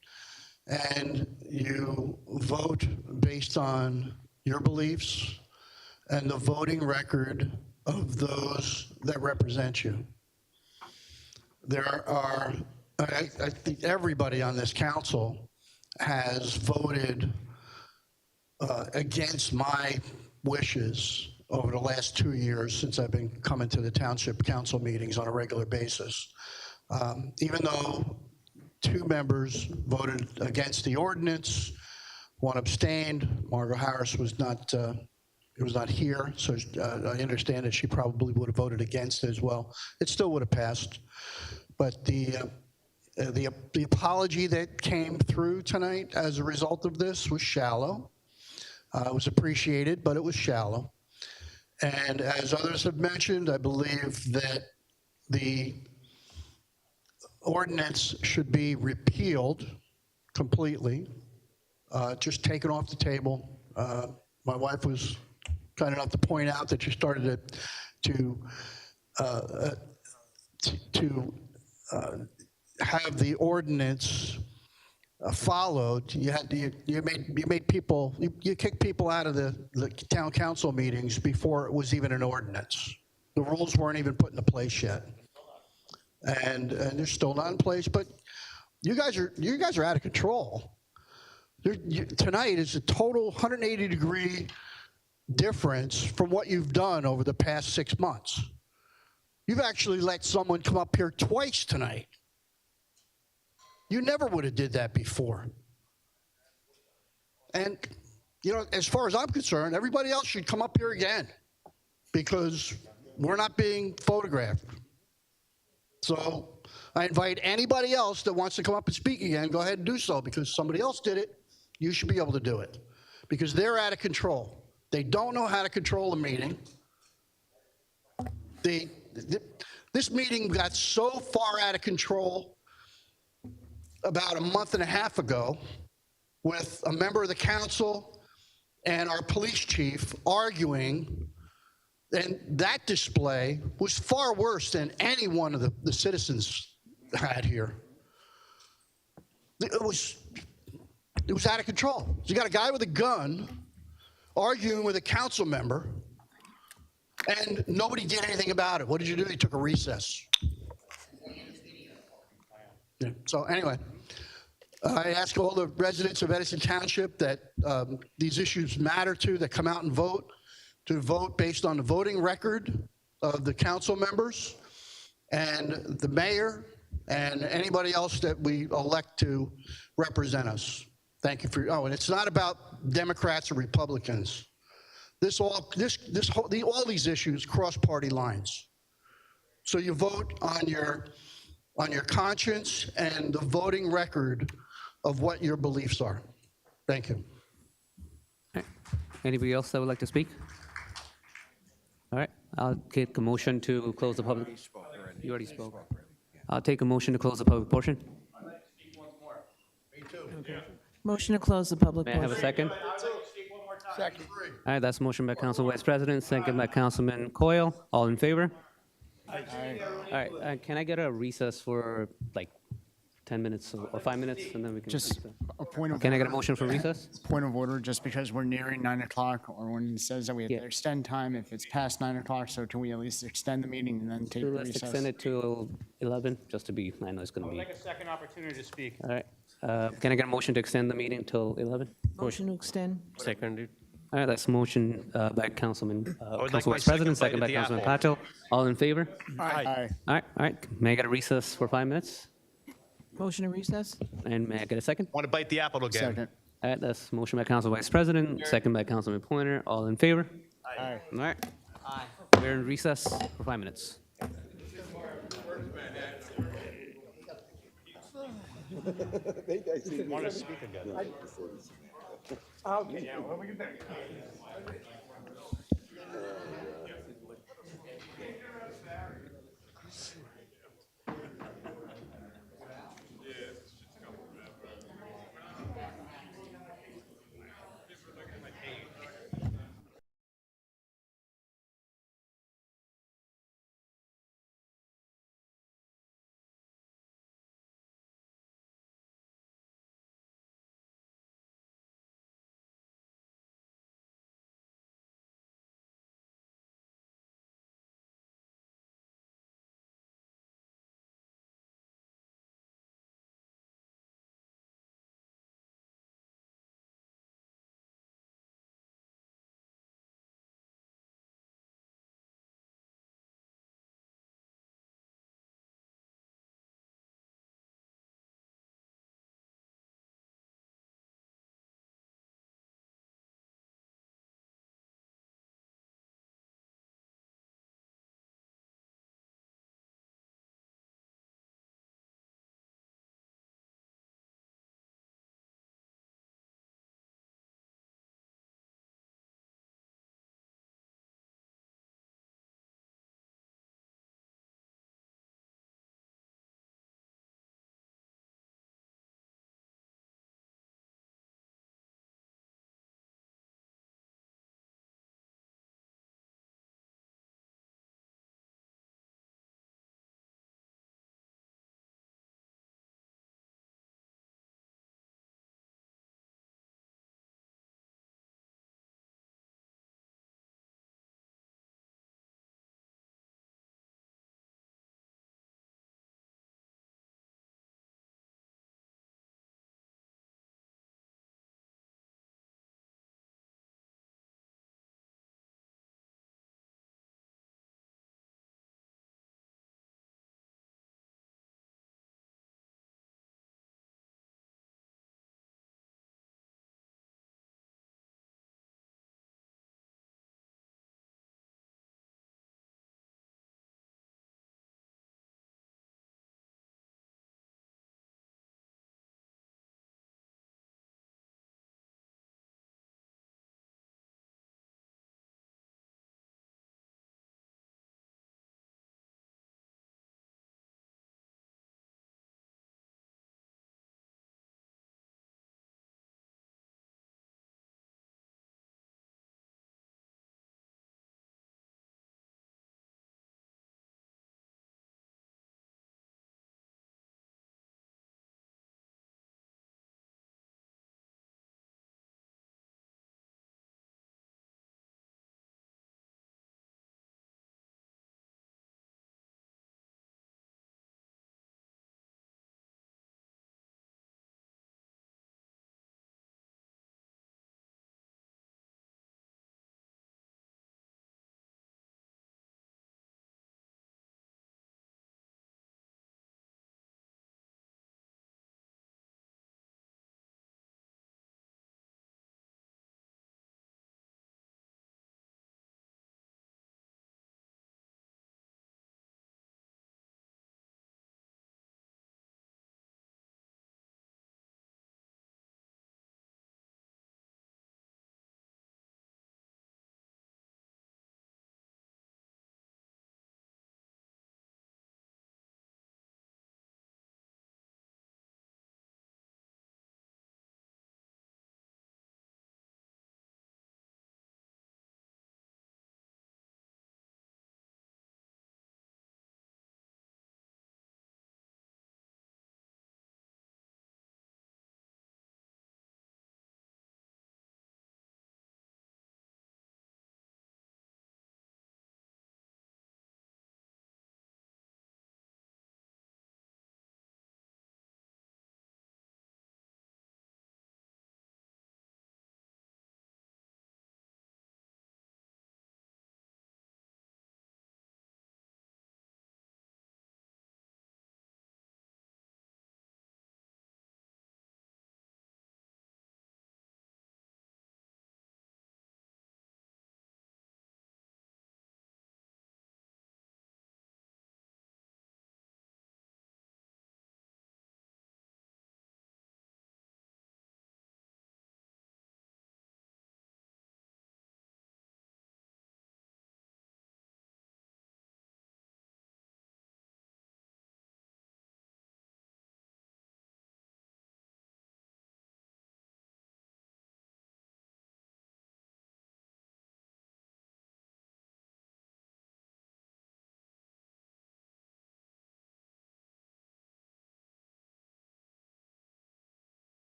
and you vote based on your beliefs and the voting record of those that represent you. There are, I think everybody on this council has voted against my wishes over the last 2 years since I've been coming to the township council meetings on a regular basis. Even though 2 members voted against the ordinance, 1 abstained. Margot Harris was not here, so I understand that she probably would have voted against it as well. It still would have passed, but the apology that came through tonight as a result of this was shallow. It was appreciated, but it was shallow. And as others have mentioned, I believe that the ordinance should be repealed completely, just taken off the table. My wife was kind enough to point out that she started to have the ordinance followed. You kicked people out of the town council meetings before it was even an ordinance. The rules weren't even put into place yet, and they're still not in place. But you guys are out of control. Tonight is a total 180-degree difference from what you've done over the past 6 months. You've actually let someone come up here twice tonight. You never would have did that before. And, you know, as far as I'm concerned, everybody else should come up here again because we're not being photographed. So I invite anybody else that wants to come up and speak again, go ahead and do so because somebody else did it. You should be able to do it because they're out of control. They don't know how to control a meeting. This meeting got so far out of control about a month and a half ago with a member of the council and our police chief arguing, and that display was far worse than any one of the citizens had here. It was out of control. So you got a guy with a gun arguing with a council member, and nobody did anything about it. What did you do? You took a recess. Yeah. So anyway, I ask all the residents of Edison Township that these issues matter to, that come out and vote, to vote based on the voting record of the council members and the mayor and anybody else that we elect to represent us. Thank you for, and it's not about Democrats or Republicans. All these issues cross party lines. So you vote on your conscience and the voting record of what your beliefs are. Thank you. Anybody else that would like to speak? All right, I'll take a motion to close the public. You already spoke. I'll take a motion to close the public portion. Motion to close the public May I have a second? Second. All right, that's a motion by Council Vice President, second by Councilman Coyle. All in favor? All right, can I get a recess for like 10 minutes or 5 minutes, and then we can... Just a point of Can I get a order. motion for recess? Point of order, just because we're nearing 9 o'clock, or when it says that we have to extend time, if it's past 9 o'clock, so can we at least extend the meeting and then take the Let's recess? extend it to 11, just to be, I know it's going to be... Like a second opportunity to speak. All right, can I get a motion to extend the meeting till 11? Motion to extend. Seconded. All right, that's a motion by Councilman, like Council my Vice President, second second bite by at the Councilman apple. Pacho. All in favor? Aye. All right, may I get a recess for 5 minutes? Motion to recess. And may I get a second? Want to bite the apple again? Second. All right, that's motion by Council Vice President, second by Councilman Pointer. All in favor? Aye. All right. We're in recess for 5 minutes. Want to speak again? Okay, yeah, well, we can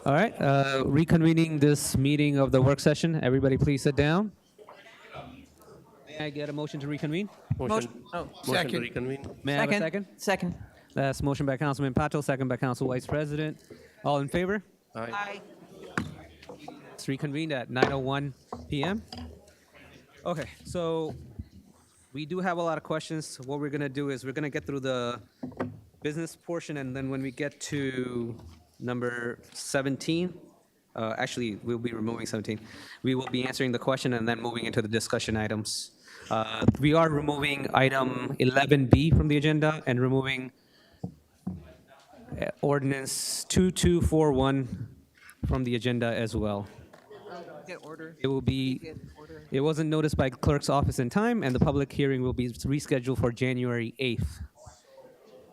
All right, reconvening this meeting of the work session. Everybody please sit down. May I get a motion to reconvene? Motion to Second. May I have a second? Second. That's motion by Councilman Pato, second by Council Vice President. All in favor? Aye. It's reconvened at 9:01 p.m. Okay, so we do have a lot of questions. What we're gonna do is we're gonna get through the business portion, and then when we get to number 17, actually, we'll be removing 17. We will be answering the question and then moving into the discussion items. We are removing item 11B from the agenda and removing ordinance 2241 from the agenda as well. Get order. It will be, it wasn't noticed by clerk's office in time, and the public hearing will be rescheduled for January 8th.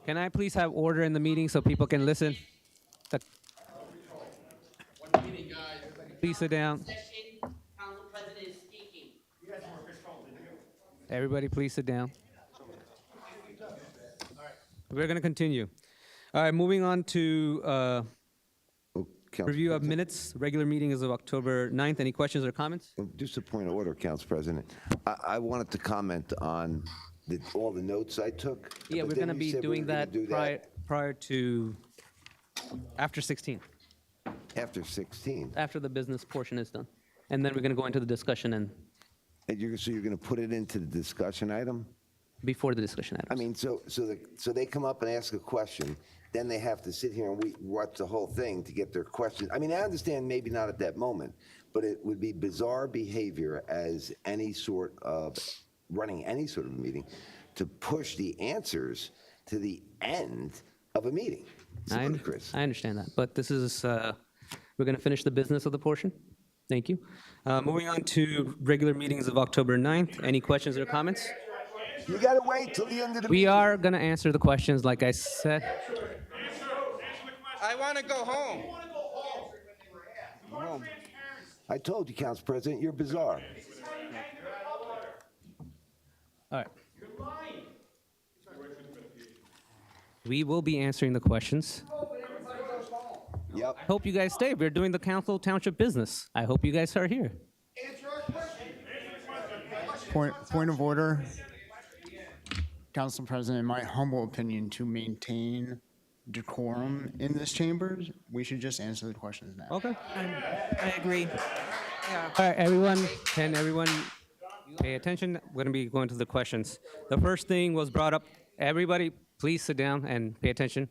Can I please have order in the meeting so people can listen? Please sit down. Council President is speaking. Everybody, please sit down. We're going to continue. All right, moving on to review of minutes. Regular meeting is of October 9th. Any questions or comments? Just a point of order, Council President. I wanted to comment on all the notes I took. Yeah, but we're then going to you be said we doing were gonna that do prior to, after 16, after 16. after the business portion is done. And then we're going to go into the discussion and So you're going to put it into the discussion item? before the discussion I items. mean, so they come up and ask a question, then they have to sit here and we watch the whole thing to get their question. I mean, I understand maybe not at that moment, but it would be bizarre behavior as any sort of, running any sort of meeting, to push the answers to the end of a meeting. It's I ludicrous. understand that, but this is, we're going to finish the business of the portion. Thank you. Moving on to regular meetings of October 9th. Any questions or comments? You got to wait till the end of the We meeting. are going to answer the questions, like I said. I want to go home. I told you, Council President, you're bizarre. All right. We will be answering the questions. Yep. Hope you guys stay. We're doing the council township business. I hope you guys are here. Point of order. Council President, in my humble opinion, to maintain decorum in this chambers, we should just answer the questions now. Okay. I agree. Yeah. All right, everyone, can everyone pay attention? We're going to be going to the questions. The first thing was brought up. Everybody, please sit down and pay attention.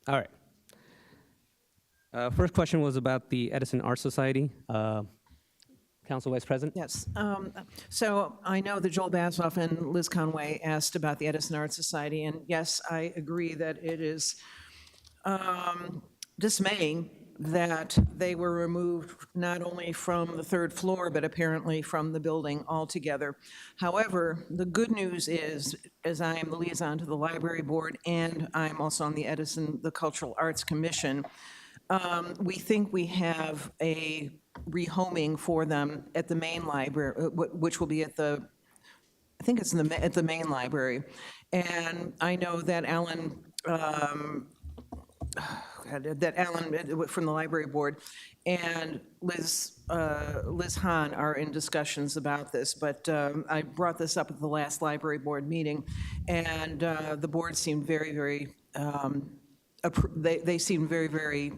All right. First question was about the Edison Art Society. Council Vice President? Yes. So I know that Joel Bazoff and Liz Conway asked about the Edison Art Society, and yes, I agree that it is dismaying that they were removed not only from the third floor, but apparently from the building altogether. However, the good news is, as I am the liaison to the library board and I'm also on the Edison, the Cultural Arts Commission, we think we have a rehoming for them at the main library, which will be at the, I think it's at the main library. And I know that Alan from the library board and Liz Hahn are in discussions about this, but I brought this up at the last library board meeting, and the board seemed very they seem very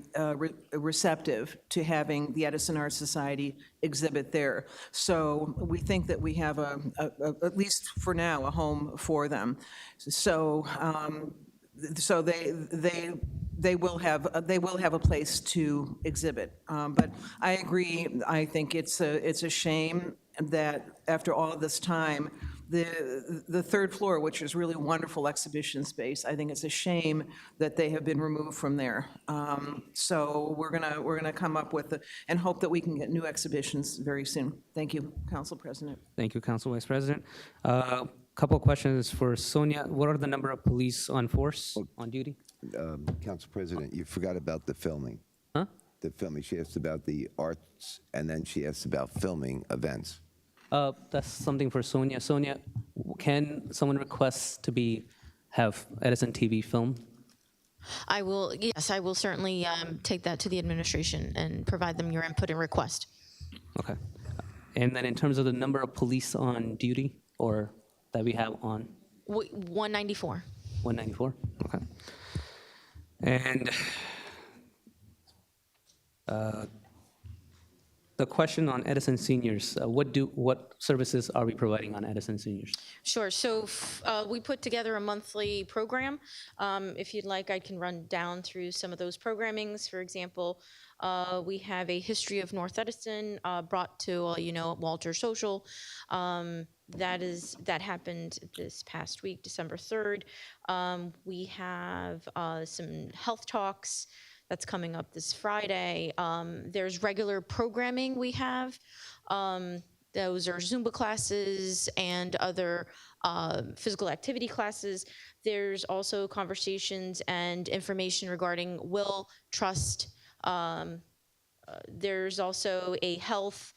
receptive to having the Edison Art Society exhibit there. So we think that we have at least for now, a home for them. So so they will have a place to exhibit. But I agree. I think it's a shame that after all of this time, the third floor, which is really wonderful exhibition space, I think it's a shame that they have been removed from there. So we're gonna come up with and hope that we can get new exhibitions very soon. Thank you, Council President. Thank you, Council Vice President. Couple of questions for Sonia. What are the number of police on force, on duty? Council President, you forgot about the filming. Huh? the filming. She asked about the arts, and then she asked about filming events. That's something for Sonia. Sonia, can someone request to have Edison TV film? I will, yes, I will certainly take that to the administration and provide them your input and request. Okay. And then in terms of the number of police on duty or that we have on? 194. 194, okay. And the question on Edison seniors, what services are we providing on Edison seniors? Sure. So we put together a monthly program. If you'd like, I can run down through some of those programmings. For example, we have a history of North Edison brought to Walter Social. That happened this past week, December 3rd. We have some health talks. That's coming up this Friday. There's regular programming we have. Those are Zumba classes and other physical activity classes. There's also conversations and information regarding will, trust. There's also a health,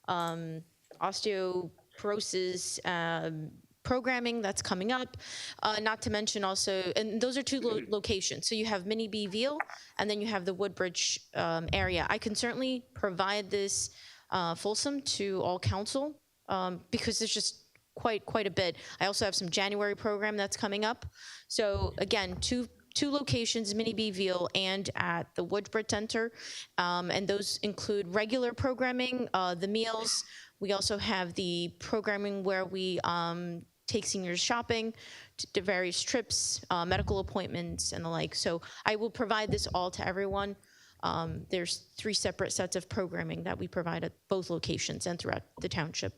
osteoporosis programming that's coming up, not to mention also, and those are two locations. So you have Mini Beeville, and then you have the Woodbridge area. I can certainly provide this fulsome to all council because there's just quite a bit. I also have some January program that's coming up. So again, two locations, Mini Beeville and at the Woodbridge Center, and those include regular programming, the meals. We also have the programming where we take seniors shopping, to various trips, medical appointments, and the like. So I will provide this all to everyone. There's 3 separate sets of programming that we provide at both locations and throughout the township.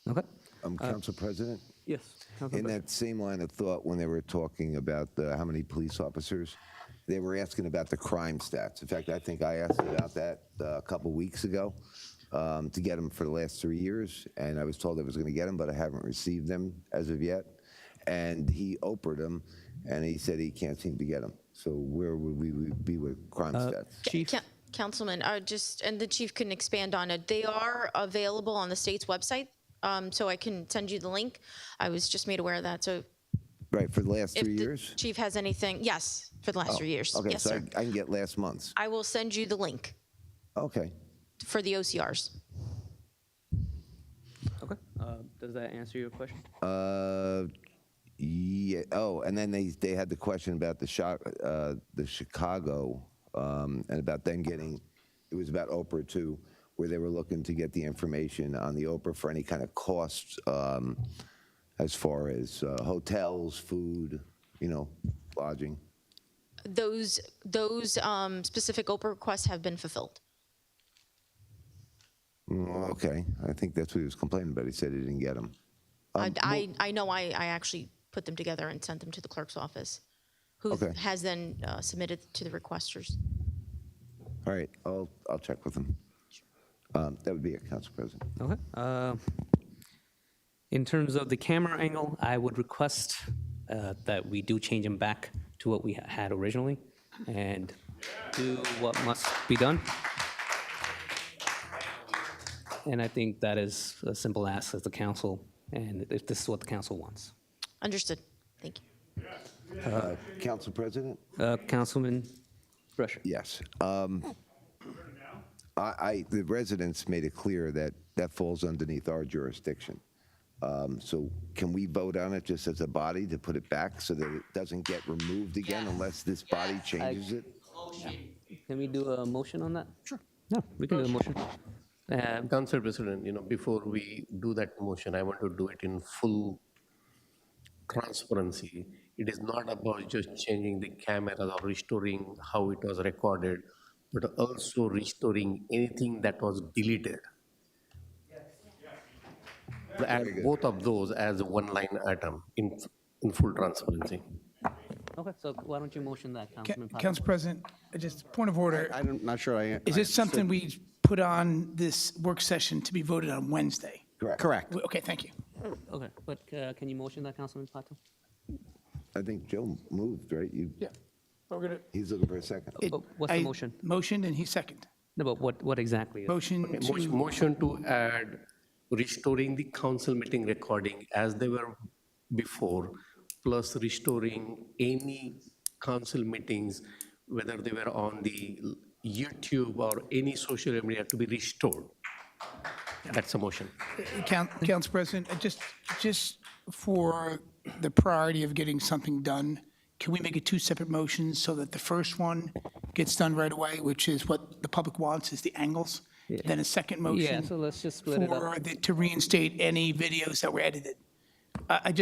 Okay. Council President? Yes. In that same line of thought, when they were talking about how many police officers, they were asking about the crime stats. In fact, I think I asked about that a couple weeks ago. To get them for the last 3 years, and I was told I was going to get them, but I haven't received them as of yet. And he opered them, and he said he can't seem to get them. So where would we be with crime stats? Chief? Councilman, and the chief can expand on it. They are available on the state's website, so I can send you the link. I was just made aware of that. So Right, for the last 3 if the years? chief has anything, yes, for the last 3 years. Okay, Yes, so sir. I can get last month's. I will send you the link Okay. for the OCRs. Okay. Does that answer your question? Yeah. Oh, and then they had the question about the Chicago, and about them getting. It was about Oprah too, where they were looking to get the information on the Oprah for any kind of costs, as far as hotels, food, lodging. Those specific Oprah requests have been fulfilled. Okay, I think that's what he was complaining about. He said he didn't get them. I know I actually put them together and sent them to the clerk's office, who has then submitted to the requesters. All right, I'll check with them. That would be it, Council President. Okay. In terms of the camera angle, I would request that we do change them back to what we had originally and do what must be done. And I think that is a simple ask as the council, and if this is what the council wants. Understood. Thank you. Council President? Councilman Brusher. Yes. The residents made it clear that that falls underneath our jurisdiction. So can we vote on it just as a body to put it back so that it doesn't get removed again unless this body changes it? Can we do a motion on that? Sure. No, we can do a motion. Council President, before we do that motion, I want to do it in full transparency. It is not about just changing the cameras or restoring how it was recorded, but also restoring anything that was deleted. And both of those as a one-line item in full transparency. Okay, so why don't you motion that, Councilman Patel? Council President, just point of order. I'm not sure I. Is this something we put on this work session to be voted on Wednesday? Correct. Okay, thank you. Okay, but can you motion that, Councilman Patel? I think Joe moved, right? Yeah. We're gonna. He's looking for a second. What's the motion? Motioned and he seconded. No, but what exactly is? Motion Okay, to. motion to add restoring the council meeting recording as they were before, plus restoring any council meetings, whether they were on the YouTube or any social media, to be restored. That's a motion. Council President, just for the priority of getting something done, can we make it two separate motions so that the first one gets done right away, which is what the public wants, is the angles? Yeah. Then a second motion? Yeah, so let's just split it up. To reinstate any videos that were edited. I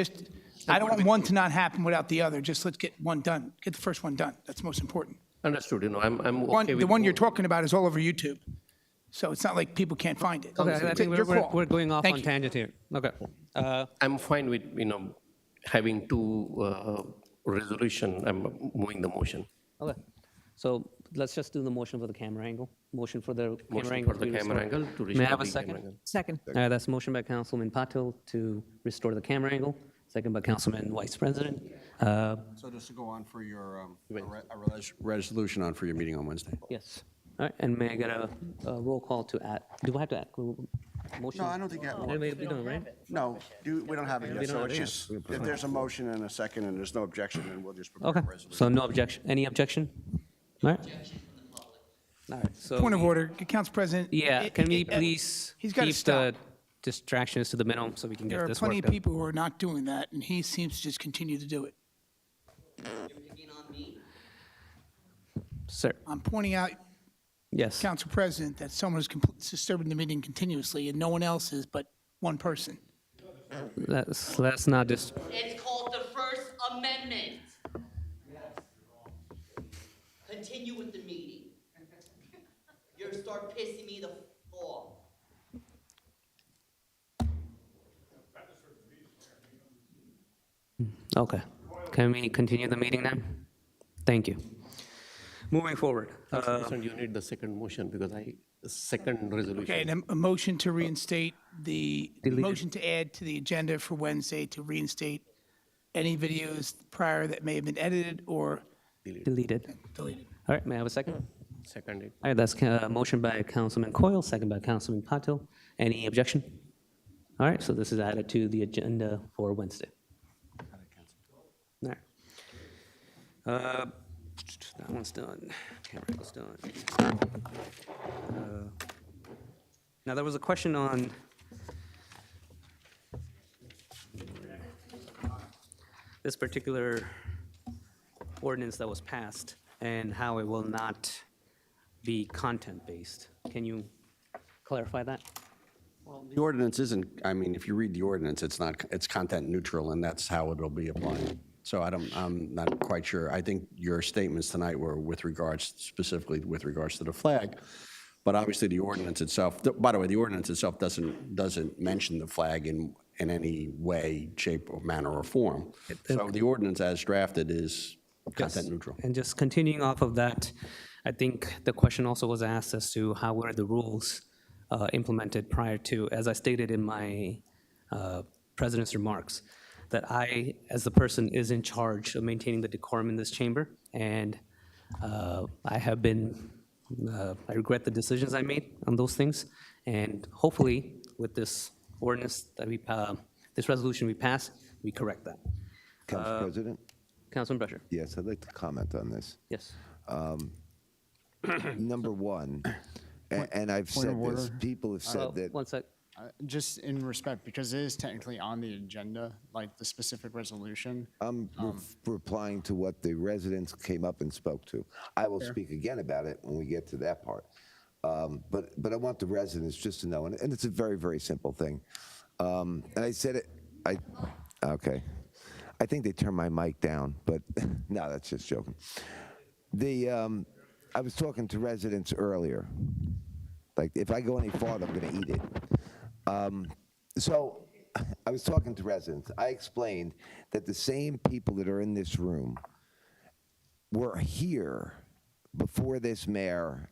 don't want one to not happen without the other. Just let's get one done. Get the first one done. That's most important. Understood, I'm okay with The one you're both. talking about is all over YouTube. So it's not like people can't find it. Okay, I think Your call. we're going off Thank on you. tangent here. Okay. I'm fine with, having two resolution, I'm moving the motion. Okay. So let's just do the motion for the camera angle. Motion for the camera Motion angle. for the to be camera restored. angle to May I have a restore the camera second? angle. Second. That's a motion by Councilman Patil to restore the camera angle. Second by Councilman Vice President. So just to go on for your, resolution on for your meeting on Wednesday. Yes. All right, and may I get a roll call to add? Do I have to add? Motion? No, I don't think you have. We don't, right? No, we don't have it We yet, don't so have it's it just, yet. if there's a motion and a second and there's no objection, then we'll just prepare Okay, a resolution. so no objection. Any objection? All right. All right, so. Point of order, Council President. Yeah, can we please He's gotta keep the distractions to the minimum so we can There get are this work plenty of done? people who are not doing that, and he seems to just continue to do it. Sir, I'm pointing out, yes. Council President, that someone is disturbing the meeting continuously, and no one else is but one person. Let's not just, It's called the First Amendment. Continue with the meeting. You're gonna start pissing me the off. okay. Can we continue the meeting then? Thank you. Moving forward. Council President, you need the second motion because the second resolution. Okay, and a motion to reinstate Deleted. motion to add to the agenda for Wednesday to reinstate any videos prior that may have been edited or Deleted. deleted. All right, may I have a second? Seconded. All right, that's a motion by Councilman Coyle, second by Councilman Patil. Any objection? All right, so this is added to the agenda for Wednesday. All right. That one's done. Camera angle's done. Now, there was a question on this particular ordinance that was passed and how it will not be content-based. Can you clarify that? The ordinance isn't, I mean, if you read the ordinance, it's content neutral, and that's how it'll be applied. So I'm not quite sure. I think your statements tonight were specifically with regards to the flag, but obviously the ordinance itself, by the way, the ordinance itself doesn't mention the flag in any way, shape, or manner or form. So the ordinance as drafted is content neutral. And just continuing off of that, I think the question also was asked as to how were the rules implemented prior to, as I stated in my president's remarks, that I, as the person, is in charge of maintaining the decorum in this chamber, and I have been, I regret the decisions I made on those things, and hopefully with this ordinance that this resolution we pass, we correct that. Council President? Councilman Brusher. Yes, I'd like to comment on this. Yes. Number one, and I've Point of said this, order. people have said that. One sec. Just in respect, because it is technically on the agenda, like the specific resolution. I'm replying to what the residents came up and spoke to. I will speak again about it when we get to that part. But I want the residents just to know, and it's a very, very simple thing. And I said it, okay. I think they turned my mic down, but no, that's just joking. I was talking to residents earlier. Like, if I go any farther, I'm gonna eat it. So I was talking to residents. I explained that the same people that are in this room were here before this mayor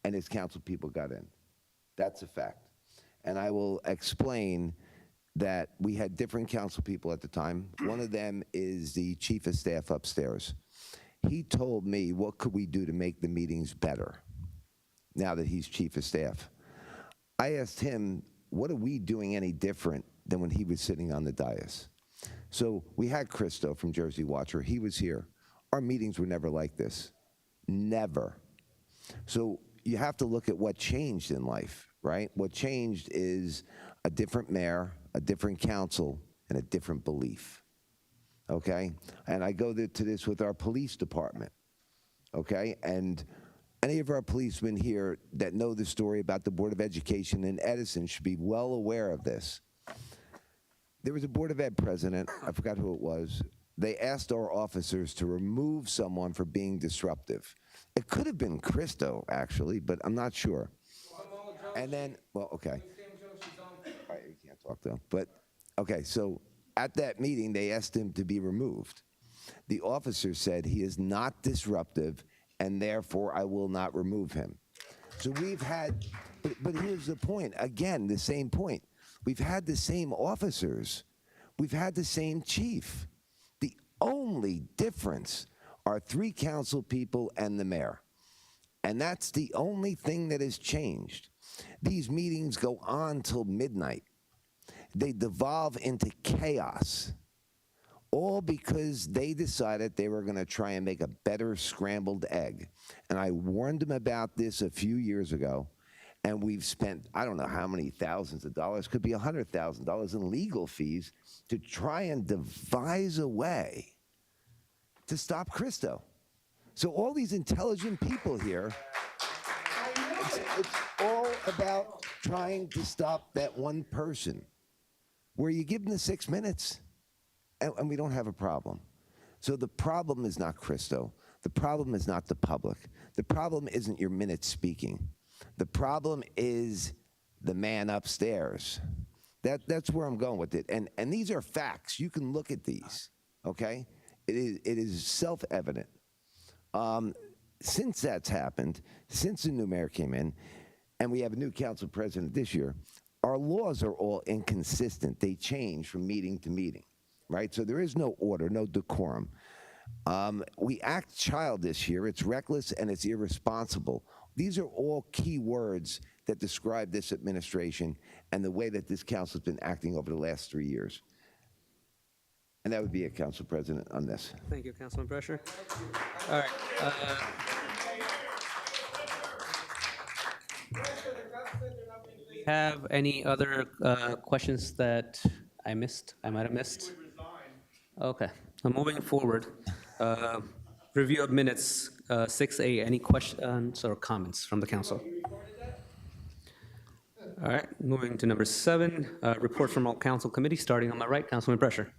and his council people got in. That's a fact. And I will explain that we had different council people at the time. One of them is the chief of staff upstairs. he told me, what could we do to make the meetings better now that he's chief of staff? I asked him, what are we doing any different than when he was sitting on the dais? So we had Christo from Jersey Watcher. He was here. Our meetings were never like this. Never. So you have to look at what changed in life, right? What changed is a different mayor, a different council, and a different belief, okay? And I go to this with our police department, okay? And any of our policemen here that know the story about the Board of Education in Edison should be well aware of this. There was a Board of Ed president, I forgot who it was. They asked our officers to remove someone for being disruptive. It could have been Christo, actually, but I'm not sure. And then, well, okay. All right, you can't talk though. But, okay, so at that meeting, they asked him to be removed. The officer said he is not disruptive, and therefore I will not remove him. So we've had, but here's the point, again, the same point. We've had the same officers. We've had the same chief. The only difference are 3 council people and the mayor. And that's the only thing that has changed. These meetings go on till midnight. They devolve into chaos, all because they decided they were going to try and make a better scrambled egg. And I warned them about this a few years ago. And we've spent, I don't know how many thousands of dollars, could be $100,000 in legal fees to try and devise a way to stop Christo. So all these intelligent people here, it's all about trying to stop that one person, where you give them the 6 minutes and we don't have a problem. So the problem is not Christo. The problem is not the public. The problem isn't your minutes speaking. The problem is the man upstairs. That's where I'm going with it. And these are facts. You can look at these, okay? It is self-evident. Since that's happened, since the new mayor came in, and we have a new council president this year, our laws are all inconsistent. They change from meeting to meeting, right? So there is no order, no decorum. We act childish here. It's reckless and it's irresponsible. These are all key words that describe this administration and the way that this council has been acting over the last 3 years. And that would be it, Council President, on this. Thank you, Councilman Brescher. All right. Have any other questions that I missed? I might have missed. Okay. Moving forward, review of minutes 6A. Any questions or comments from the council? All right. Moving to number 7, reports from all council committees. Starting on my right, Councilman Brescher.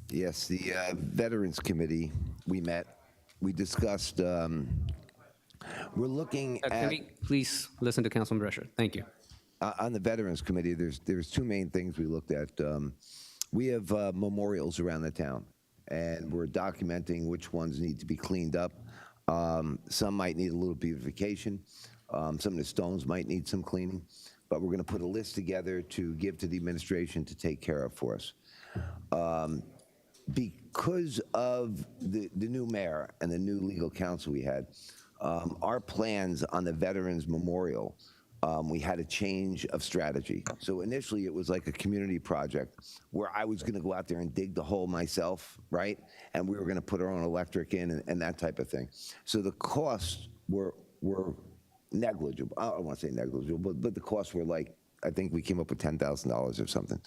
Yes, the Veterans Committee, we met. We discussed, we're looking at... Can we please listen to Councilman Brescher? Thank you. On the Veterans Committee, there's 2 main things we looked at. We have memorials around the town, and we're documenting which ones need to be cleaned up. Some might need a little beautification. Some of the stones might need some cleaning. But we're going to put a list together to give to the administration to take care of for us. Because of the new mayor and the new legal counsel we had, our plans on the Veterans Memorial, we had a change of strategy. So initially it was like a community project where I was going to go out there and dig the hole myself, right? And we were going to put our own electric in and that type of thing. So the costs were negligible. I don't want to say negligible, but the costs were like, I think we came up with $10,000 or something.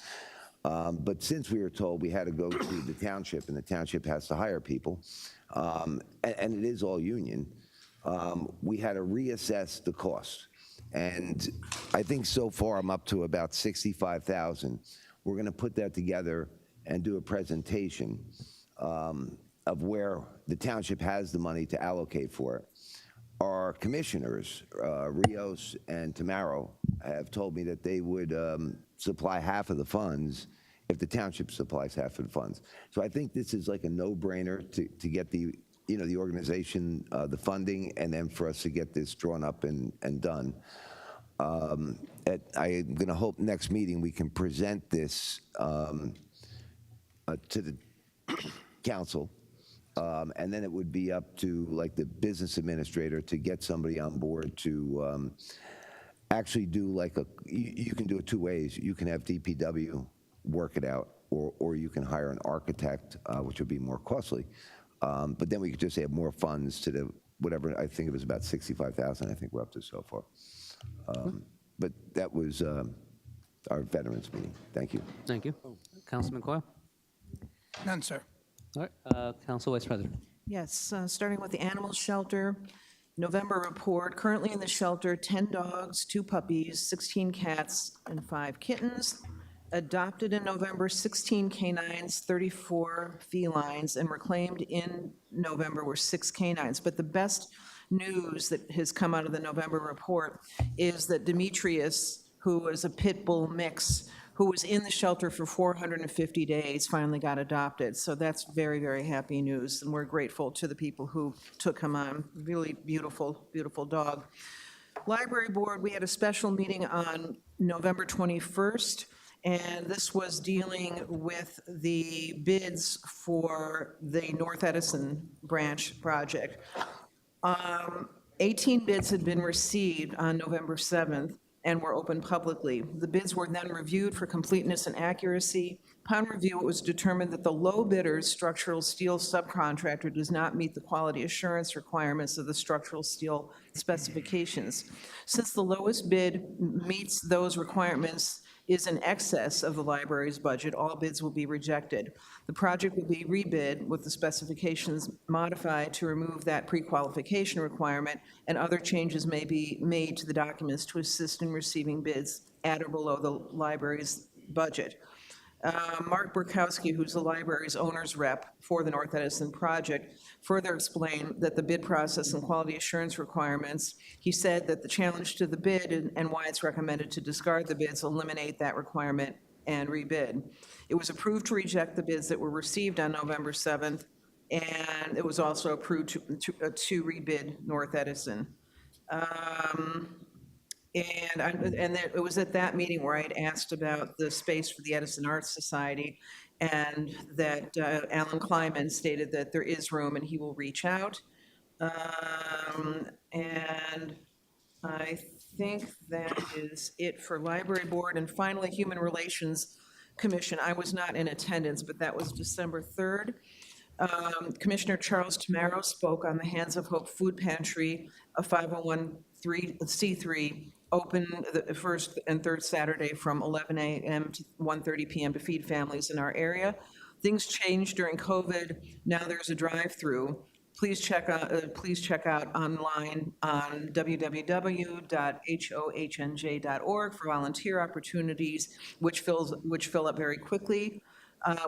But since we were told we had to go to the township, and the township has to hire people, and it is all union, we had to reassess the cost. And I think so far I'm up to about $65,000. We're going to put that together and do a presentation of where the township has the money to allocate for it. Our commissioners, Rios and Tamaro, have told me that they would supply half of the funds if the township supplies half of the funds. So I think this is like a no-brainer to get the organization, the funding, and then for us to get this drawn up and done. I'm going to hope next meeting we can present this to the council And then it would be up to like the business administrator to get somebody on board to actually do like you can do it two ways. You can have DPW work it out, or you can hire an architect, which would be more costly. But then we could just add more funds to the, whatever, I think it was about 65,000, I think we're up to so far. But that was our veterans meeting. Thank you. Thank you. Councilman Coyle? None, sir. All right, Council Vice President. Yes, starting with the animal shelter, November report. Currently in the shelter, 10 dogs, 2 puppies, 16 cats, and 5 kittens. Adopted in November, 16 canines, 34 felines, and reclaimed in November were 6 canines. But the best news that has come out of the November report is that Demetrius, who was a pit bull mix, who was in the shelter for 450 days, finally got adopted. So that's very, very happy news, and we're grateful to the people who took him on. Really beautiful, beautiful dog. Library Board, we had a special meeting on November 21st, and this was dealing with the bids for the North Edison branch project. 18 bids had been received on November 7th, and were open publicly. The bids were then reviewed for completeness and accuracy. Upon review, it was determined that the low bidder's structural steel subcontractor does not meet the quality assurance requirements of the structural steel specifications. Since the lowest bid meets those requirements is in excess of the library's budget, all bids will be rejected. The project will be rebid with the specifications modified to remove that pre-qualification requirement, and other changes may be made to the documents to assist in receiving bids at or below the library's budget. Mark Burkowski, who's the library's owner's rep for the North Edison project, further explained that the bid process and quality assurance requirements, he said that the challenge to the bid and why it's recommended to discard the bids eliminate that requirement and rebid. It was approved to reject the bids that were received on November 7th, and it was also approved to rebid North Edison. And it was at that meeting where I had asked about the space for the Edison Arts Society, and that Alan Kleiman stated that there is room and he will reach out. And I think that is it for Library Board. And finally, Human Relations Commission. I was not in attendance, but that was December 3rd. Commissioner Charles Tamaro spoke on the Hands of Hope Food Pantry, a 501c3, open the first and third Saturday from 11 a.m. to 1:30 p.m. to feed families in our area. Things changed during COVID. Now there's a drive-through. Please check out online on www.hohnj.org for volunteer opportunities, which fill up very quickly.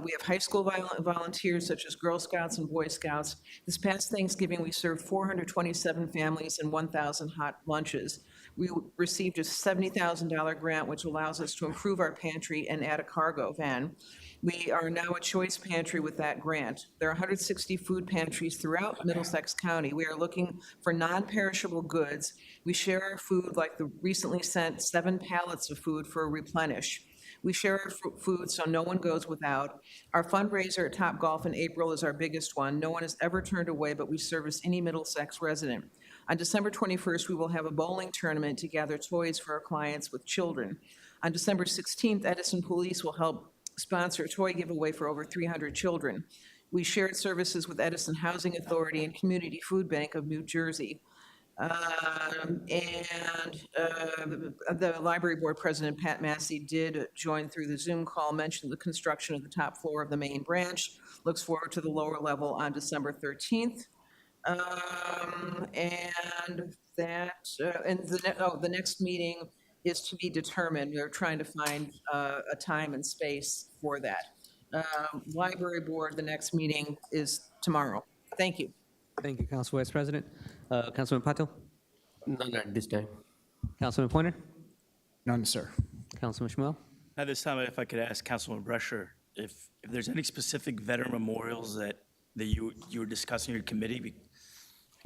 We have high school volunteers such as Girl Scouts and Boy Scouts. This past Thanksgiving, we served 427 families and 1,000 hot lunches. We received a $70,000 grant, which allows us to improve our pantry and add a cargo van. We are now a choice pantry with that grant. There are 160 food pantries throughout Middlesex County. We are looking for non-perishable goods. We share our food, like the recently sent 7 pallets of food for a replenish. We share our food so no one goes without. Our fundraiser at Topgolf in April is our biggest one. No one is ever turned away, but we service any Middlesex resident. On December 21st, we will have a bowling tournament to gather toys for our clients with children. On December 16th, Edison Police will help sponsor a toy giveaway for over 300 children. We shared services with Edison Housing Authority and Community Food Bank of New Jersey. The Library Board President, Pat Massey, did join through the Zoom call, mentioned the construction of the top floor of the main branch, looks forward to the lower level on December 13th. The next meeting is to be determined. We're trying to find a time and space for that. Library Board, the next meeting is tomorrow. Thank you. Thank you, Council Vice President. Councilman Patil? None at this time. Councilman Pointer? None, sir. Councilman Schmuel? At this time, if I could ask Councilman Brescher if there's any specific veteran memorials that you were discussing in your committee, we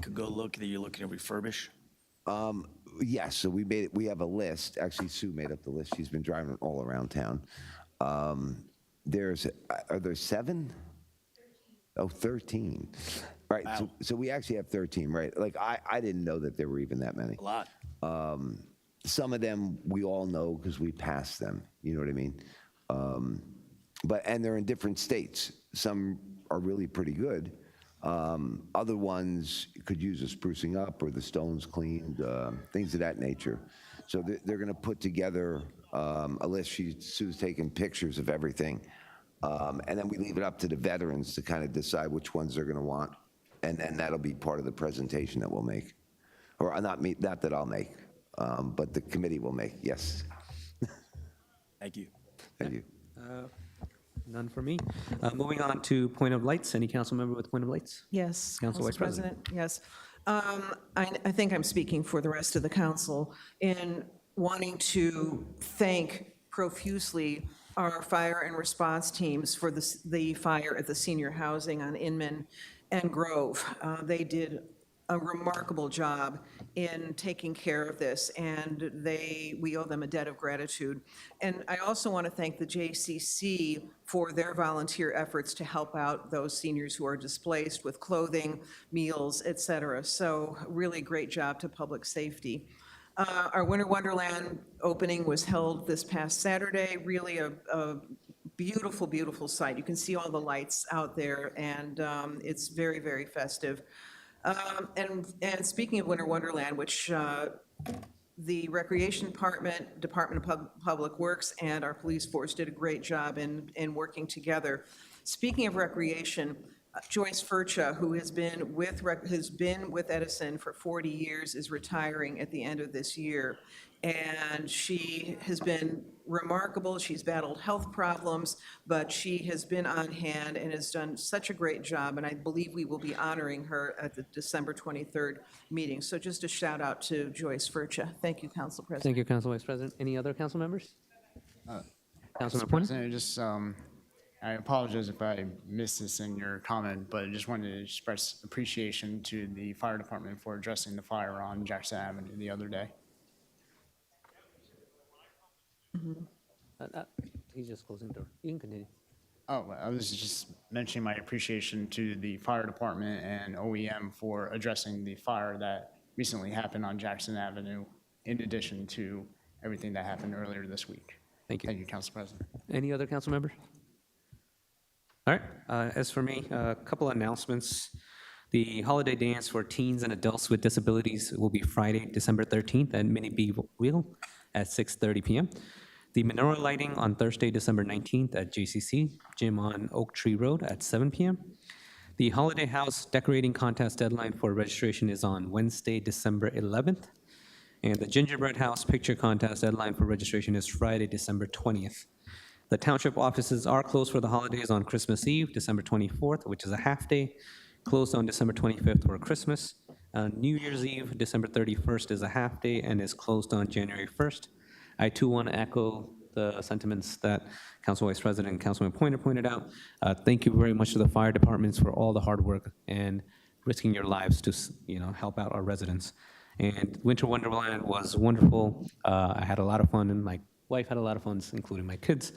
could go look that you're looking to refurbish. Yes, so we have a list. Actually, Sue made up the list. She's been driving all around town. Are there 7? Oh, 13. Right, so we actually have 13, right? Like, I didn't know that there were even that many. A lot. Some of them we all know because we passed them, you know what I mean? And they're in different states. Some are really pretty good. Other ones could use a sprucing up or the stones cleaned, things of that nature. So they're going to put together a list. Sue's taking pictures of everything. And then we leave it up to the veterans to kind of decide which ones they're going to want. And then that'll be part of the presentation that we'll make. Or not me, not that I'll make, but the committee will make, yes. Thank you. Thank you. None for me. Moving on to point of lights. Any council member with point of lights? Yes, Council Vice President. Yes. I think I'm speaking for the rest of the council in wanting to thank profusely our fire and response teams for the fire at the senior housing on Inman and Grove. They did a remarkable job in taking care of this, and we owe them a debt of gratitude. And I also want to thank the JCC for their volunteer efforts to help out those seniors who are displaced with clothing, meals, et cetera. So really great job to public safety. Our Winter Wonderland opening was held this past Saturday, really a beautiful, beautiful sight. You can see all the lights out there, and it's very, very festive. And speaking of Winter Wonderland, which the Recreation Department of Public Works, and our police force did a great job in working together. Speaking of recreation, Joyce Furcha, who has been with Edison for 40 years, is retiring at the end of this year. And she has been remarkable. She's battled health problems, but she has been on hand and has done such a great job. And I believe we will be honoring her at the December 23rd meeting. So just a shout out to Joyce Furcha. Thank you, Council President. Thank you, Council Vice President. Any other council members? Councilman Mr. President, just, I apologize if I missed this in your comment, but I just wanted to express appreciation to the fire department for addressing the fire on Jackson Avenue the other day. He's just closing the door. You can continue. Oh, I was just mentioning my appreciation to the fire department and OEM for addressing the fire that recently happened on Jackson Avenue, in addition to everything that happened earlier this week. Thank you. Thank you, Council President. Any other council members? All right, as for me, a couple of announcements. The holiday dance for teens and adults with disabilities will be Friday, December 13th at Mini B Wheel at 6:30 p.m. The menorah lighting on Thursday, December 19th at JCC Gym on Oak Tree Road at 7 p.m. The Holiday House decorating contest deadline for registration is on Wednesday, December 11th. And the Gingerbread House picture contest deadline for registration is Friday, December 20th. The township offices are closed for the holidays on Christmas Eve, December 24th, which is a half day, closed on December 25th for Christmas. New Year's Eve, December 31st is a half day and is closed on January 1st. I too want to echo the sentiments that Council Vice President and Councilman Pointer pointed out. Thank you very much to the fire departments for all the hard work and risking your lives to help out our residents. And Winter Wonderland was wonderful. I had a lot of fun, and my wife had a lot of fun, including my kids.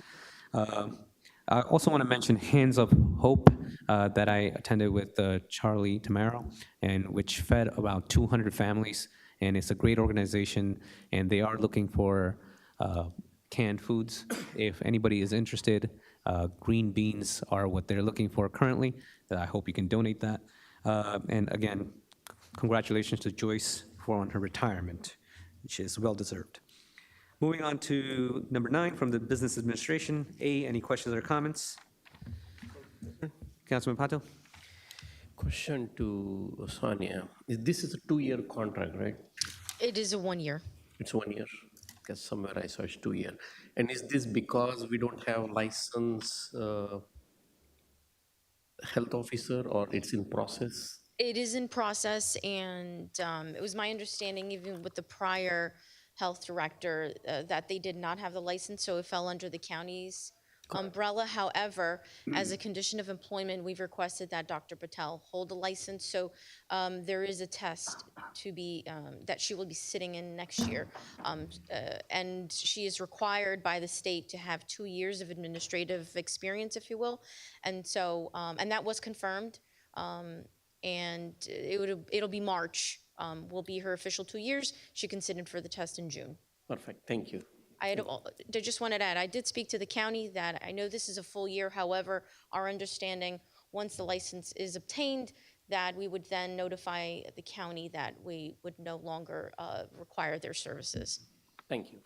I also want to mention Hands of Hope that I attended with Charlie Tamaro, and which fed about 200 families. And it's a great organization, and they are looking for canned foods. If anybody is interested, green beans are what they're looking for currently. I hope you can donate that. And again, congratulations to Joyce on her retirement, which is well-deserved. Moving on to number 9 from the Business Administration. A, any questions or comments? Councilman Patel? Question to Sonia. This is a 2-year contract, right? It is a 1 year. It's 1 year, because somewhere I saw it's 2 year. And is this because we don't have licensed health officer, or it's in process? It is in process, and it was my understanding, even with the prior health director, that they did not have the license, so it fell under the county's umbrella. However, as a condition of employment, we've requested that Dr. Patel hold a license. So there is a test to be that she will be sitting in next year, and she is required by the state to have 2 years of administrative experience, if you will. And so, and that was confirmed. And it'll be March. Will be her official 2 years. She can sit in for the test in June. Perfect, thank you. I just wanted to add, I did speak to the county that I know this is a full year. However, our understanding, once the license is obtained, that we would then notify the county that we would no longer require their services. Thank you.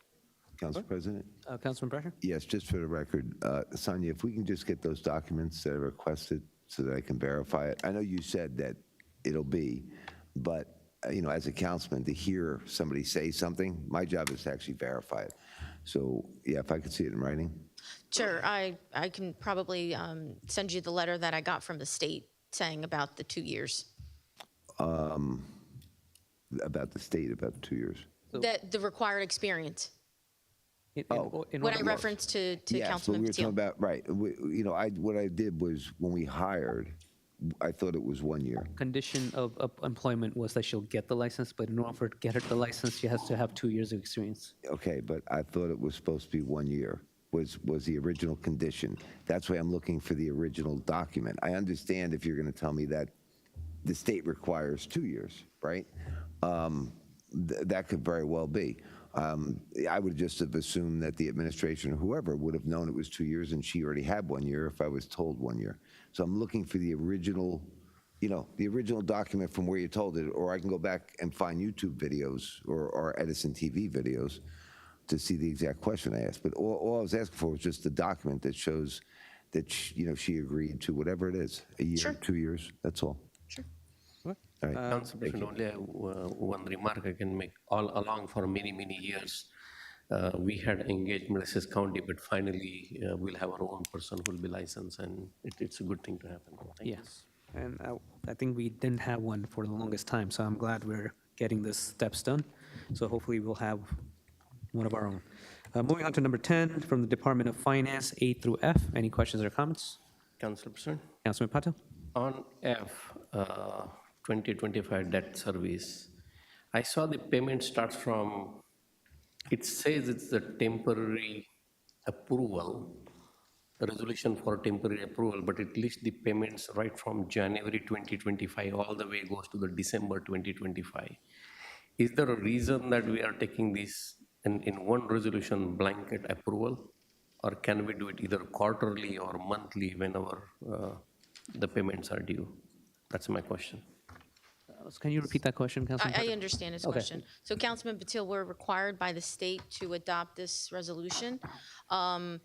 Council President? Councilman Brescher? Yes, just for the record, Sonia, if we can just get those documents that are requested so that I can verify it. I know you said that it'll be, but as a councilman, to hear somebody say something, my job is to actually verify it. So, yeah, if I could see it in writing. Sure, I can probably send you the letter that I got from the state saying about the 2 years. About the state, about the 2 years. The required experience. What I referenced to Yes, Councilman what we were Patil. talking about, right. What I did was when we hired, I thought it was 1 year. Condition of employment was that she'll get the license, but in order for her to get her the license, she has to have 2 years of experience. Okay, but I thought it was supposed to be 1 year, was the original condition. That's why I'm looking for the original document. I understand if you're going to tell me that the state requires 2 years, right? That could very well be. I would just have assumed that the administration or whoever would have known it was 2 years and she already had 1 year if I was told 1 year. So I'm looking for the original, the original document from where you told it, or I can go back and find YouTube videos or Edison TV videos to see the exact question I asked. But all I was asking for was just the document that shows that, she agreed to whatever it is, a year, Sure. 2 years, that's all. Sure. All right. Council President, only one remark I can make. All along for many, many years, we had engaged Middlesex County, but finally we'll have our own person who will be licensed, and it's a good thing to happen. Thank you. Yes, and I think we didn't have one for the longest time, so I'm glad we're getting this steps done. So hopefully we'll have one of our own. Moving on to number 10, from the Department of Finance, A through F. Any questions or comments? Council President? Councilman Patel? On F, 2025 debt service, I saw the payment starts from, it says it's a temporary approval, a resolution for temporary approval, but it lists the payments right from January 2025 all the way goes to the December 2025. Is there a reason that we are taking this in one resolution blanket approval, or can we do it either quarterly or monthly whenever the payments are due? That's my question. Can you repeat that question, Councilman? I understand his question. So Councilman Patil, we're required by the state to adopt this resolution. And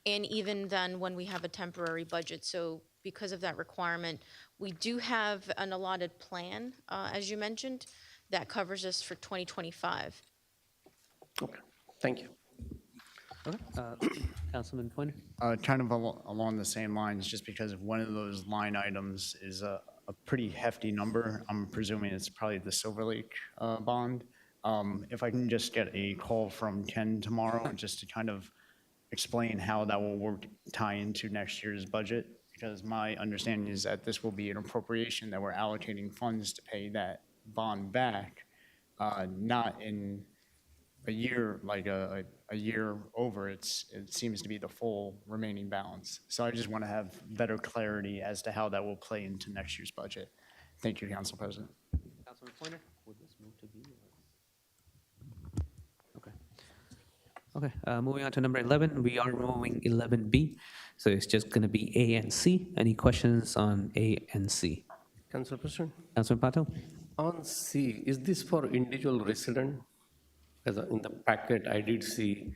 even then, when we have a temporary budget. So because of that requirement, we do have an allotted plan, as you mentioned, that covers us for 2025. Okay, thank you. Okay. Councilman Pointer? Kind of along the same lines, just because one of those line items is a pretty hefty number. I'm presuming it's probably the Silver Lake bond. If I can just get a call from Ken tomorrow, just to kind of explain how that will work, tie into next year's budget, because my understanding is that this will be an appropriation that we're allocating funds to pay that bond back, not in a year, like a year over. It seems to be the full remaining balance. So I just want to have better clarity as to how that will play into next year's budget. Thank you, Council President. Councilman Pointer? Would this move to B? Okay. Okay, moving on to number 11, we are removing 11B. So it's just going to be A and C. Any questions on A and C? Council President? Councilman Patel? On C, is this for individual resident? Because in the packet, I did see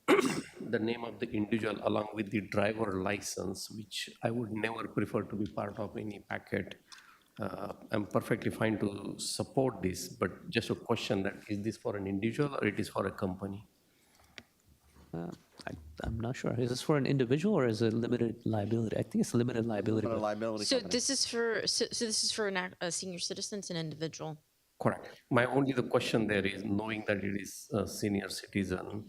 the name of the individual along with the driver license, which I would never prefer to be part of any packet. I'm perfectly fine to support this, but just a question that is this for an individual or it is for a company? I'm not sure. Is this for an individual or is it limited liability? I think it's limited liability. So this is for a senior citizen, it's an individual. Correct. My only the question there is, knowing that it is a senior citizen,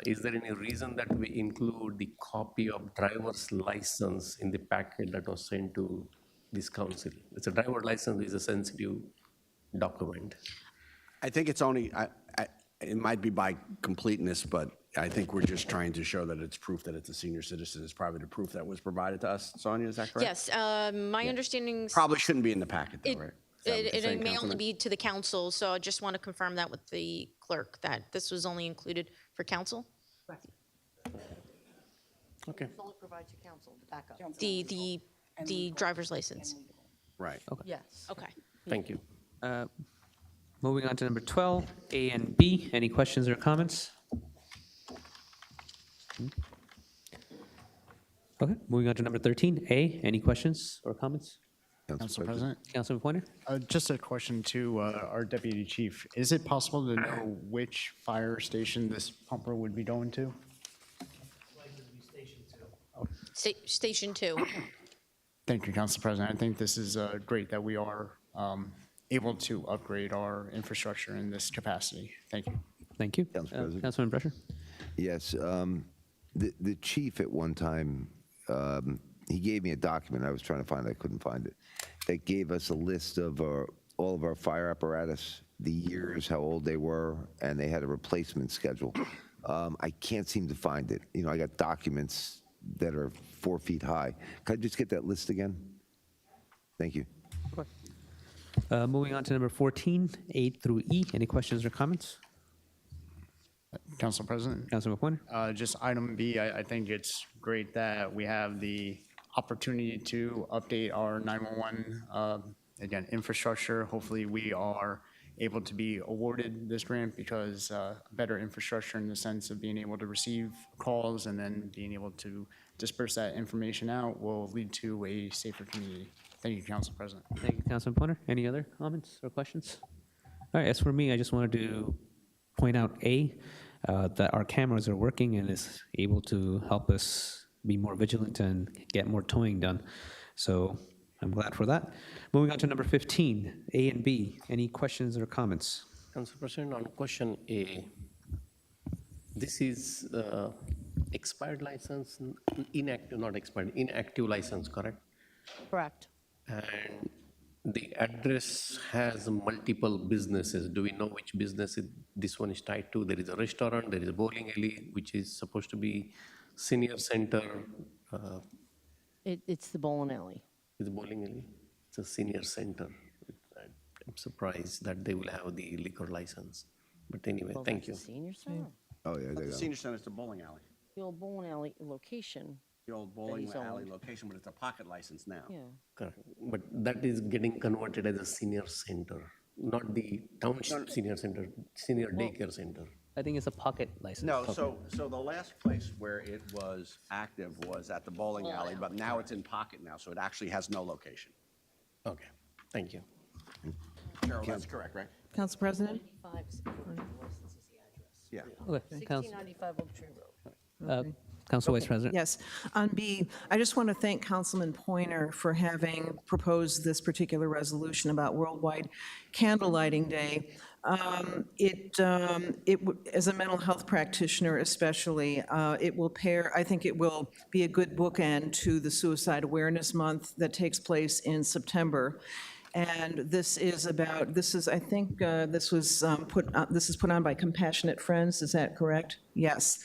Is there any reason that we include the copy of driver's license in the packet that was sent to this council? It's a driver license is a sensitive document. I think it's only, it might be by completeness, but I think we're just trying to show that it's proof that it's a senior citizen. It's probably the proof that was provided to us. Sonia, is that correct? Yes, my understanding. Probably shouldn't be in the packet, though, right? Is that what you're It saying, may only Councilman? be to the council, so I just want to confirm that with the clerk, that this was only included for council. Okay. Only provides your counsel to back up. The driver's license. Right. Yes. Okay. Thank you. Moving on to number 12, A and B. Any questions or comments? Okay, moving on to number 13, A. Any questions or comments? Council President? Councilman Pointer? Just a question to our deputy chief. Is it possible to know which fire station this pumper would be going to? Station 2. Thank you, Council President. I think this is great that we are able to upgrade our infrastructure in this capacity. Thank you. Thank you. Councilman Brescher? Yes, the chief at one time, he gave me a document I was trying to find, I couldn't find it, that gave us a list of all of our fire apparatus, the years, how old they were, and they had a replacement schedule. I can't seem to find it. You know, I got documents that are 4 feet high. Could I just get that list again? Thank you. Moving on to number 14, A through E. Any questions or comments? Council President? Councilman Pointer? Just item B, I think it's great that we have the opportunity to update our 911, again, infrastructure. Hopefully we are able to be awarded this grant because better infrastructure in the sense of being able to receive calls and then being able to disperse that information out will lead to a safer community. Thank you, Council President. Thank you, Councilman Pointer. Any other comments or questions? All right, as for me, I just wanted to point out, A, that our cameras are working and is able to help us be more vigilant and get more towing done. So I'm glad for that. Moving on to number 15, A and B. Any questions or comments? Council President, on question A, this is expired license, inactive, not expired, inactive license, correct? Correct. And the address has multiple businesses. Do we know which business this one is tied to? There is a restaurant, there is a bowling alley, which is supposed to be senior center. It's the bowling alley. It's a bowling alley. It's a senior center. I'm surprised that they will have the liquor license. But anyway, Well, thank that's you. the senior center. Oh, yeah, But they the got senior center is the bowling alley. The old bowling alley location. The old bowling he's alley owned. location, but it's a pocket license now. Yeah. Correct. But that is getting converted as a senior center, not the township senior center, senior daycare center. I think it's a pocket license. No, so the last place where it was active was at the bowling alley, but now it's in pocket now, so it actually has no location. Okay, thank you. Cheryl, that's correct, right? Council President? 95 is the license is the address. Yeah. Okay, Council, 1695 Oak Tree Road. Council Vice President? Yes. On B, I just want to thank Councilman Pointer for having proposed this particular resolution about Worldwide Candle Lighting Day. As a mental health practitioner especially, I think it will be a good bookend to the Suicide Awareness Month that takes place in September. And this is, I think, this is put on by Compassionate Friends, is that correct? Yes.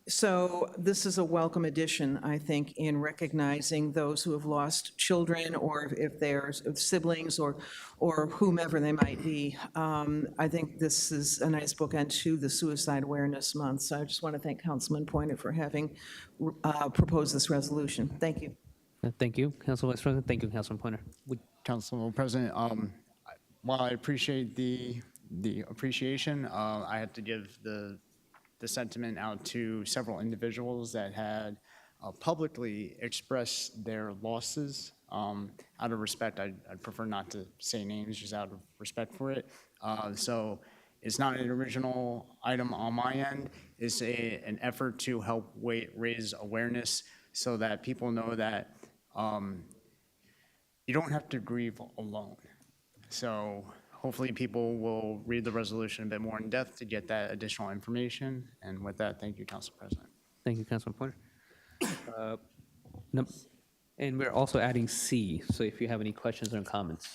So this is a welcome addition, I think, in recognizing those who have lost children, or if they're siblings, or whomever they might be. I think this is a nice bookend to the Suicide Awareness Month. So I just want to thank Councilman Pointer for having proposed this resolution. Thank you. Thank you, Council Vice President. Thank you, Councilman Pointer. Council President, while I appreciate the appreciation, I have to give the sentiment out to several individuals that had publicly expressed their losses. Out of respect, I'd prefer not to say names, just out of respect for it. So it's not an original item on my end. It's an effort to help raise awareness so that people know that you don't have to grieve alone. So hopefully people will read the resolution a bit more in depth to get that additional information. And with that, thank you, Council President. Thank you, Councilman Porter. Num- And we're also adding C, so if you have any questions or comments.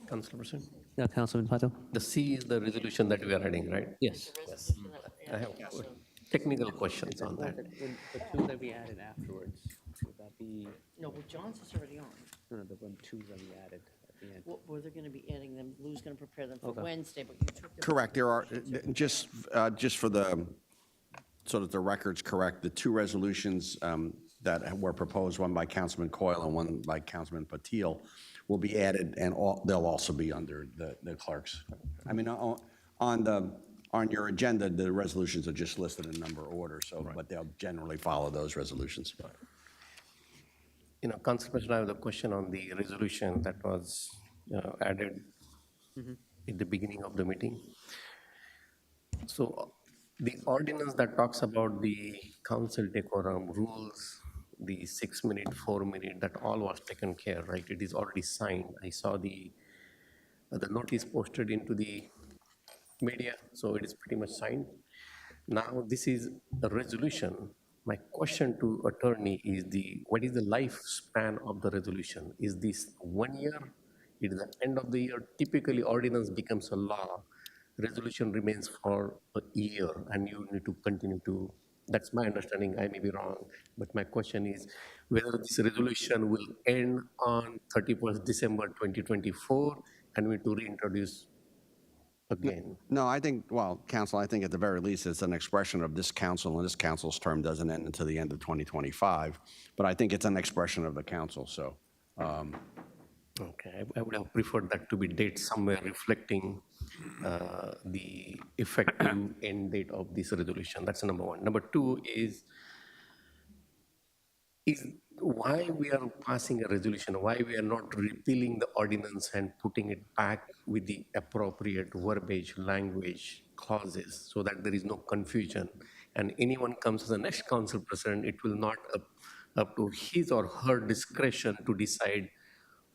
Councilor President, Yeah, Councilman Patel? the C is the resolution that we are adding, right? Yes. I have technical questions on that. The two that we added afterwards, would that be, No, well, John's is already on. no, the one, two that we added at the end? Well, they're going to be adding them, Lou's going to prepare them for Okay. Wednesday, but you took them. Correct, there are, just for the, so that the record's correct, the two resolutions that were proposed, one by Councilman Coyle and one by Councilman Patil, will be added, and they'll also be under the clerks. I mean, on your agenda, the resolutions are just listed in number order, so, but they'll generally follow those resolutions. Council President, I have a question on the resolution that was added at the beginning of the meeting. So the ordinance that talks about the council decorum rules, the 6 minute, 4 minute, that all was taken care, right? It is already signed. I saw the notice posted into the media, so it is pretty much signed. Now this is a resolution. My question to attorney is what is the lifespan of the resolution? Is this 1 year? It is the end of the year. Typically ordinance becomes a law. Resolution remains for a year and you need to continue to, that's my understanding, I may be wrong, but my question is whether this resolution will end on 31st December 2024 and we need to reintroduce again. No, I think, well, council, I think at the very least, it's an expression of this council, and this council's term doesn't end until the end of 2025, but I think it's an expression of the council, so. Okay, I would have preferred that to be date somewhere reflecting the effective end date of this resolution. That's number one. Number two is why we are passing a resolution, why we are not repealing the ordinance and putting it back with the appropriate verbiage, language, clauses, so that there is no confusion. And anyone comes as the next council president, it will not up to his or her discretion to decide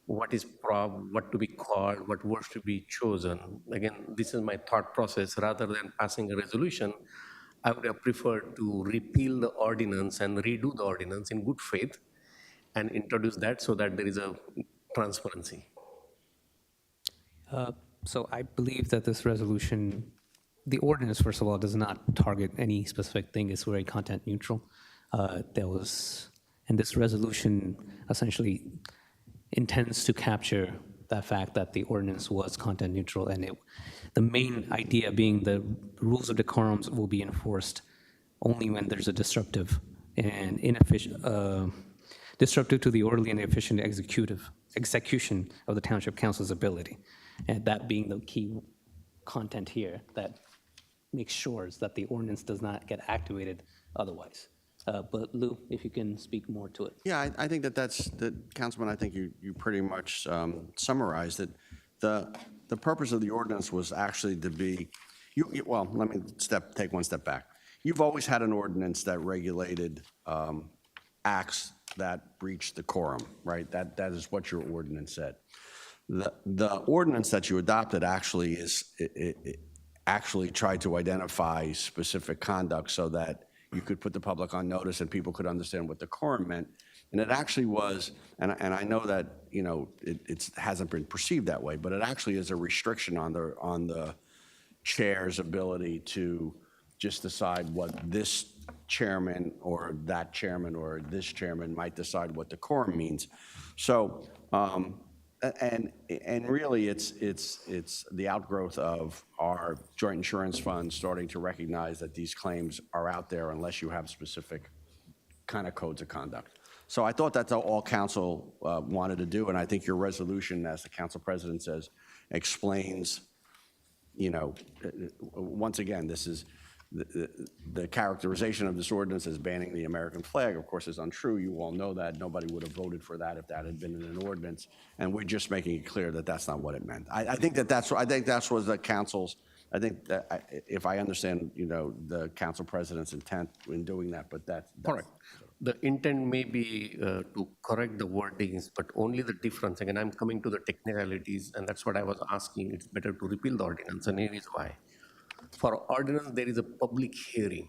what is what to be called, what words to be chosen. Again, this is my thought process. Rather than passing a resolution, I would have preferred to repeal the ordinance and redo the ordinance in good faith and introduce that so that there is a transparency. So I believe that this resolution, the ordinance, first of all, does not target any specific thing. It's very content neutral. And this resolution essentially intends to capture that fact that the ordinance was content neutral, and the main idea being the rules of decorum will be enforced only when there's a disruptive and disruptive to the orderly and efficient execution of the township council's ability, and that being the key content here that makes sure that the ordinance does not get activated otherwise. But Lou, if you can speak more to it. Yeah, I think Councilman, I think you pretty much summarized it. The purpose of the ordinance was actually to be, well, let me take one step back. You've always had an ordinance that regulated acts that breach decorum, right? That is what your ordinance said. The ordinance that you adopted actually actually tried to identify specific conduct so that you could put the public on notice and people could understand what decorum meant. And it actually was, and I know that, it hasn't been perceived that way, but it actually is a restriction on the chair's ability to just decide what this chairman or that chairman or this chairman might decide what decorum means. So, and really it's the outgrowth of our joint insurance fund starting to recognize that these claims are out there unless you have specific kind of codes of conduct. So I thought that's all council wanted to do, and I think your resolution, as the council president says, explains, once again, this is the characterization of this ordinance as banning the American flag, of course, is untrue. You all know that. Nobody would have voted for that if that had been in an ordinance. And we're just making it clear that that's not what it meant. I think that's what the council's, I think that if I understand, the council president's intent in doing that, but that's Correct. the intent may be to correct the wordings, but only the difference, again, I'm coming to the technicalities, and that's what I was asking, it's better to repeal the ordinance, and here is why. For ordinance, there is a public hearing.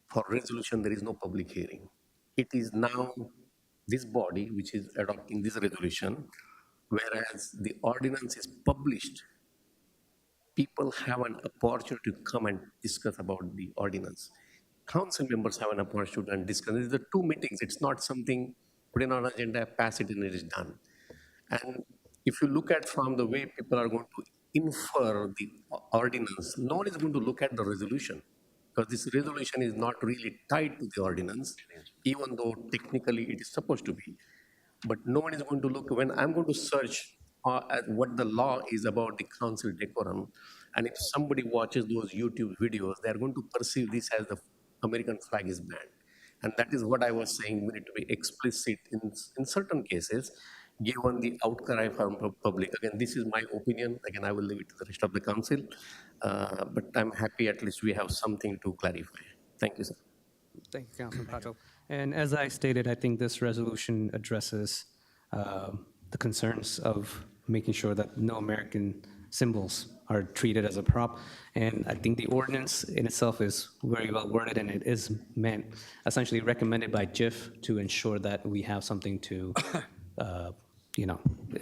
For resolution, there is no public hearing. It is now this body which is adopting this resolution, whereas the ordinance is published. People have an opportunity to come and discuss about the ordinance. Council members have an opportunity and discuss. These are the two meetings. It's not something put in on agenda, pass it, and it is done. And if you look at from the way people are going to infer the ordinance, no one is going to look at the resolution, because this resolution is not really tied to the ordinance, even though technically it is supposed to be. But no one is going to look, when I'm going to search at what the law is about the council decorum, and if somebody watches those YouTube videos, they're going to perceive this as the American flag is banned. And that is what I was saying, we need to be explicit in certain cases, given the outcry from the public. Again, this is my opinion. Again, I will leave it to the rest of the council. But I'm happy at least we have something to clarify. Thank you, sir. Thank you, Councilman Pato. And as I stated, I think this resolution addresses the concerns of making sure that no American symbols are treated as a prop. And I think the ordinance in itself is very well worded, and it is meant, essentially recommended by JIF to ensure that we have something to,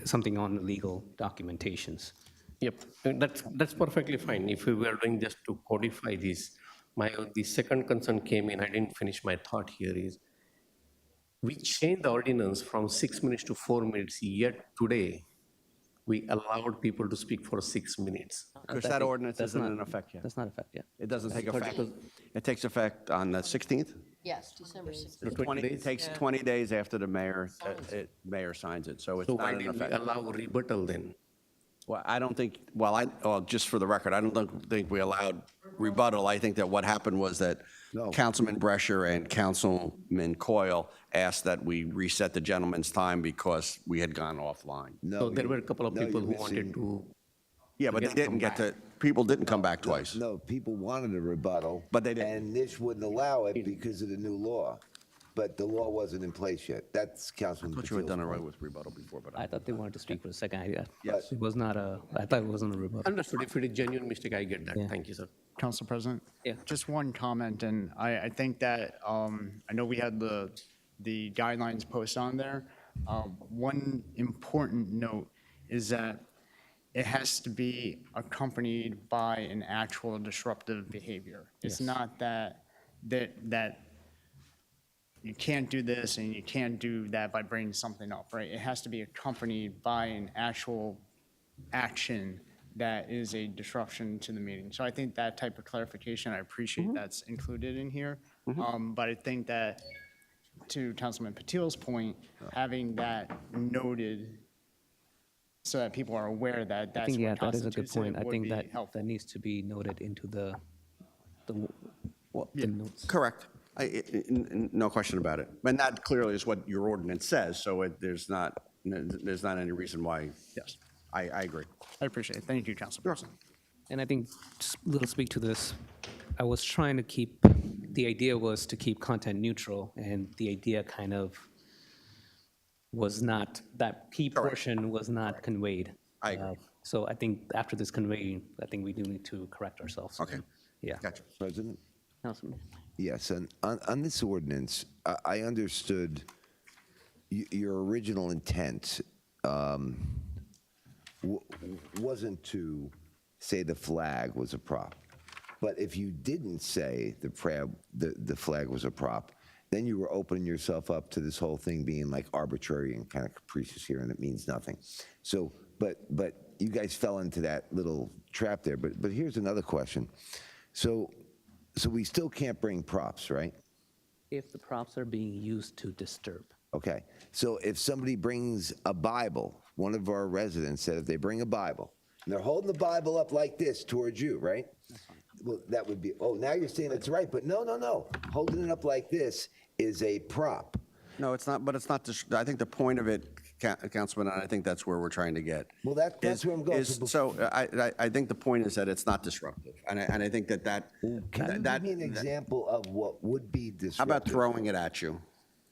something on legal documentations. Yep, that's perfectly fine. If we were doing just to codify this, the second concern came in, I didn't finish my thought here, is we changed the ordinance from 6 minutes to 4 minutes, yet today we allowed people to speak for 6 minutes. Because that ordinance isn't in effect yet. That's not effect yet. It doesn't take effect. It takes effect on the 16th? Yes, December 16th. It takes 20 days after the mayor signs it, so it's So not why in did we effect. allow rebuttal then? Well, I don't think, just for the record, I don't think we allowed rebuttal. I think that what happened was that Councilman Brescher and Councilman Coyle asked that we reset the gentleman's time because we had gone offline. So there were a couple of people who wanted to. Yeah, but they didn't get to, people didn't come back twice. No, people wanted a rebuttal. But they didn't. And this wouldn't allow it because of the new law. But the law wasn't in place yet. That's Councilman But you had Patil's done away point. with rebuttal before, but I thought they wanted to speak for a second. Yes. It was not I thought it wasn't a rebuttal. Understood. If it is genuine mistake, I get that. Yeah. Thank you, sir. Council President? Yeah. Just one comment, and I think that, I know we had the guidelines posted on there. One important note is that it has to be accompanied by an actual disruptive behavior. It's Yes. not that you can't do this and you can't do that by bringing something up, right? It has to be accompanied by an actual action that is a disruption to the meeting. So I think that type of clarification, I appreciate that's included in here. But I think that, to Councilman Patil's point, having that noted so that people are aware that I that's think, what that is a good constitutes it point. I would think be that helpful. that needs to be noted into the notes. Correct. No question about it. And that clearly is what your ordinance says, so there's not any reason why. Yes. I agree. I appreciate it. Thank you, Council President. And I think, just a little speak to this, I was trying to keep, the idea was to keep content neutral, and the idea kind of was not, that key portion was not conveyed. I agree. So I think after this conveying, I think we do need to correct ourselves. Okay. Yeah. Gotcha. President? Councilman. Yes, and on this ordinance, I understood your original intent wasn't to say the flag was a prop. But if you didn't say the flag was a prop, then you were opening yourself up to this whole thing being like arbitrary and kind of capricious here, and it means nothing. So, but you guys fell into that little trap there. But here's another question. So we still can't bring props, right? If the props are being used to disturb. Okay. So if somebody brings a Bible, one of our residents said if they bring a Bible, and they're holding the Bible up like this towards you, right? Well, that would be, now you're saying it's right, but no. Holding it up like this is a prop. No, it's not, but it's not, I think the point of it, Councilman, and I think that's where we're trying to get. Well, that's where I'm going. So I think the point is that it's not disruptive, and I think that Can you give me an example of what would be disruptive? How about throwing it at you?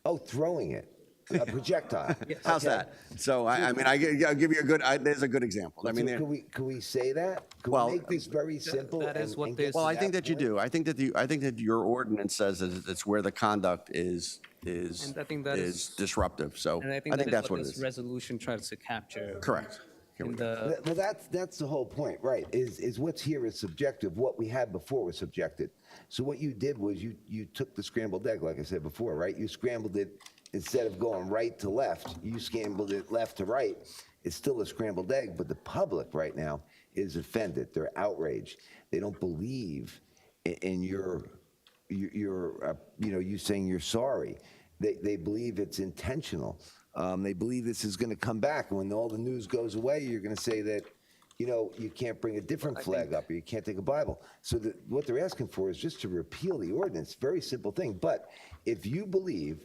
Oh, throwing it. A projectile. How's that? So I'll give you a good. There's a good example. I mean, can we say that? Can we make this very simple? That is what this. Well, I think that you do. I think that your ordinance says that it's where the conduct is And I think that is disruptive. So And I think that's what it this is. resolution tries to capture. Correct. Well, that's the whole point, right? Is what's here is subjective. What we had before was subjective. So what you did was you took the scrambled egg, like I said before, right? You scrambled it. Instead of going right to left, you scrambled it left to right. It's still a scrambled egg, but the public right now is offended. They're outraged. They don't believe in you saying you're sorry. They believe it's intentional. They believe this is going to come back. And when all the news goes away, you're going to say that, you can't bring a different flag up or you can't take a Bible. So what they're asking for is just to repeal the ordinance. Very simple thing. But if you believe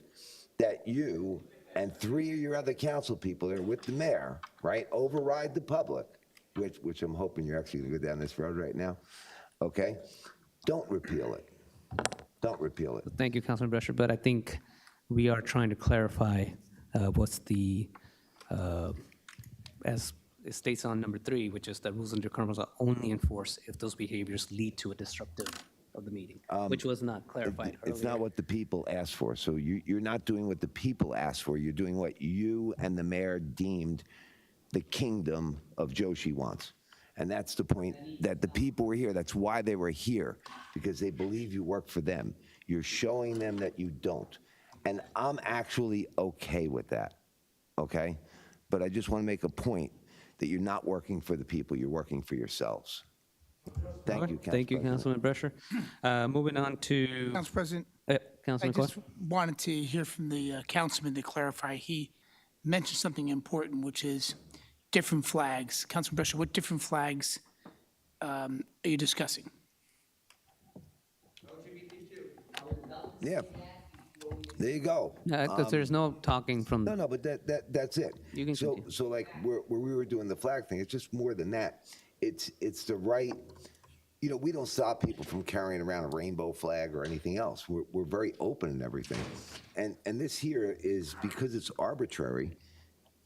that you and 3 of your other council people that are with the mayor, right, override the public, which I'm hoping you're actually going to go down this road right now, okay? Don't repeal it. Don't repeal it. Thank you, Councilman Brescher, but I think we are trying to clarify what's the, as it states on number 3, which is that rules and decorums are only enforced if those behaviors lead to a disruptive of the meeting, which was not clarified It's earlier. not what the people asked for. So you're not doing what the people asked for. You're doing what you and the mayor deemed the kingdom of Joshi wants. And that's the point, that the people were here. That's why they were here, because they believe you work for them. You're showing them that you don't. And I'm actually okay with that, okay? But I just want to make a point that you're not working for the people. You're working for yourselves. Thank you, Council Thank you, President. Councilman Brescher. Moving on to. Council President, I Councilman just Coyle? wanted to hear from the councilman to clarify. He mentioned something important, which is different flags. Councilman Brescher, what different flags are you discussing? Yeah. There you go. Because there's no talking from. No, but that's it. You can so like where we were doing the flag thing, it's just more than that. It's the right. We don't stop people from carrying around a rainbow flag or anything else. We're very open and everything, and this here is because it's arbitrary.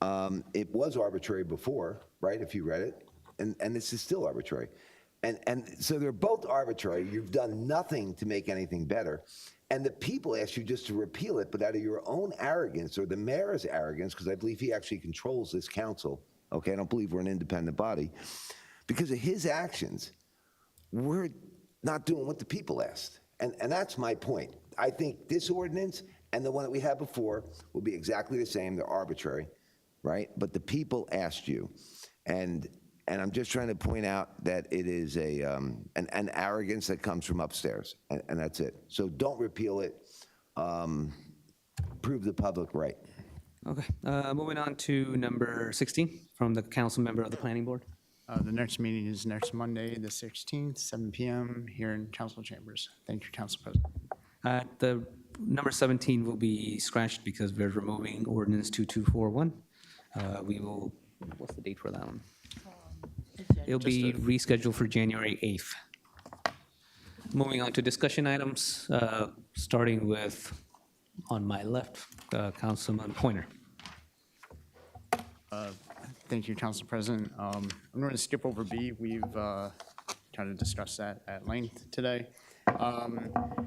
It was arbitrary before, right? If you read it, and this is still arbitrary, and so they're both arbitrary. You've done nothing to make anything better. And the people ask you just to repeal it, but out of your own arrogance or the mayor's arrogance, because I believe he actually controls this council, okay? I don't believe we're an independent body. Because of his actions, we're not doing what the people asked. And that's my point. I think this ordinance and the one that we had before will be exactly the same. They're arbitrary, right? But the people asked you. And I'm just trying to point out that it is an arrogance that comes from upstairs, and that's it. So don't repeal it. Prove the public right. Okay, moving on to number 16 from the council member of the planning board. The next meeting is next Monday, the 16th, 7 p.m. here in council chambers. Thank you, Council President. The number 17 will be scratched because we're removing ordinance 2241. We will, what's the date for that one? It'll be rescheduled for January 8th. Moving on to discussion items, starting with, on my left, Councilman Pointer. Thank you, Council President. I'm going to skip over B. We've kind of discussed that at length today.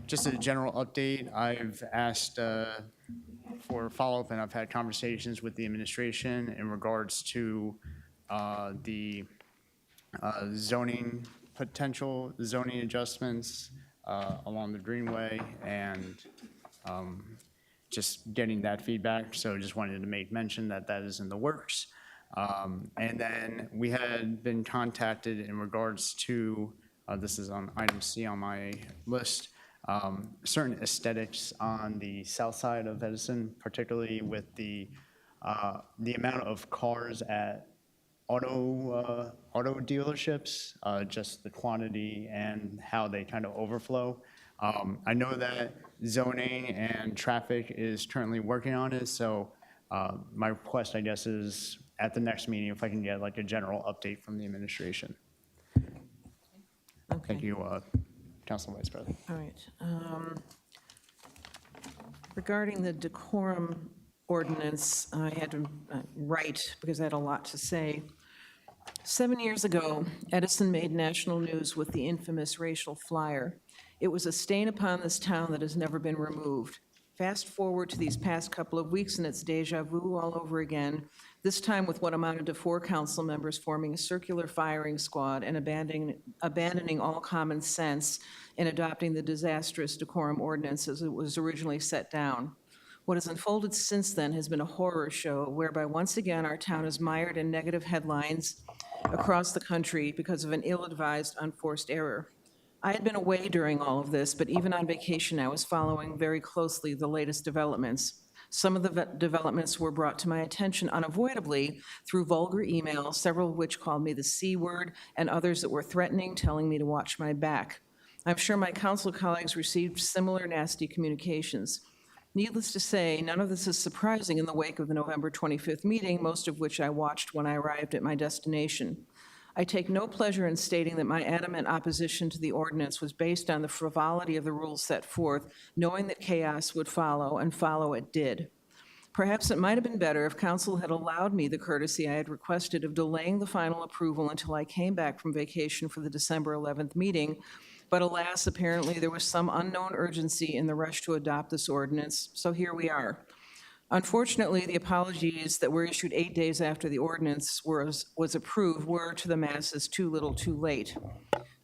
Just a general update, I've asked for follow-up, and I've had conversations with the administration in regards to the potential zoning adjustments along the Greenway, and just getting that feedback. So just wanted to make mention that that is in the works. And then we had been contacted in regards to, this is on item C on my list, certain aesthetics on the south side of Edison, particularly with the amount of cars at auto dealerships, just the quantity and how they kind of overflow. I know that zoning and traffic is currently working on it, so My request, I guess, is at the next meeting, if I can get like a general update from the administration. Thank you, Council Vice President. All right. Regarding the decorum ordinance, I had to write because I had a lot to say. 7 years ago, Edison made national news with the infamous racial flyer. It was a stain upon this town that has never been removed. Fast forward to these past couple of weeks, and it's deja vu all over again, this time with what amounted to 4 council members forming a circular firing squad and abandoning all common sense in adopting the disastrous decorum ordinance as it was originally set down. What has unfolded since then has been a horror show whereby once again our town is mired in negative headlines across the country because of an ill-advised, unforced error. I had been away during all of this, but even on vacation, I was following very closely the latest developments. Some of the developments were brought to my attention unavoidably through vulgar emails, several of which called me the C word, and others that were threatening, telling me to watch my back. I'm sure my council colleagues received similar nasty communications. Needless to say, none of this is surprising in the wake of the November 25th meeting, most of which I watched when I arrived at my destination. I take no pleasure in stating that my adamant opposition to the ordinance was based on the frivolity of the rules set forth, knowing that chaos would follow, and follow it did. Perhaps it might have been better if council had allowed me the courtesy I had requested of delaying the final approval until I came back from vacation for the December 11th meeting, but alas, apparently there was some unknown urgency in the rush to adopt this ordinance, so here we are. Unfortunately, the apologies that were issued 8 days after the ordinance was approved were, to the masses, too little too late.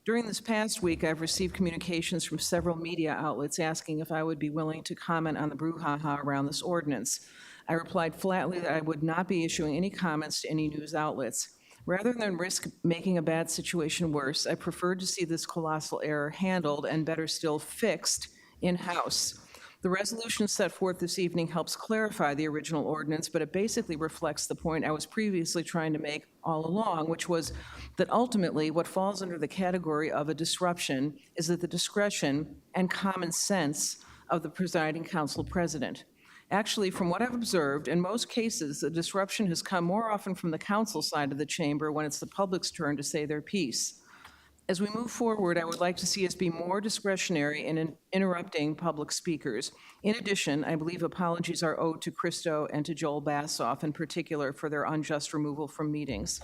During this past week, I've received communications from several media outlets asking if I would be willing to comment on the brouhaha around this ordinance. I replied flatly that I would not be issuing any comments to any news outlets. Rather than risk making a bad situation worse, I preferred to see this colossal error handled and, better still, fixed in-house. The resolution set forth this evening helps clarify the original ordinance, but it basically reflects the point I was previously trying to make all along, which was that ultimately what falls under the category of a disruption is at the discretion and common sense of the presiding council president. Actually, from what I've observed, in most cases, the disruption has come more often from the council side of the chamber when it's the public's turn to say their piece. As we move forward, I would like to see us be more discretionary in interrupting public speakers. In addition, I believe apologies are owed to Christo and to Joel Bassoff in particular for their unjust removal from meetings.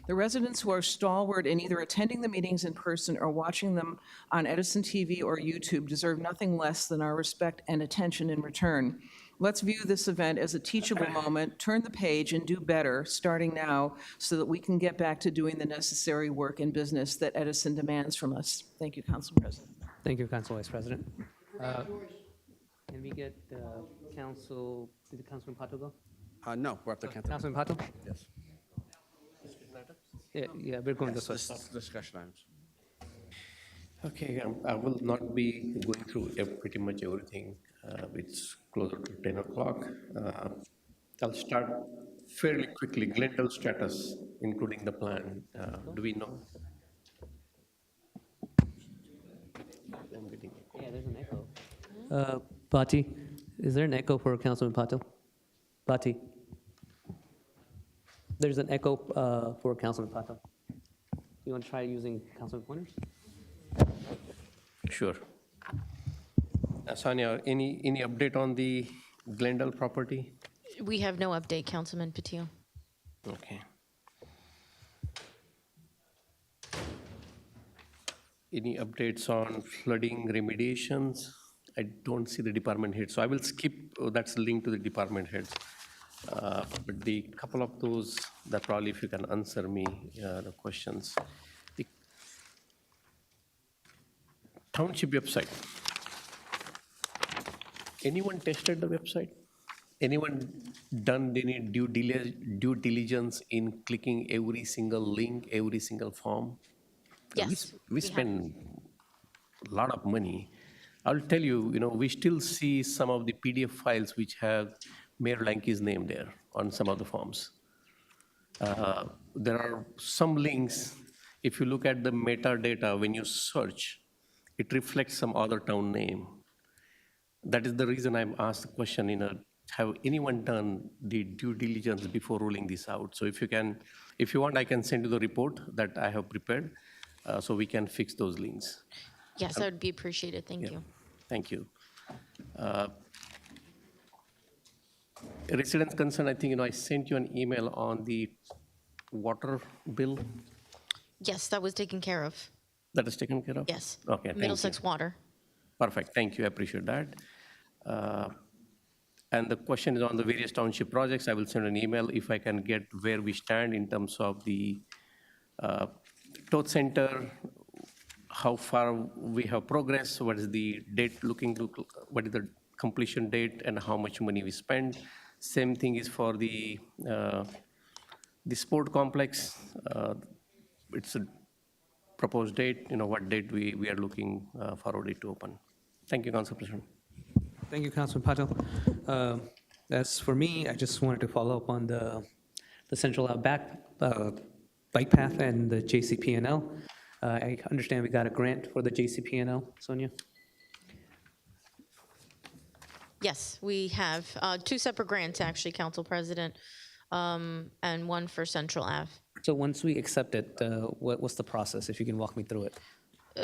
The residents who are stalwart in either attending the meetings in person or watching them on Edison TV or YouTube deserve nothing less than our respect and attention in return. Let's view this event as a teachable moment, turn the page, and do better, starting now, so that we can get back to doing the necessary work and business that Edison demands from us. Thank you, Council President. Thank you, Council Vice President. Can we get Council, did Councilman Pato go? No, we're up to Councilman Pato? Yes. Yeah, we're going this way. Discussion items. Okay, I will not be going through pretty much everything. It's closer to 10 o'clock. I'll start fairly quickly. Glendale status, including the plan. Do we know? Yeah, there's an echo. Bati, is there an echo for Councilman Pato? Bati. There's an echo for Councilman Pato. You want to try using Councilman Pointers? Sure. Sonia, any update on the Glendale property? We have no update, Councilman Patil. Okay. Any updates on flooding remediations? I don't see the department head, so I will skip. That's linked to the department heads. But the couple of those that probably if you can answer me the questions. The township website. Anyone tested the website? Anyone done any due diligence in clicking every single link, every single form? Yes. We spend a lot of money. I'll tell you, we still see some of the PDF files which have Mayor Lanke's name there on some of the forms. There are some links, if you look at the metadata, when you search, it reflects some other town name. That is the reason I'm asked the question in a have anyone done the due diligence before rolling this out? So if you want, I can send you the report that I have prepared, so we can fix those links. Yes, that would be appreciated. Thank you. Thank you. Residents' concern, I think, I sent you an email on the water bill. Yes, that was taken care of. That is taken care of? Yes. Okay, thank you. Middlesex Water. Perfect, thank you, I appreciate that. And the question is on the various township projects. I will send an email if I can get where we stand in terms of the Toth Center, how far we have progressed, what is the date what is the completion date, and how much money we spend. Same thing is for the sport complex. It's a proposed date, what date we are looking forward it to open. Thank you, Council President. Thank you, Councilman Patel. As for me, I just wanted to follow up on the central bike path and the JCP&L. I understand we got a grant for the JCP&L, Sonia? Yes, we have two separate grants, actually, Council President, and one for Central Ave. So once we accept it, what's the process, if you can walk me through it?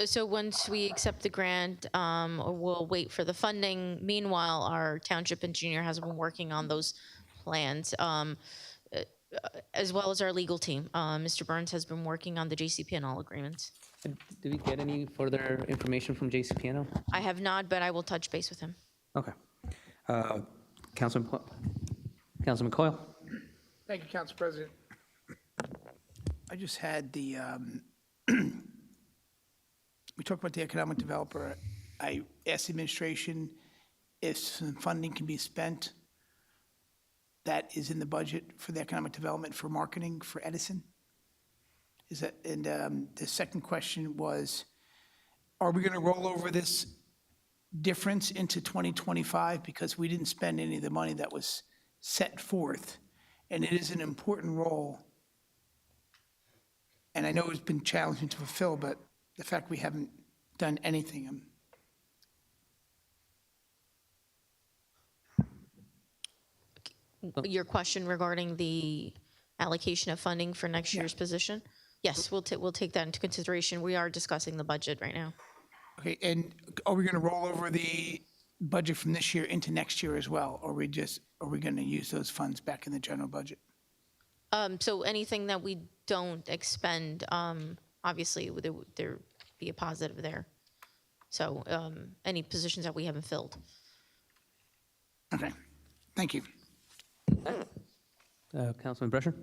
So once we accept the grant, we'll wait for the funding. Meanwhile, our township engineer has been working on those plans, as well as our legal team. Mr. Burns has been working on the JCP&L agreements. Did we get any further information from JCP&L? I have not, but I will touch base with him. Okay. Councilman Coyle? Thank you, Council President. I just had the, we talked about the economic developer. I asked the administration if some funding can be spent that is in the budget for the economic development for marketing for Edison. And the second question was, are we going to roll over this difference into 2025 because we didn't spend any of the money that was set forth? And it is an important role. And I know it's been challenging to fulfill, but the fact we haven't done anything. Your question regarding the allocation of funding for next year's position? Yes, we'll take that into consideration. We are discussing the budget right now. Okay, and are we going to roll over the budget from this year into next year as well? Or are we going to use those funds back in the general budget? So anything that we don't expend, obviously, there be a positive there. So any positions that we haven't filled. Okay, thank you. Councilman Brescher?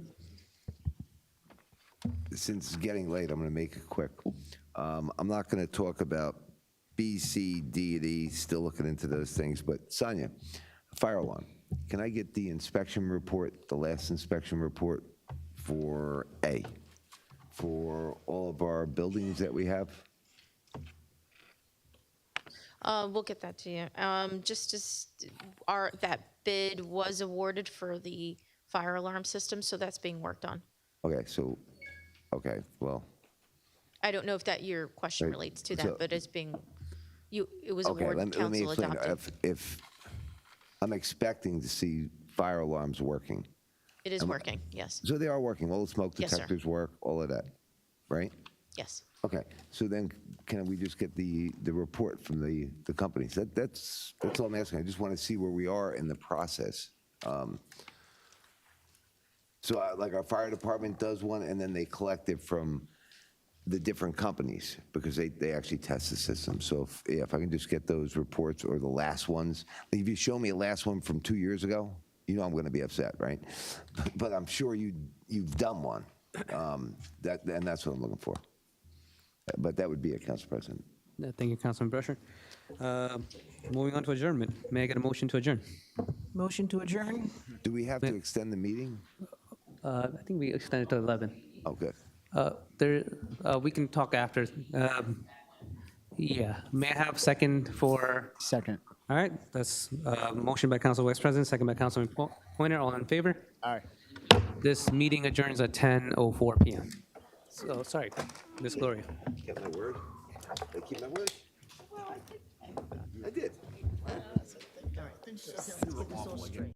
Since it's getting late, I'm going to make it quick. I'm not going to talk about B, C, D, and E, still looking into those things, but Sonia, fire alarm. Can I get the inspection report, the last inspection report for A, for all of our buildings that we have? We'll get that to you. That bid was awarded for the fire alarm system, so that's being worked on. Okay, well. I don't know if that your question relates to that, but it's being, it was Okay, awarded, let me council explain. adopted. If I'm expecting to see fire alarms working. It is working, yes. So they are working, all the smoke Yes, sir. detectors work, all of that, right? Yes. Okay, so then can we just get the report from the companies? That's all I'm asking. I just want to see where we are in the process. Like our fire department does one, and then they collect it from the different companies because they actually test the system. So if I can just get those reports or the last ones, if you show me a last one from 2 years ago, you know I'm going to be upset, right? But I'm sure you've done one. And that's what I'm looking for. But that would be it, Council President. Thank you, Councilman Brescher. Moving on to adjournment. May I get a motion to adjourn? Motion to adjourn? Do we have to extend the meeting? I think we extended to 11. Oh, good. We can talk after. Yeah. May I have second for? Second. All right. That's motion by Council Vice President, second by Councilman Pointer. All in favor? Aye. This meeting adjourns at 10:04 p.m. So sorry, Miss Gloria. Kept my word. I keep my word. I did. You're awful again.